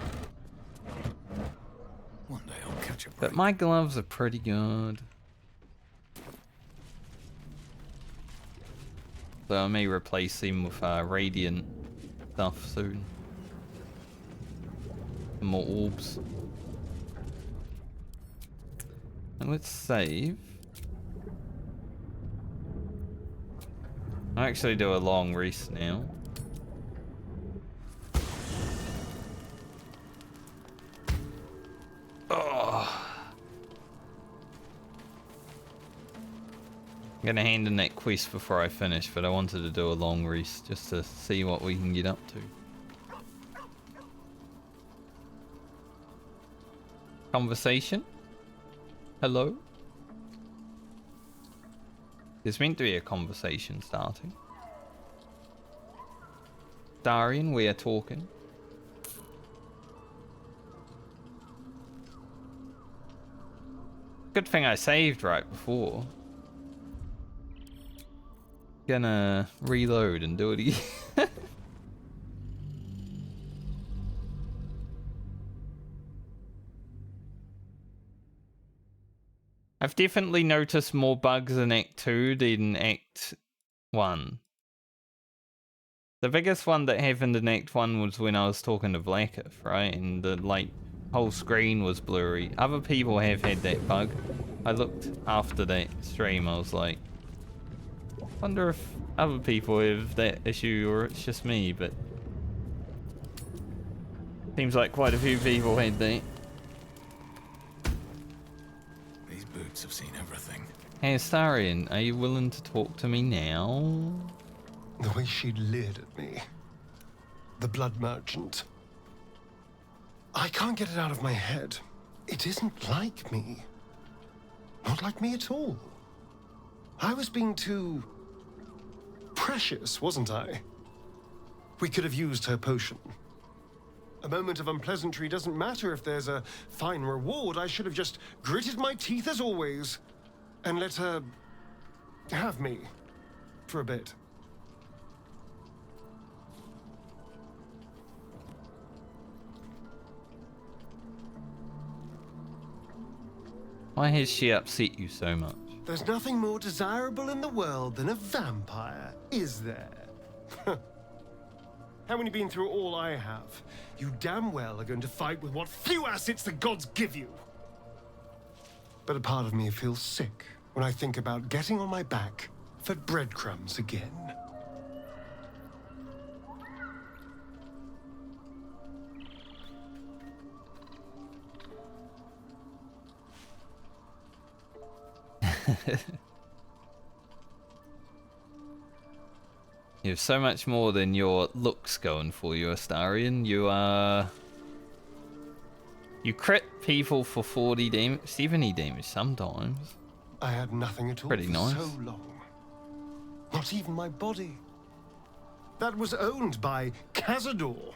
One day I'll catch up. But my gloves are pretty good. So I may replace them with radiant stuff soon. More orbs. And let's save. I actually do a long rest now. Oh. I'm gonna hand in that quest before I finish, but I wanted to do a long rest just to see what we can get up to. Conversation? Hello? There's meant to be a conversation starting. Darian, we are talking. Good thing I saved right before. Gonna reload and do it again. I've definitely noticed more bugs in Act 2 than Act 1. The biggest one that happened in Act 1 was when I was talking to Blacketh, right? And the whole screen was blurry. Other people have had that bug. I looked after that stream, I was like, wonder if other people have that issue or it's just me, but seems like quite a few people had that. These boots have seen everything. Hey Astarian, are you willing to talk to me now? The way she leered at me. The blood merchant. I can't get it out of my head. It isn't like me. Not like me at all. I was being too precious, wasn't I? We could have used her potion. A moment of unpleasantry doesn't matter if there's a fine reward. I should have just gritted my teeth as always and let her have me for a bit. Why has she upset you so much? There's nothing more desirable in the world than a vampire, is there? Haven't you been through all I have? You damn well are going to fight with what few assets the gods give you. But a part of me feels sick when I think about getting on my back for breadcrumbs again. You have so much more than your looks going for you, Astarion. You are... You crit people for 40 damage, 70 damage sometimes. I had nothing at all Pretty for nice. so long. Not even my body. That was owned by Cazador.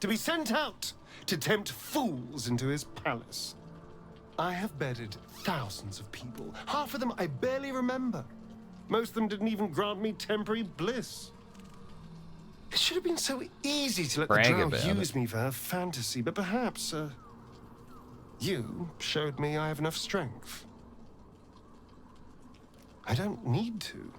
To be sent out to tempt fools into his palace. I have bedded thousands of people. Half of them I barely remember. Most of them didn't even grant me temporary bliss. It should have been so easy to let Brag the drow about use me for her fantasy, but perhaps, you showed me I have enough strength. I don't need to.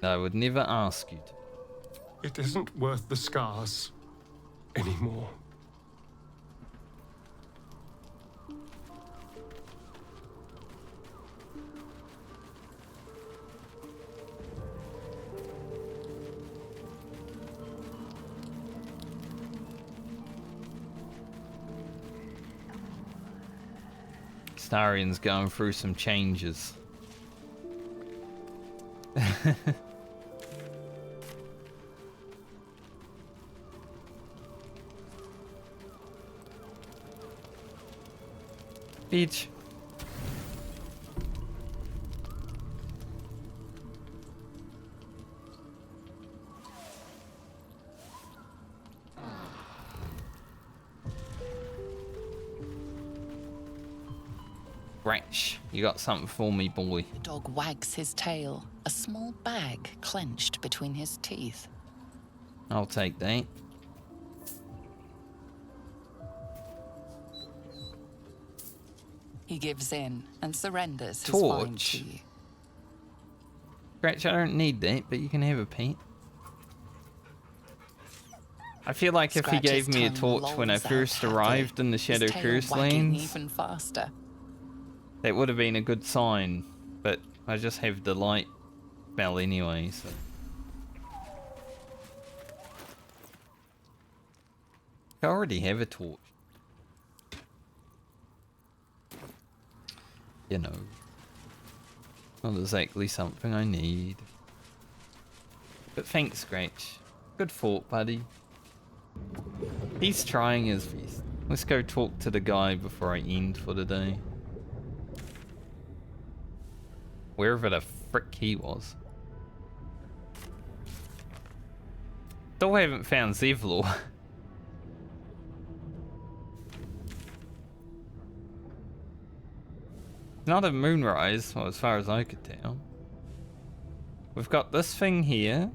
I would never ask you to. It isn't worth the scars anymore. Astarion's going through some changes. Beach. Wretch, you got something for me, boy. The dog wags his tail, a small bag clenched between his teeth. I'll take that. He gives in and surrenders his find to you. Scratch, I don't need that, but you can have a pet. I feel like if he gave me a torch when I first arrived in the Shadow Curse Lands, even faster. that would have been a good sign, but I just have the light spell anyway, so. I already have a torch. You know. Not exactly something I need. But thanks, Scratch. Good thought, buddy. He's trying his best. Let's go talk to the guy before I end for the day. Wherever the frick he was. Still haven't found Zevlor. Not a Moonrise, well, as far as I could tell. We've got this thing here.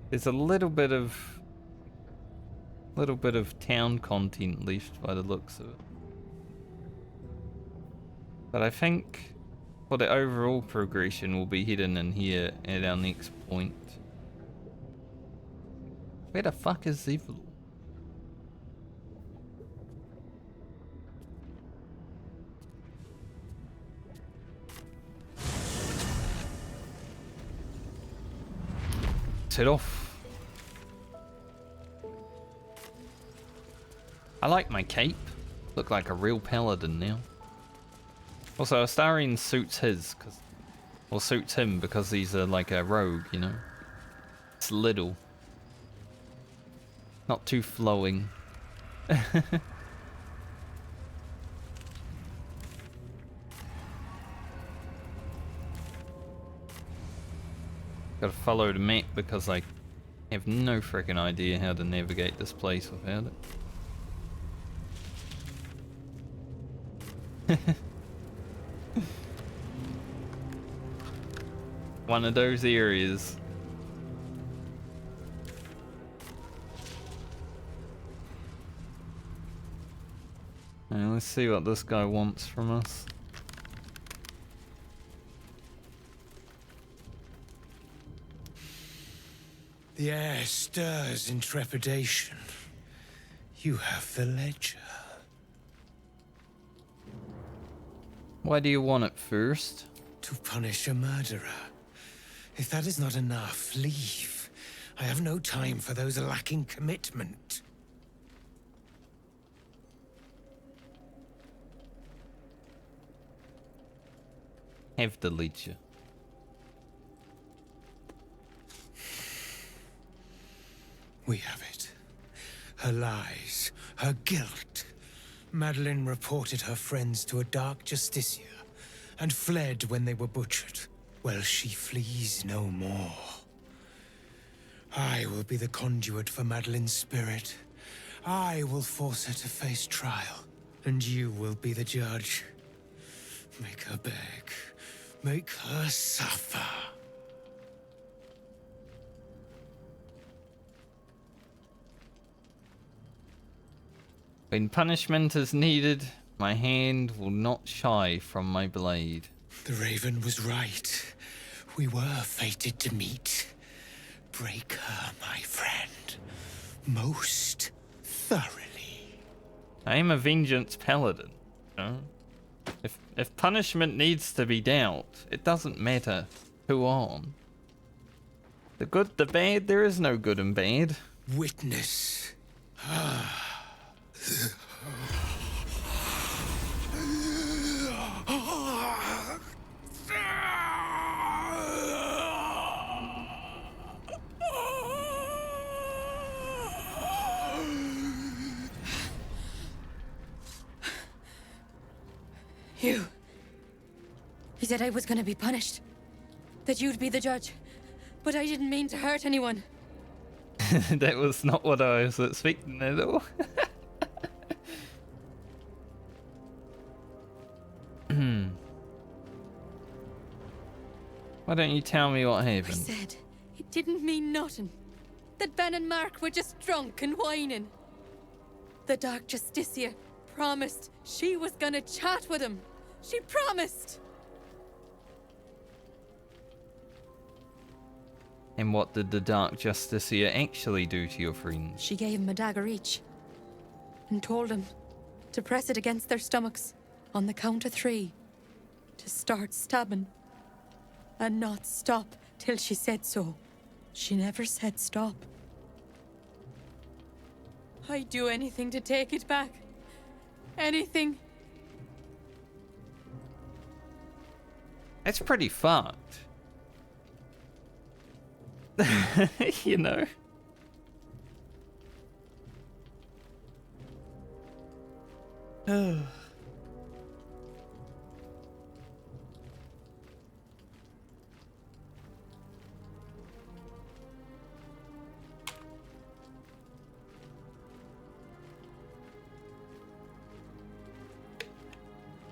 There's a little bit of town content left by the looks of it. But I think for the overall progression we'll be hidden in here at our next point. Where the fuck is Zevlor? Set off. I like my cape. Look like a real paladin now. Also, Astarion suits suits him because he's like a rogue, you know. It's little. Not too flowing. Gotta follow the map because I have no freaking idea how to navigate this place without it. One of those areas. Now, let's see what this guy wants from us. The air stirs in trepidation. You have the ledger. Why do you want it first? To punish a murderer. If that is not enough, leave. I have no time for those lacking commitment. have the ledger. We have it. Her lies, her guilt. Madeline reported her friends to a dark justiciar and fled when they were butchered. Well, she flees no more. I will be the conduit for Madeline's spirit. I will force her to face trial, and you will be the judge. Make her beg. Make her suffer. When punishment is needed, my hand will not shy from my blade. The Raven was right. We were fated to meet. Break her, my friend. Most thoroughly. I am a vengeance paladin. No? If punishment needs to be dealt, it doesn't matter who on. The good, the bad, there is no good and bad. Witness. You said I was gonna be punished. That you'd be the judge. But I didn't mean to hurt anyone. That was not what I was expecting at all. Why don't you tell me what I happened? said it didn't mean nothing. That Ben and Mark were just drunk and whining. The Dark Justiciar promised she was gonna chat with him. She promised! And what did the Dark Justiciar actually do to your friends? She gave him a dagger each. And told him to press it against their stomachs on the count of 3. To start stabbing. And not stop till she said so. She never said stop. I'd do anything to take it back. Anything. That's pretty fucked. You know?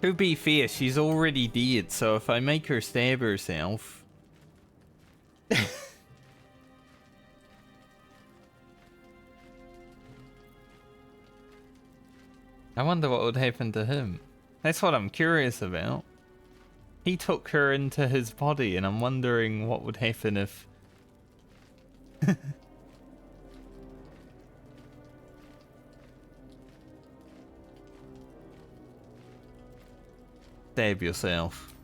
To be fair, she's already dead, so if I make her stab herself... I wonder what would happen to him. That's what I'm curious about. He took her into his body, and I'm wondering what would happen if... Stab yourself.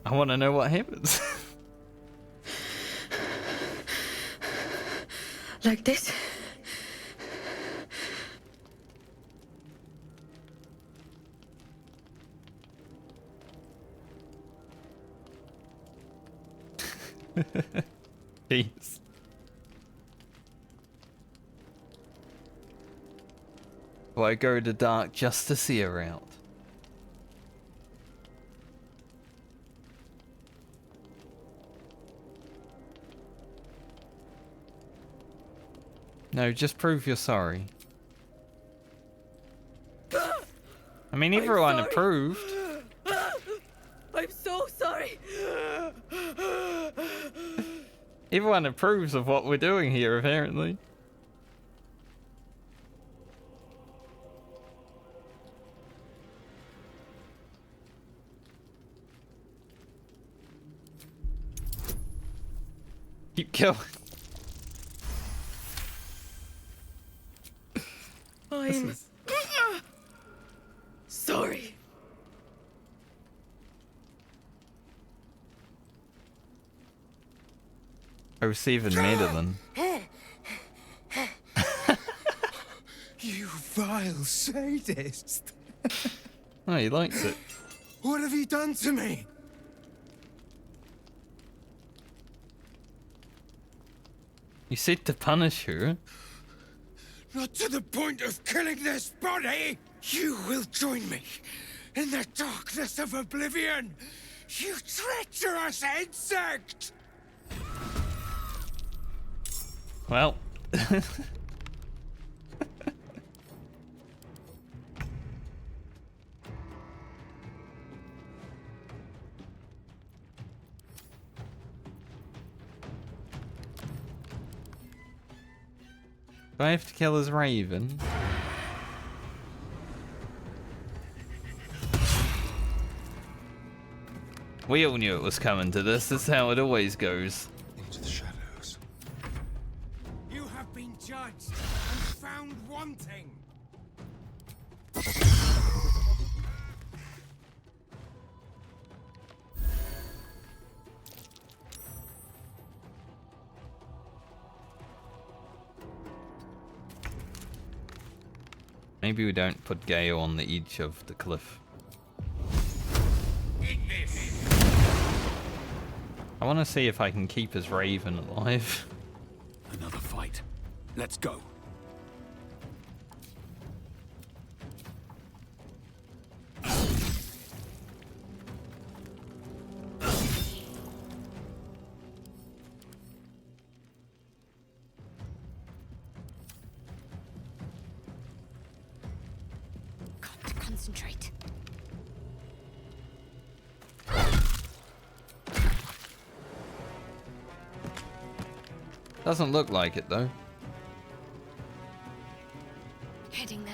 I want to know what happens. Like this. Jeez. Will I go the Dark Justiciar route? No, just prove you're sorry. I mean, everyone approved. I'm so sorry. Everyone approves of what we're doing here, apparently. Keep going. I'm sorry. Oh, 7 Madeline. vile sadist. Oh, he likes it. What have you done to me? You said to punish her. Not to the point of killing this body! You will join me in the darkness of oblivion! You treacherous insect! Well. Do I have to kill his raven? We all knew it was coming to this. This is how it always goes. Into the shadows. You have been judged and found wanting. Maybe we don't put Gale on the edge of the cliff. I want to see if I can keep his raven alive. Another fight. Let's go. Got to concentrate. Doesn't look like it though. Heading there.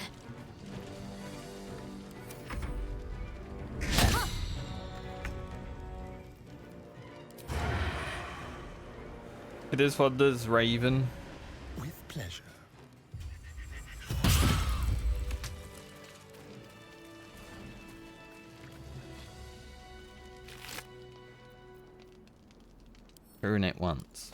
It is what it is, Raven. With pleasure. Turn it once.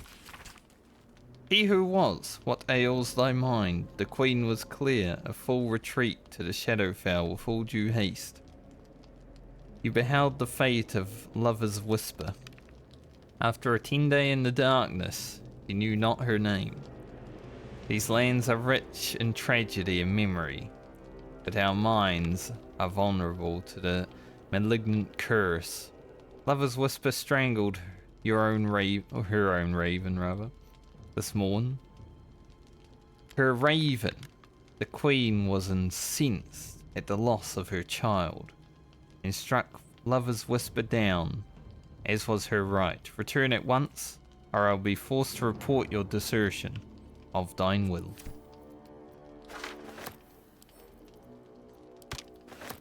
He who was, what ails thy mind? The queen was clear, a full retreat to the Shadowfell with all due haste. You beheld the fate of lover's whisper. After a 10-day in the darkness, you knew not her name. These lands are rich in tragedy and memory, but our minds are vulnerable to the malignant curse. Lover's whisper strangled her own raven rather. This morn. Her raven, the queen, was incensed at the loss of her child, and struck Lover's whisper down, as was her right. Return at once, or I'll be forced to report your desertion of thine will.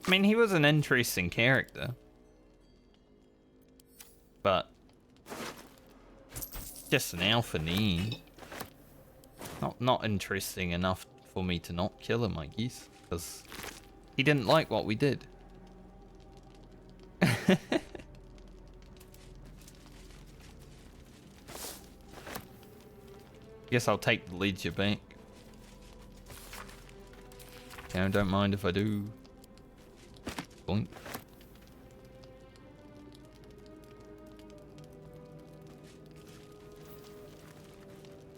I mean, he was an interesting character, but just an alpha knee. Not interesting enough for me to not kill him, I guess, because he didn't like what we did. Guess I'll take the ledger back. Yeah, don't mind if I do. Boink.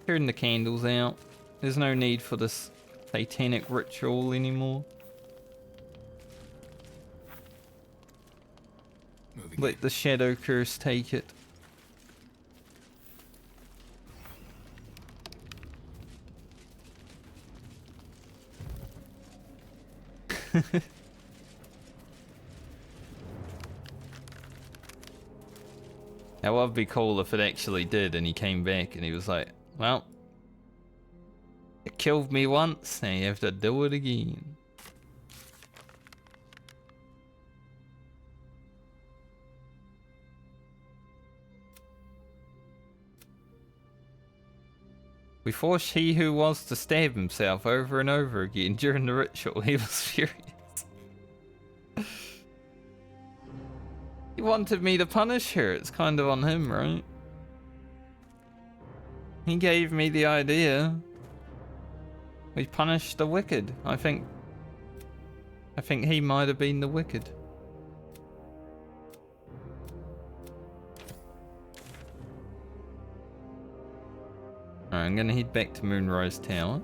Turn the candles out. There's no need for this satanic ritual anymore. Let the shadow curse take it. Now, what would be cool if it actually did and he came back and he was like, well, it killed me once, now you have to do it again. We forced he who was to stab himself over and over again during the ritual. He was furious. He wanted me to punish her. It's kind of on him, right? He gave me the idea. We punish the wicked. I think I think he might have been the Wicked. Alright, I'm gonna head back to Moonrise Tower.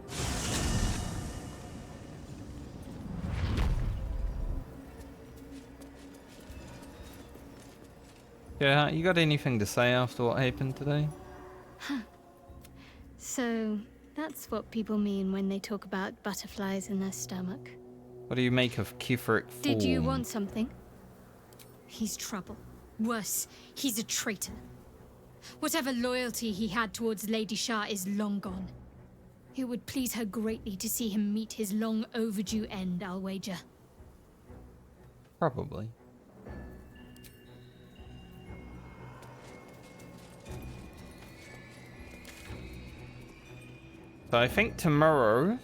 Yeah, you got anything to say after what happened today? Huh. So, that's what people mean when they talk about butterflies in their stomach. What do you make of Ketheric form? Did you want something? He's trouble. Worse, he's a traitor. Whatever loyalty he had towards Lady Shah is long gone. It would please her greatly to see him meet his long overdue end, I'll wager. Probably. So I think tomorrow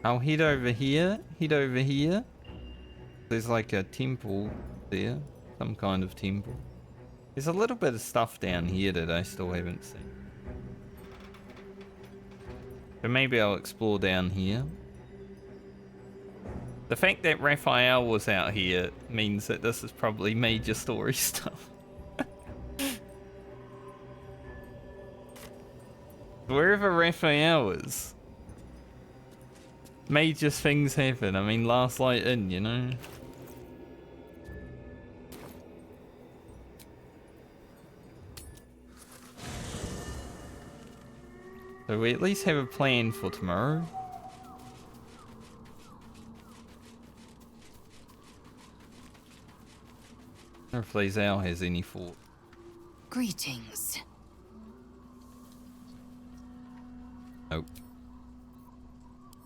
I'll head over here, There's like a temple there, some kind of temple. There's a little bit of stuff down here that I still haven't seen. But maybe I'll explore down here. The fact that Raphael was out here means that this is probably major story stuff. Wherever Raphael is, major things happen. I mean, last light in, you know? So we at least have a plan for tomorrow. I wonder if Lae'zel has any thought. Greetings. Nope.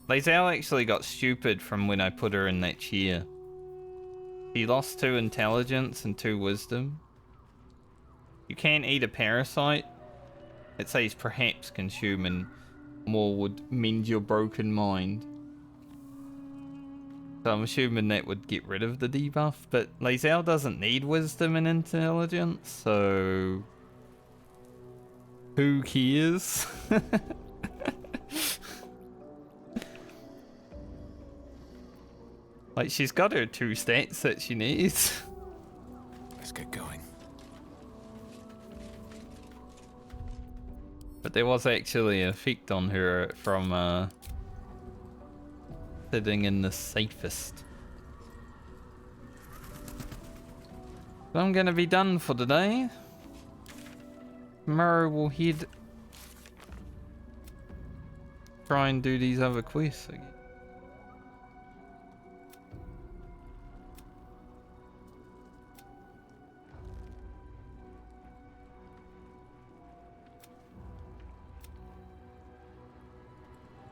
Lae'zel actually got stupid from when I put her in that chair. He lost 2 intelligence and 2 wisdom. You can't eat a parasite. It says perhaps consuming more would mend your broken mind. So I'm assuming that would get rid of the debuff, but Lae'zel doesn't need wisdom and intelligence, so who cares? Like, she's got her 2 stats that she needs. Let's get going. But there was actually an effect on her from sitting in the safest. So I'm gonna be done for today. Tomorrow we'll head try and do these other quests again.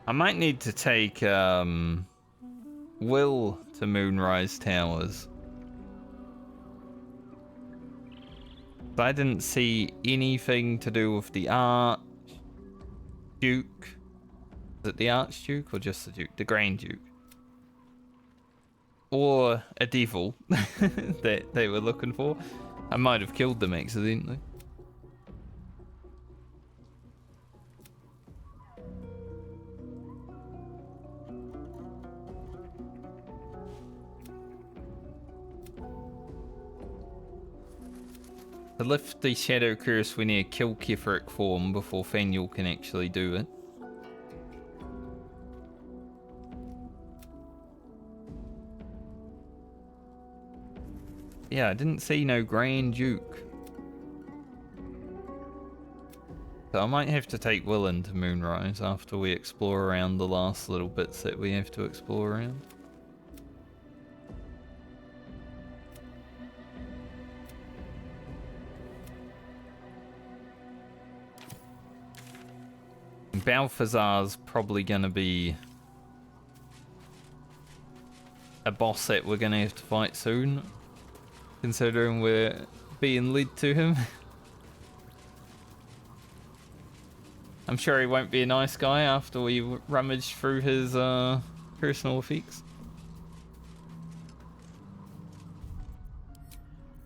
I might need to take Will to Moonrise Towers. I didn't see anything to do with the Archduke. Is it the Archduke or just the Duke? The Grand Duke. Or a devil that they were looking for. I might have killed them accidentally. To lift the Shadow Curse, we need to kill Ketheric form before Faniel can actually do it. Yeah, I didn't see no Grand Duke. So I might have to take Will into Moonrise after we explore around the last little bits that we have to explore around. Balthazar's probably going to be a boss that we're going to have to fight soon, considering we're being led to him. I'm sure he won't be a nice guy after we rummage through his personal effects.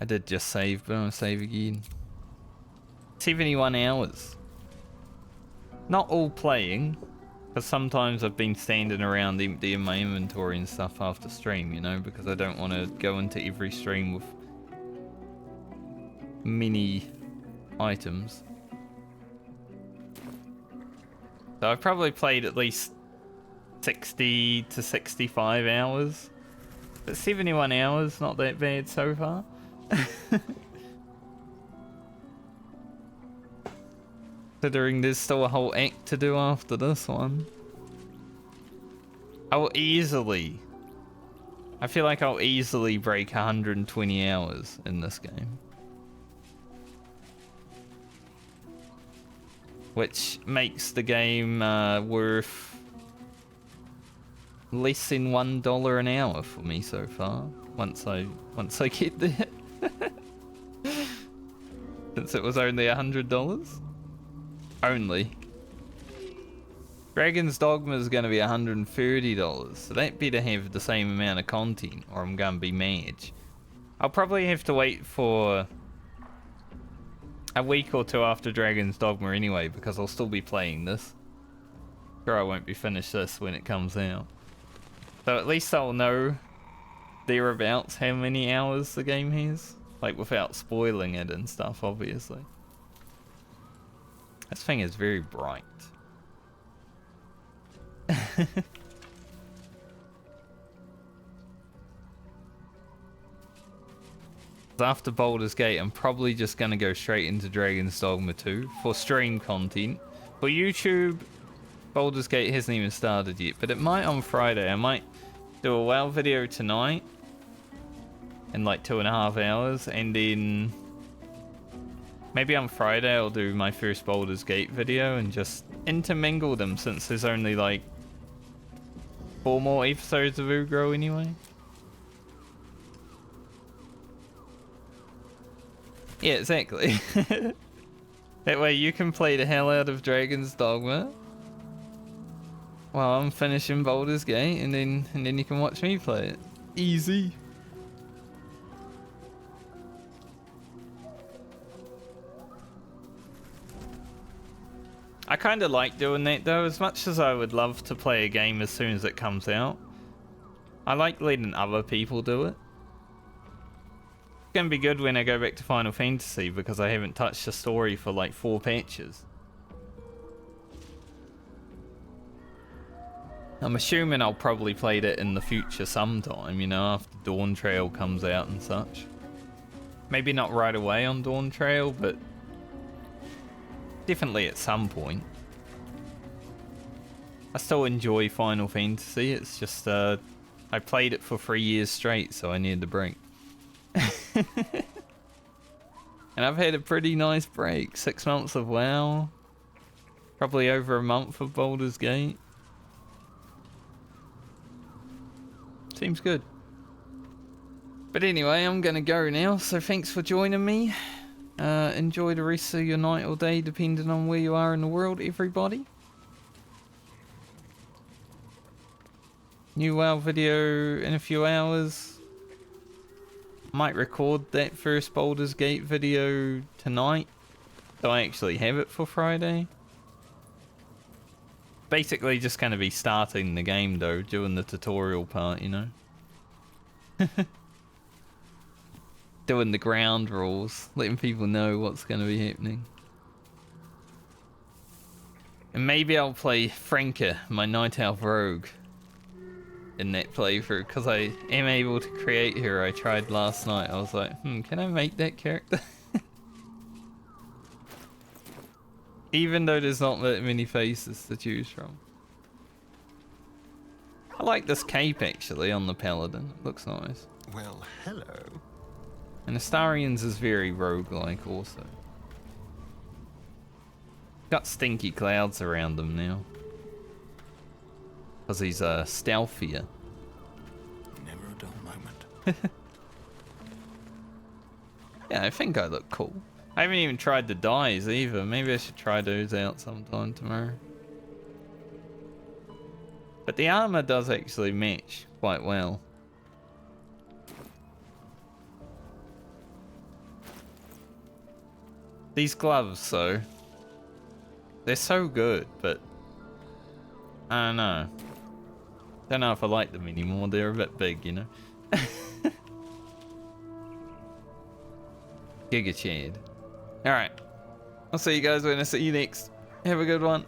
I did just save, but I'm going to save again. 71 hours. Not all playing, Because sometimes I've been standing around emptying my inventory and stuff after stream, you know, because I don't want to go into every stream with mini items. So I've probably played at least 60 to 65 hours. But 71 hours, not that bad so far. Considering there's still a whole act to do after this one. I feel like I'll easily break 120 hours in this game. Which makes the game worth less than $1 an hour for me so far. Once I get there. Since it was only $100. Only. Dragon's Dogma is going to be $130, so that better have the same amount of content or I'm going to be mad. I'll probably have to wait for a week or two after Dragon's Dogma anyway, because I'll still be playing this. Sure, I won't be finished this when it comes out. So at least I'll know thereabouts how many hours the game has. Like, without spoiling it and stuff, obviously. This thing is very bright. After Baldur's Gate, I'm probably just going to go straight into Dragon's Dogma 2 for stream content. For YouTube, Baldur's Gate hasn't even started yet, but it might on Friday. I might do a WoW video tonight in like 2.5 hours, and then maybe on Friday I'll do my first Baldur's Gate video and just intermingle them, since there's only like 4 more episodes of Ugro anyway. Yeah, exactly. That way you can play the hell out of Dragon's Dogma while I'm finishing Baldur's Gate, and then you can watch me play it. Easy. I kind of like doing that though, as much as I would love to play a game as soon as it comes out. I like letting other people do it. It's gonna be good when I go back to Final Fantasy, because I haven't touched the story for like 4 patches. I'm assuming I'll probably play that in the future sometime, you know, after Dawn Trail comes out and such. Maybe not right away on Dawn Trail, but definitely at some point. I still enjoy Final Fantasy, it's just I played it for 3 years straight, so I needed a break. And I've had a pretty nice break. 6 months of WoW. Probably over a month of Baldur's Gate. Seems good. But anyway, I'm gonna go now, so thanks for joining me. Enjoy the rest of your night or day, depending on where you are in the world, everybody. New WoW video in a few hours. Might record that first Baldur's Gate video tonight, so I actually have it for Friday. Basically just going to be starting the game though, doing the tutorial part, you know. Doing the ground rules, letting people know what's going to be happening. And maybe I'll play Franka, my Night Elf Rogue, in that playthrough, because I am able to create her. I tried last night. I was like, can I make that character? Even though there's not that many faces to choose from. I like this cape actually on the Paladin. It looks nice. Well, hello. And Astarian's is very roguelike also. Got stinky clouds around him now. Because he's stealthier. Never a dull moment. Yeah, I think I look cool. I haven't even tried the dyes either. Maybe I should try those out sometime tomorrow. But the armor does actually match quite well. These gloves, though, they're so good, but I don't know. Don't know if I like them anymore. They're a bit big, you know. Giga Chad. Alright. I'll see you guys when I see you next. Have a good one.